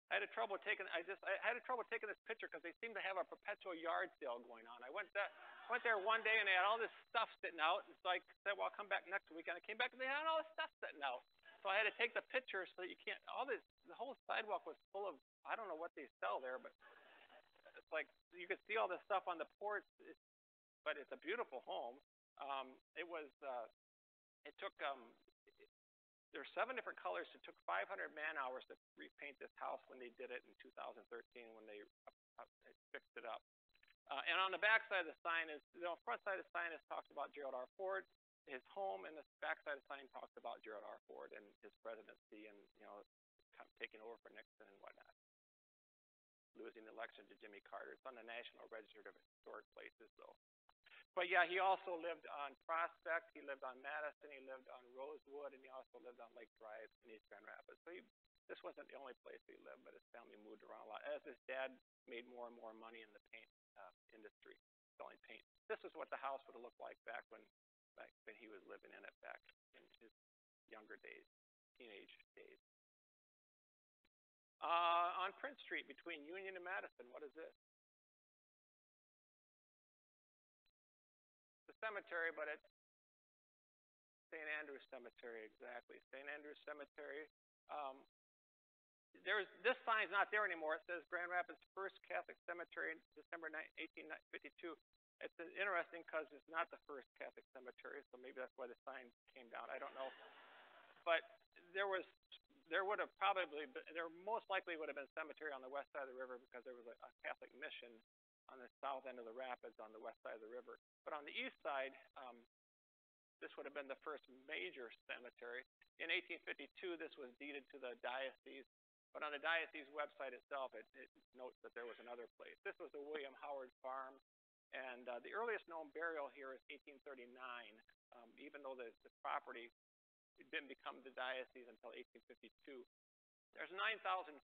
J: I had trouble taking this picture because they seem to have a perpetual yard sale going on. I went there one day and they had all this stuff sitting out, and so I said, well, I'll come back next weekend. I came back and they had all this stuff sitting out. So I had to take the picture so that you can't, the whole sidewalk was full of, I don't know what they sell there, but it's like, you could see all this stuff on the porch. but it's a beautiful home. There were 7 different colors. It took 500 man-hours to repaint this house when they did it in 2013 when they fixed it up. And on the back side of the sign is, front side of the sign is talks about Gerald R. Ford, his home, and the back side of the sign talks about Gerald R. Ford and his presidency and, kind of taking over for Nixon and whatnot. Losing the election to Jimmy Carter. It's on the National Register of Historic Places, though. But yeah, he also lived on Prospect, he lived on Madison, he lived on Rosewood, and he also lived on Lake Drive in East Grand Rapids. So this wasn't the only place he lived, but his family moved around a lot. As his dad made more and more money in the paint industry, selling paint. This is what the house would have looked like back when he was living in it back in his younger days, teenage days. On Prince Street between Union and Madison, what is this? Cemetery, but it's St. Andrew's Cemetery, exactly. St. Andrew's Cemetery. This sign's not there anymore. It says Grand Rapids First Catholic Cemetery, December 1852. It's interesting because it's not the first Catholic cemetery, so maybe that's why the sign came down. I don't know. But there most likely would have been a cemetery on the west side of the river because there was a Catholic mission on the south end of the rapids on the west side of the river. But on the east side, this would have been the first major cemetery. In 1852, this was deeded to the diocese, but on the diocese website itself, it notes that there was another place. This was the William Howard Farm, and the earliest known burial here is 1839, even though the property didn't become the diocese until 1852. There's 9,500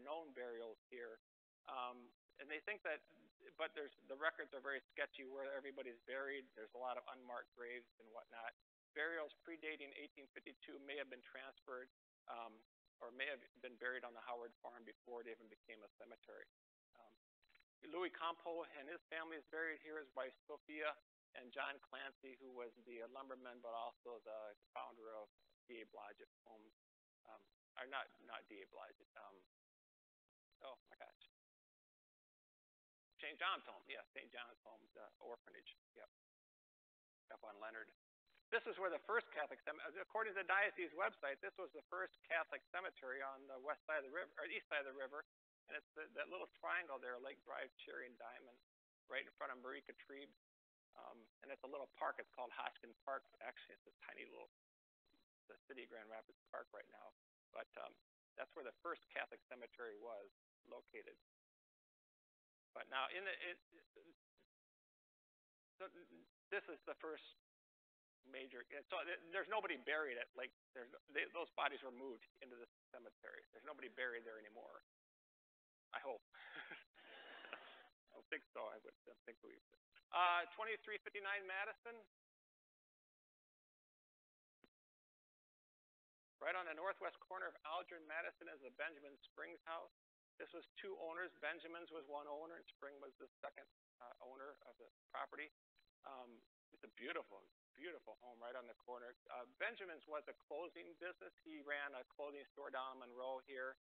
J: known burials here. And they think that, but the records are very sketchy where everybody's buried. There's a lot of unmarked graves and whatnot. Burials predating 1852 may have been transferred or may have been buried on the Howard Farm before it even became a cemetery. Louis Campo and his family is buried here, his wife Sophia, and John Clancy, who was the lumberman, but also the founder of D.A. Blodgett Homes. Or not D.A. Blodgett. Oh my gosh. St. John's Home, yeah, St. John's Home orphanage, yep, up on Leonard. This is where the first Catholic cemetery, according to the diocese website, this was the first Catholic cemetery on the west side of the river, or east side of the river, and it's that little triangle there, Lake Drive, Cherry, and Diamond, right in front of Marika Trebe, and it's a little park. It's called Hoskin Park. Actually, it's a tiny little, the city of Grand Rapids Park right now, but that's where the first Catholic cemetery was located. But now, so this is the first major. So there's nobody buried at those bodies were moved into the cemetery. There's nobody buried there anymore. I hope. I don't think so. I would think we. 2359 Madison. Right on the northwest corner of Alger and Madison is the Benjamin Springs house. This was 2 owners. Benjamin's was 1 owner, and Spring was the second owner of the property. It's a beautiful, beautiful home right on the corner. Benjamin's was a clothing business. He ran a clothing store down on Monroe here.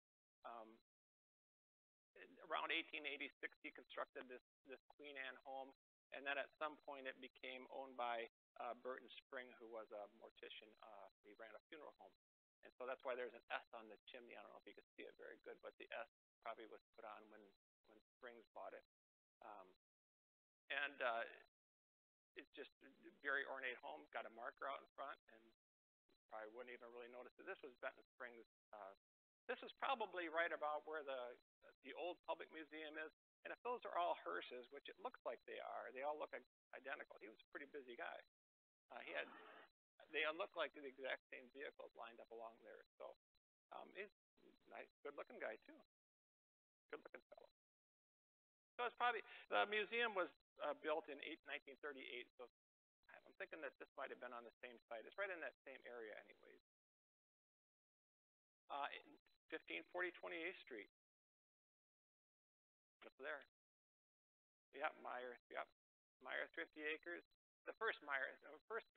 J: Around 1886, he constructed this Queen Anne home, and then at some point it became owned by Burton Spring, who was a mortician. He ran a funeral home. And so that's why there's an S on the chimney. I don't know if you can see it very good, but the S probably was put on when Springs bought it. It's just a very ornate home. Got a marker out in front, and you probably wouldn't even really notice it. This was Benton Springs. This is probably right about where the old public museum is. And if those are all hearses, which it looks like they are, they all look identical. He was a pretty busy guy. They look like the exact same vehicles lined up along there. So he's a nice, good-looking guy, too. Good-looking fellow. So it's probably, the museum was built in 1938, so I'm thinking that this might have been on the same site. It's right in that same area anyways. 1540 28th Street. Up there. Yep, Meyer, yep. Meyer Thrifty Acres. The first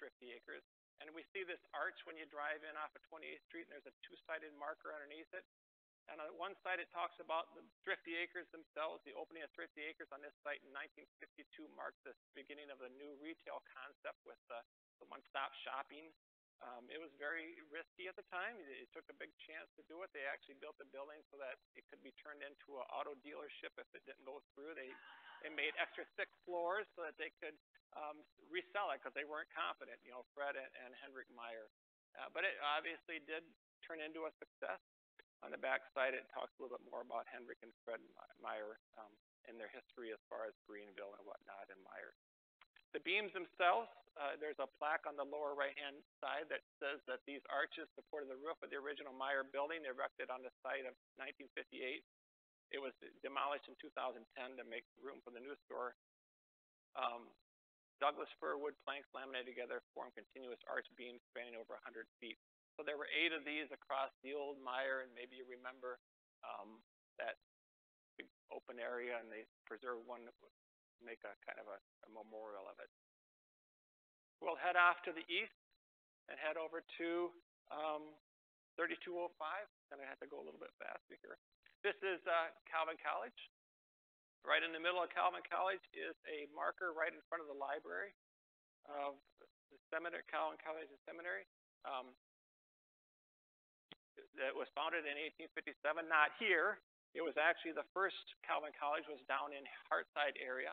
J: Thrifty Acres. And we see this arch when you drive in off of 28th Street, and there's a 2-sided marker underneath it. And on one side, it talks about the Thrifty Acres themselves. The opening of Thrifty Acres on this site in 1952 marked the beginning of the new retail concept with the one-stop shopping. It was very risky at the time. It took a big chance to do it. They actually built the building so that it could be turned into an auto dealership if it didn't go through. They made extra thick floors so that they could resell it because they weren't confident, Fred and Hendrik Meyer. But it obviously did turn into a success. On the back side, it talks a little bit more about Hendrik and Fred Meyer and their history as far as Greenville and whatnot and Meyer. The beams themselves, there's a plaque on the lower right-hand side that says that these arches supported the roof of the original Meyer building erected on the site of 1958. It was demolished in 2010 to make room for the new store. Douglas fir wood planks laminated together form continuous arch beams spanning over 100 feet. So there were 8 of these across the old Meyer, and maybe you remember that big open area, and they preserved one that would make a kind of a memorial of it. We'll head off to the east and head over to 3205. I'm going to have to go a little bit faster here. This is Calvin College. Right in the middle of Calvin College is a marker right in front of the library of the seminary, Calvin College Seminary. That was founded in 1857, not here. It was actually the first Calvin College was down in Hartside area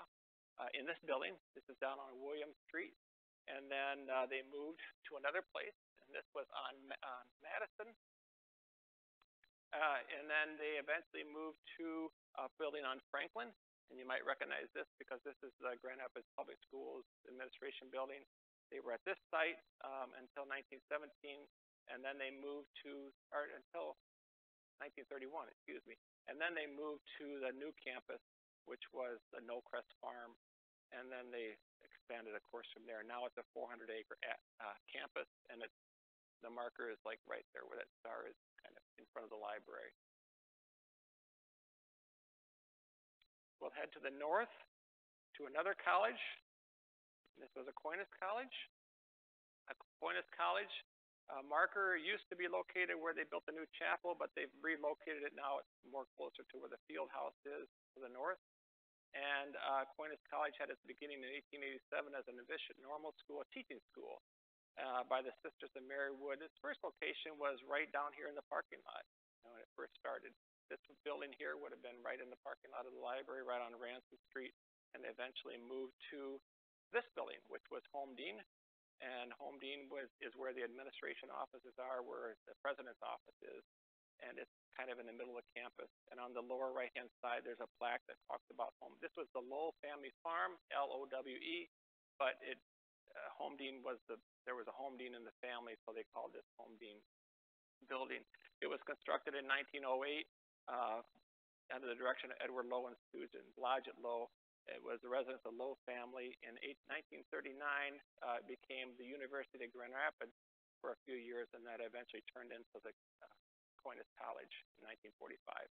J: in this building. This is down on William Street. And then they moved to another place, and this was on Madison. And then they eventually moved to a building on Franklin. And you might recognize this because this is the Grand Rapids Public Schools Administration Building. They were at this site until 1917. And then they moved until 1931, excuse me. And then they moved to the new campus, which was the Knowcrest Farm. And then they expanded, of course, from there. Now it's a 400-acre campus, and the marker is like right there where that star is, kind of in front of the library. We'll head to the north to another college. This was Aquinas College. Aquinas College. Marker used to be located where they built the new chapel, but they've relocated it now. It's more closer to where the field house is to the north. And Aquinas College had its beginning in 1887 as a novitiate normal school, a teaching school by the Sisters of Marywood. Its first location was right down here in the parking lot when it first started. This building here would have been right in the parking lot of the library, right on Ransom Street, and they eventually moved to this building, which was Home Dean. And Home Dean is where the administration offices are, where the president's office is, and it's kind of in the middle of campus. And on the lower right-hand side, there's a plaque that talks about home. This was the Lowell Family Farm, L-O-W-E, but Home Dean there was a Home Dean in the family, so they called this Home Dean building. It was constructed in 1908 under the direction of Edward Lowe and Susan Blodgett Lowe. It was the residence of Lowe family. In 1939, it became the University of Grand Rapids for a few years, and that eventually turned into the Aquinas College in 1945.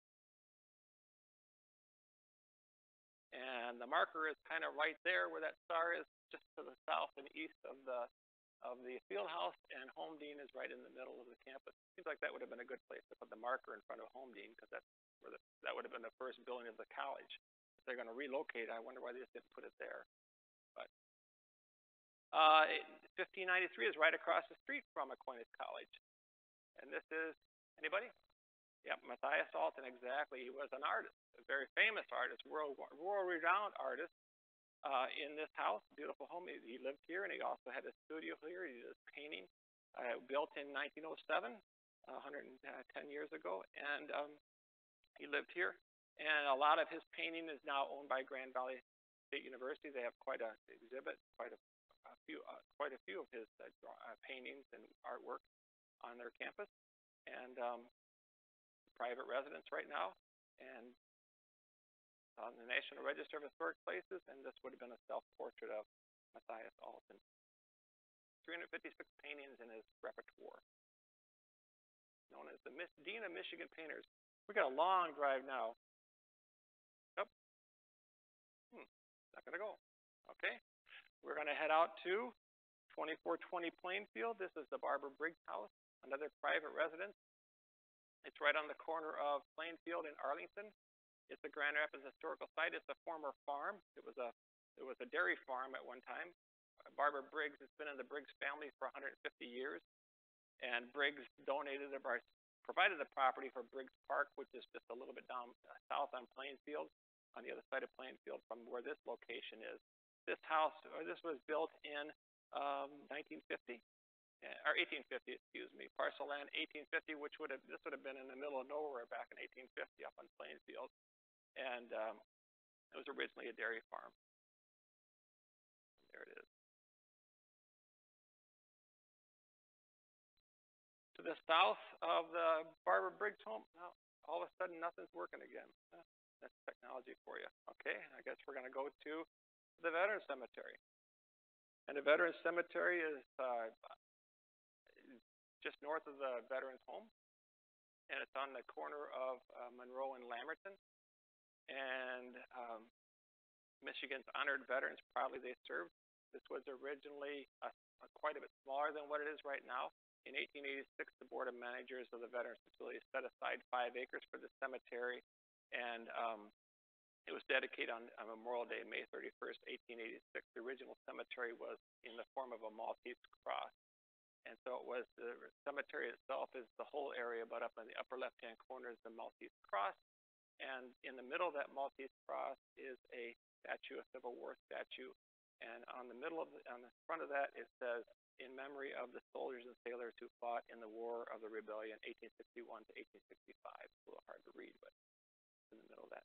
J: And the marker is kind of right there where that star is, just to the south and east of the field house, and Home Dean is right in the middle of the campus. Seems like that would have been a good place to put the marker in front of Home Dean, because that's where that would have been the first building of the college. They're going to relocate. I wonder why they just didn't put it there. But 1593 is right across the street from Aquinas College. And this is, anybody? Yeah, Matthias Alton, exactly. He was an artist, a very famous artist, world-renowned artist in this house, beautiful home. He lived here, and he also had a studio here. He did painting, built in 1907, 110 years ago, and he lived here. And a lot of his painting is now owned by Grand Valley State University. They have quite an exhibit, quite a few of his paintings and artwork on their campus, and private residence right now, and on the National Register of Historic Places. And this would have been a self-portrait of Matthias Alton. 356 paintings in his repertoire, known as the Miss Dean of Michigan Painters. We got a long drive now. Not going to go. Okay. We're going to head out to 2420 Plainfield. This is the Barbara Briggs house, another private residence. It's right on the corner of Plainfield and Arlington. It's a Grand Rapids historical site. It's a former farm. It was a dairy farm at one time. Barbara Briggs has been in the Briggs family for 150 years, and Briggs provided the property for Briggs Park, which is just a little bit down south on Plainfield, on the other side of Plainfield from where this location is. This was built in 1950. Or 1850, excuse me, parcel land 1850, this would have been in the middle of nowhere back in 1850 up on Plainfield, and it was originally a dairy farm. There it is. To the south of the Barbara Briggs home, now all of a sudden nothing's working again. That's technology for you. Okay, I guess we're going to go to the Veterans Cemetery, and the Veterans Cemetery is just north of the Veterans Home, and it's on the corner of Monroe and Lamberton. And Michigan's honored veterans, proudly they served. This was originally quite a bit smaller than what it is right now. In 1886, the Board of Managers of the Veterans Facility set aside 5 acres for the cemetery, and it was dedicated on Memorial Day, May 31st, 1886. The original cemetery was in the form of a Maltese cross. And so it was, the cemetery itself is the whole area, but up in the upper left-hand corner is the Maltese cross. And in the middle of that Maltese cross is a statue, a Civil War statue. And on the front of that, it says, in memory of the soldiers and sailors who fought in the War of the Rebellion, 1861 to 1865. It's a little hard to read, but it's in the middle of that.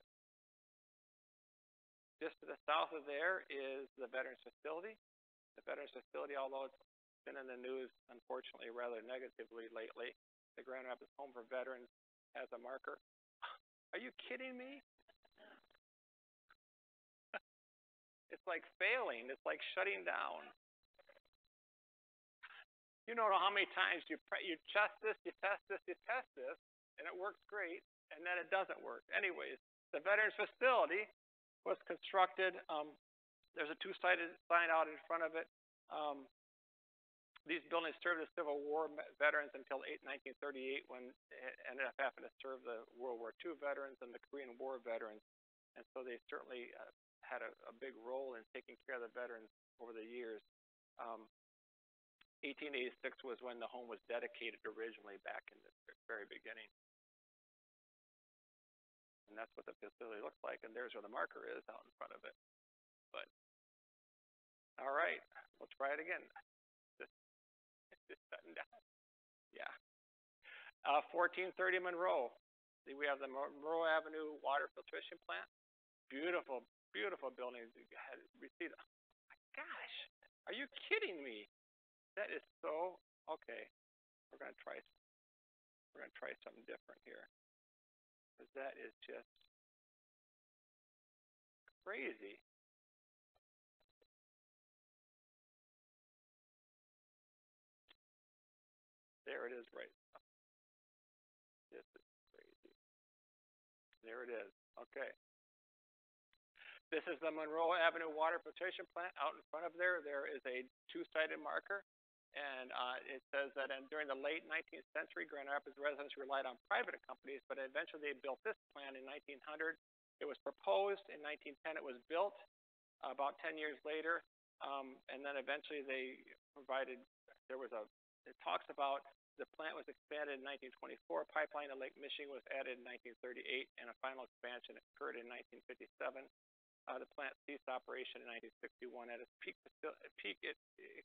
J: Just to the south of there is the Veterans Facility. The Veterans Facility, although it's been in the news, unfortunately, rather negatively lately. The Grand Rapids Home for Veterans has a marker. Are you kidding me? It's like failing. It's like shutting down. You don't know how many times you test this, you test this, you test this, and it works great, and then it doesn't work. Anyways, the Veterans Facility was constructed. There's a 2-sided sign out in front of it. These buildings served the Civil War veterans until 1938, when it ended up having to serve the World War II veterans and the Korean War veterans. And so they certainly had a big role in taking care of the veterans over the years. 1886 was when the home was dedicated originally, back in the very beginning. And that's what the facility looks like, and there's where the marker is out in front of it. But, all right, we'll try it again. Just shutting down. Yeah. 1430 Monroe. See, we have the Monroe Avenue water filtration plant. Beautiful, beautiful building. We see the, oh my gosh, are you kidding me? That is so, okay. We're gonna try something different here, because that is just crazy. There it is, right. This is crazy. There it is. Okay. This is the Monroe Avenue water filtration plant. Out in front of there is a 2-sided marker, and it says that during the late 19th century, Grand Rapids residents relied on private companies, but eventually they built this plant in 1900. It was proposed in 1910. It was built about 10 years later, and then eventually they provided. It talks about the plant was expanded in 1924, pipeline to Lake Michigan was added in 1938, and a final expansion occurred in 1957. The plant ceased operation in 1961. At its peak, it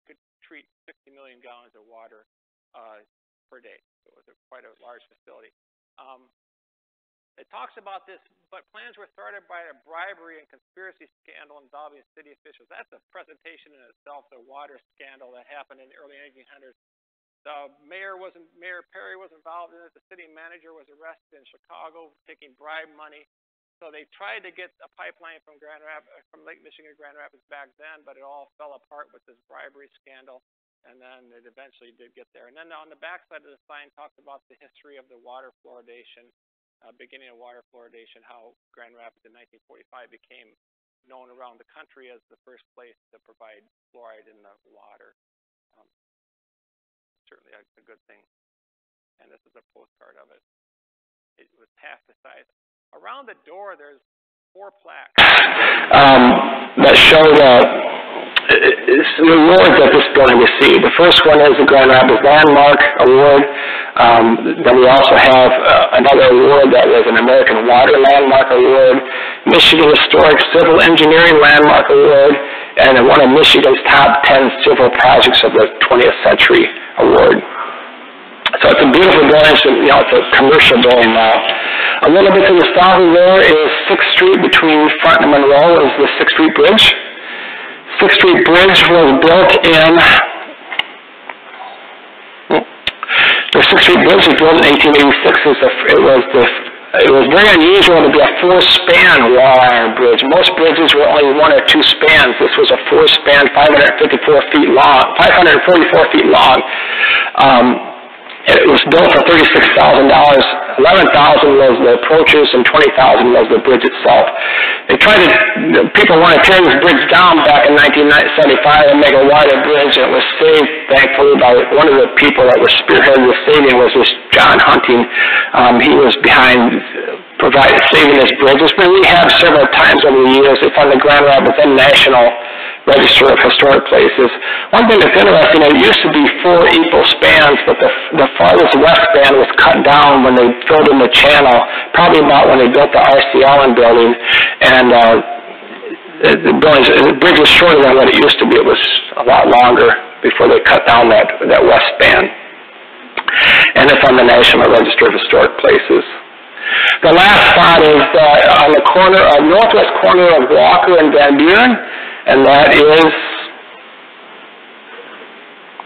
J: could treat 60 million gallons of water per day. So it was quite a large facility. It talks about this, but plans were started by a bribery and conspiracy scandal involving city officials. That's a presentation in itself, the water scandal that happened in the early 1800s. The Mayor Perry was involved in it. The city manager was arrested in Chicago taking bribe money. So they tried to get a pipeline from Lake Michigan to Grand Rapids back then, but it all fell apart with this bribery scandal. And then it eventually did get there. And then on the back side of the sign talks about the history of the water fluoridation, beginning of water fluoridation, how Grand Rapids in 1945 became known around the country as the first place to provide fluoride in the water. Certainly a good thing. And this is a postcard of it. it was half the size. Around the door, there's 4 plaques.
K: That show the awards that this building received. The first one is the Grand Rapids Landmark Award. Then we also have another award that was an American Water Landmark Award, Michigan Historic Civil Engineering Landmark Award, and one of Michigan's top 10 civil projects of the 20th century award. So it's a beautiful building. It's a commercial building now. A little bit to the south of there is 6th Street between Front and Monroe is the 6th Street Bridge. 6th Street Bridge was built in, the 6th Street Bridge was built in 1886. It was very unusual to be a 4-span wrought iron bridge. Most bridges were only 1 or 2 spans. This was a 4-span, 544 feet long. It was built for $36,000. $11,000 was the approaches, and $20,000 was the bridge itself. People wanted to tear this bridge down back in 1975 and make a wider bridge, and it was saved, thankfully, by one of the people that was spearheading the saving was this John Hunting. He was behind saving this bridge. It's been rehabbed several times over the years. It's on the Grand Rapids National Register of Historic Places. One thing that's interesting, it used to be 4 equal spans, but the farthest west span was cut down when they filled in the channel, probably about when they built the R.C. Ellyn building, and the bridge was shorter than what it used to be. It was a lot longer before they cut down that west span. And it's on the National Register of Historic Places. The last spot is on the northwest corner of Walker and Van Buren, and that is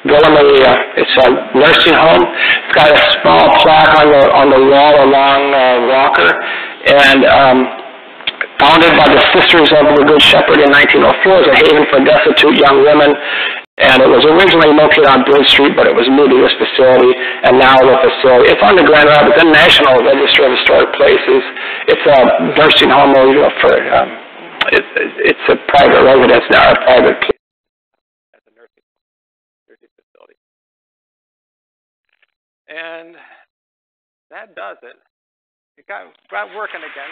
K: Villa Maria. It's a nursing home. It's got a small plaque on the wall along Walker, and founded by the Sisters of the Good Shepherd in 1904 as a haven for destitute young women. And it was originally located on Bridge Street, but it was moved to this facility, and now the facility. It's on the Grand Rapids National Register of Historic Places. It's a nursing home for. It's a private residence, not a private place.
J: That's a nursing facility. And that does it. It got working again.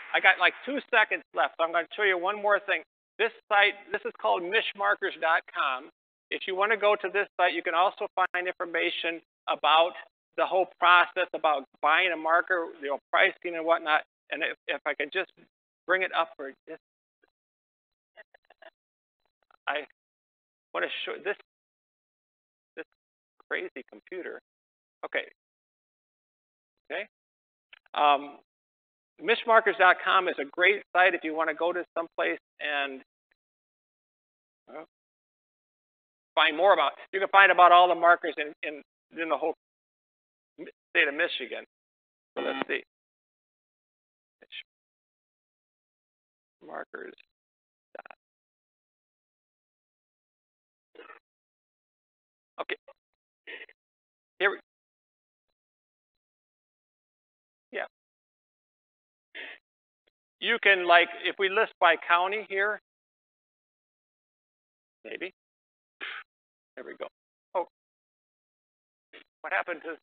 J: I got like 2 seconds left, so I'm going to show you one more thing. This site, this is called mishmarkers.com. If you want to go to this site, you can also find information about the whole process, about buying a marker, pricing and whatnot. And if I could just bring it up for this, I want to show this crazy computer. Okay. Mishmarkers.com is a great site if you want to go to someplace and find more about. You can find about all the markers in the whole state of Michigan. So let's see. Markers. Okay. Here. Yeah. You can, like, if we list by county here, maybe. There we go. Oh, what happened to?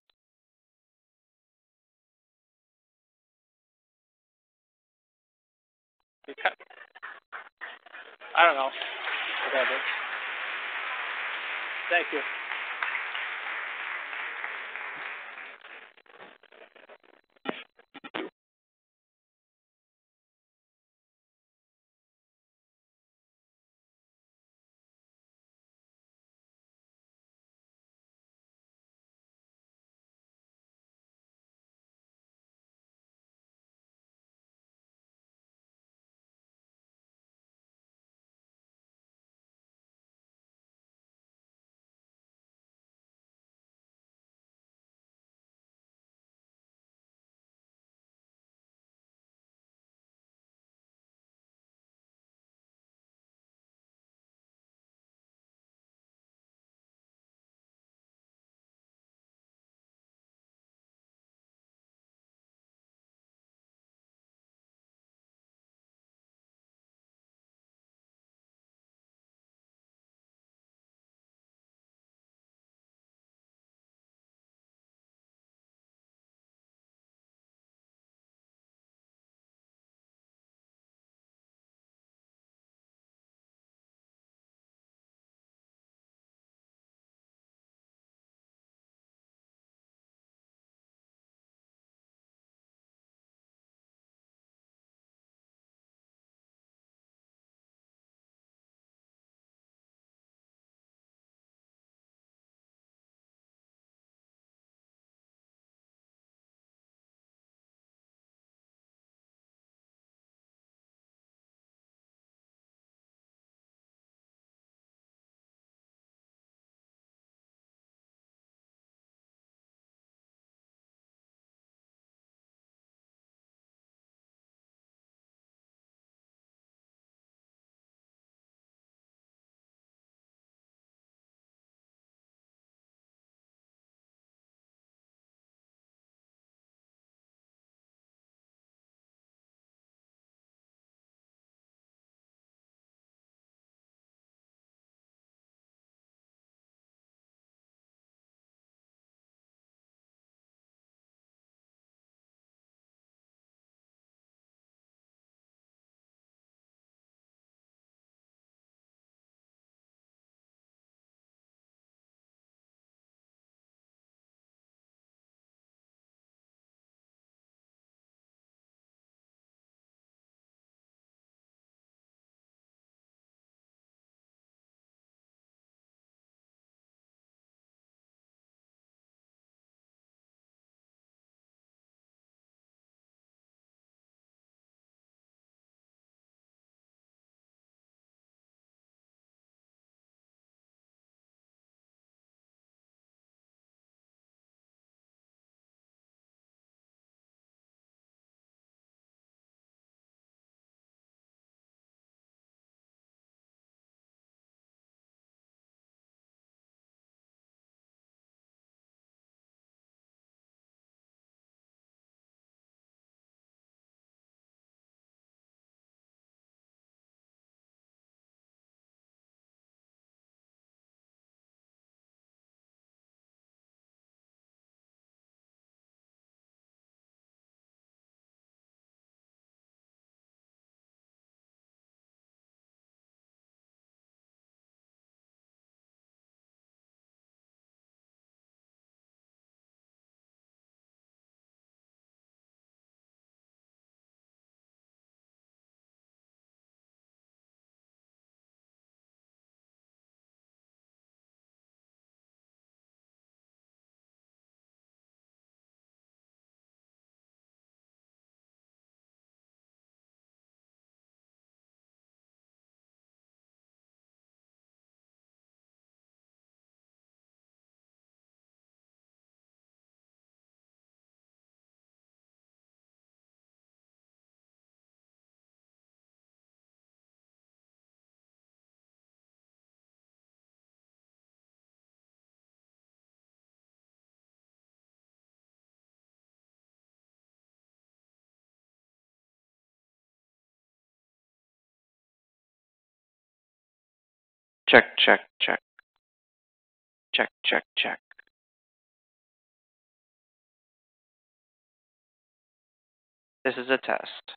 J: I don't know. Whatever. Thank you.
L: Check, check, check. Check, check, check. This is a test.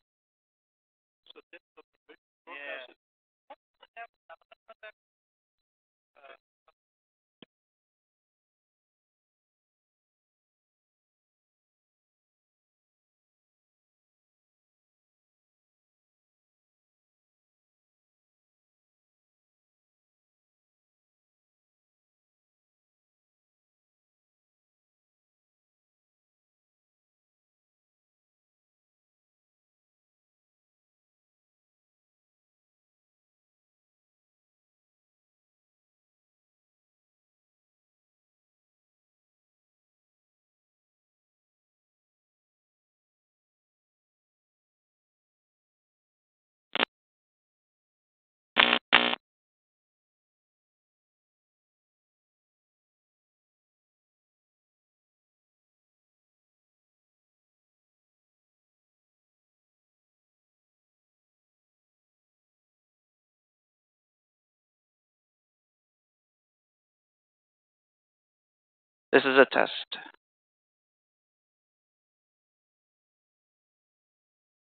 L: This is a test.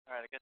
L: All right, I guess.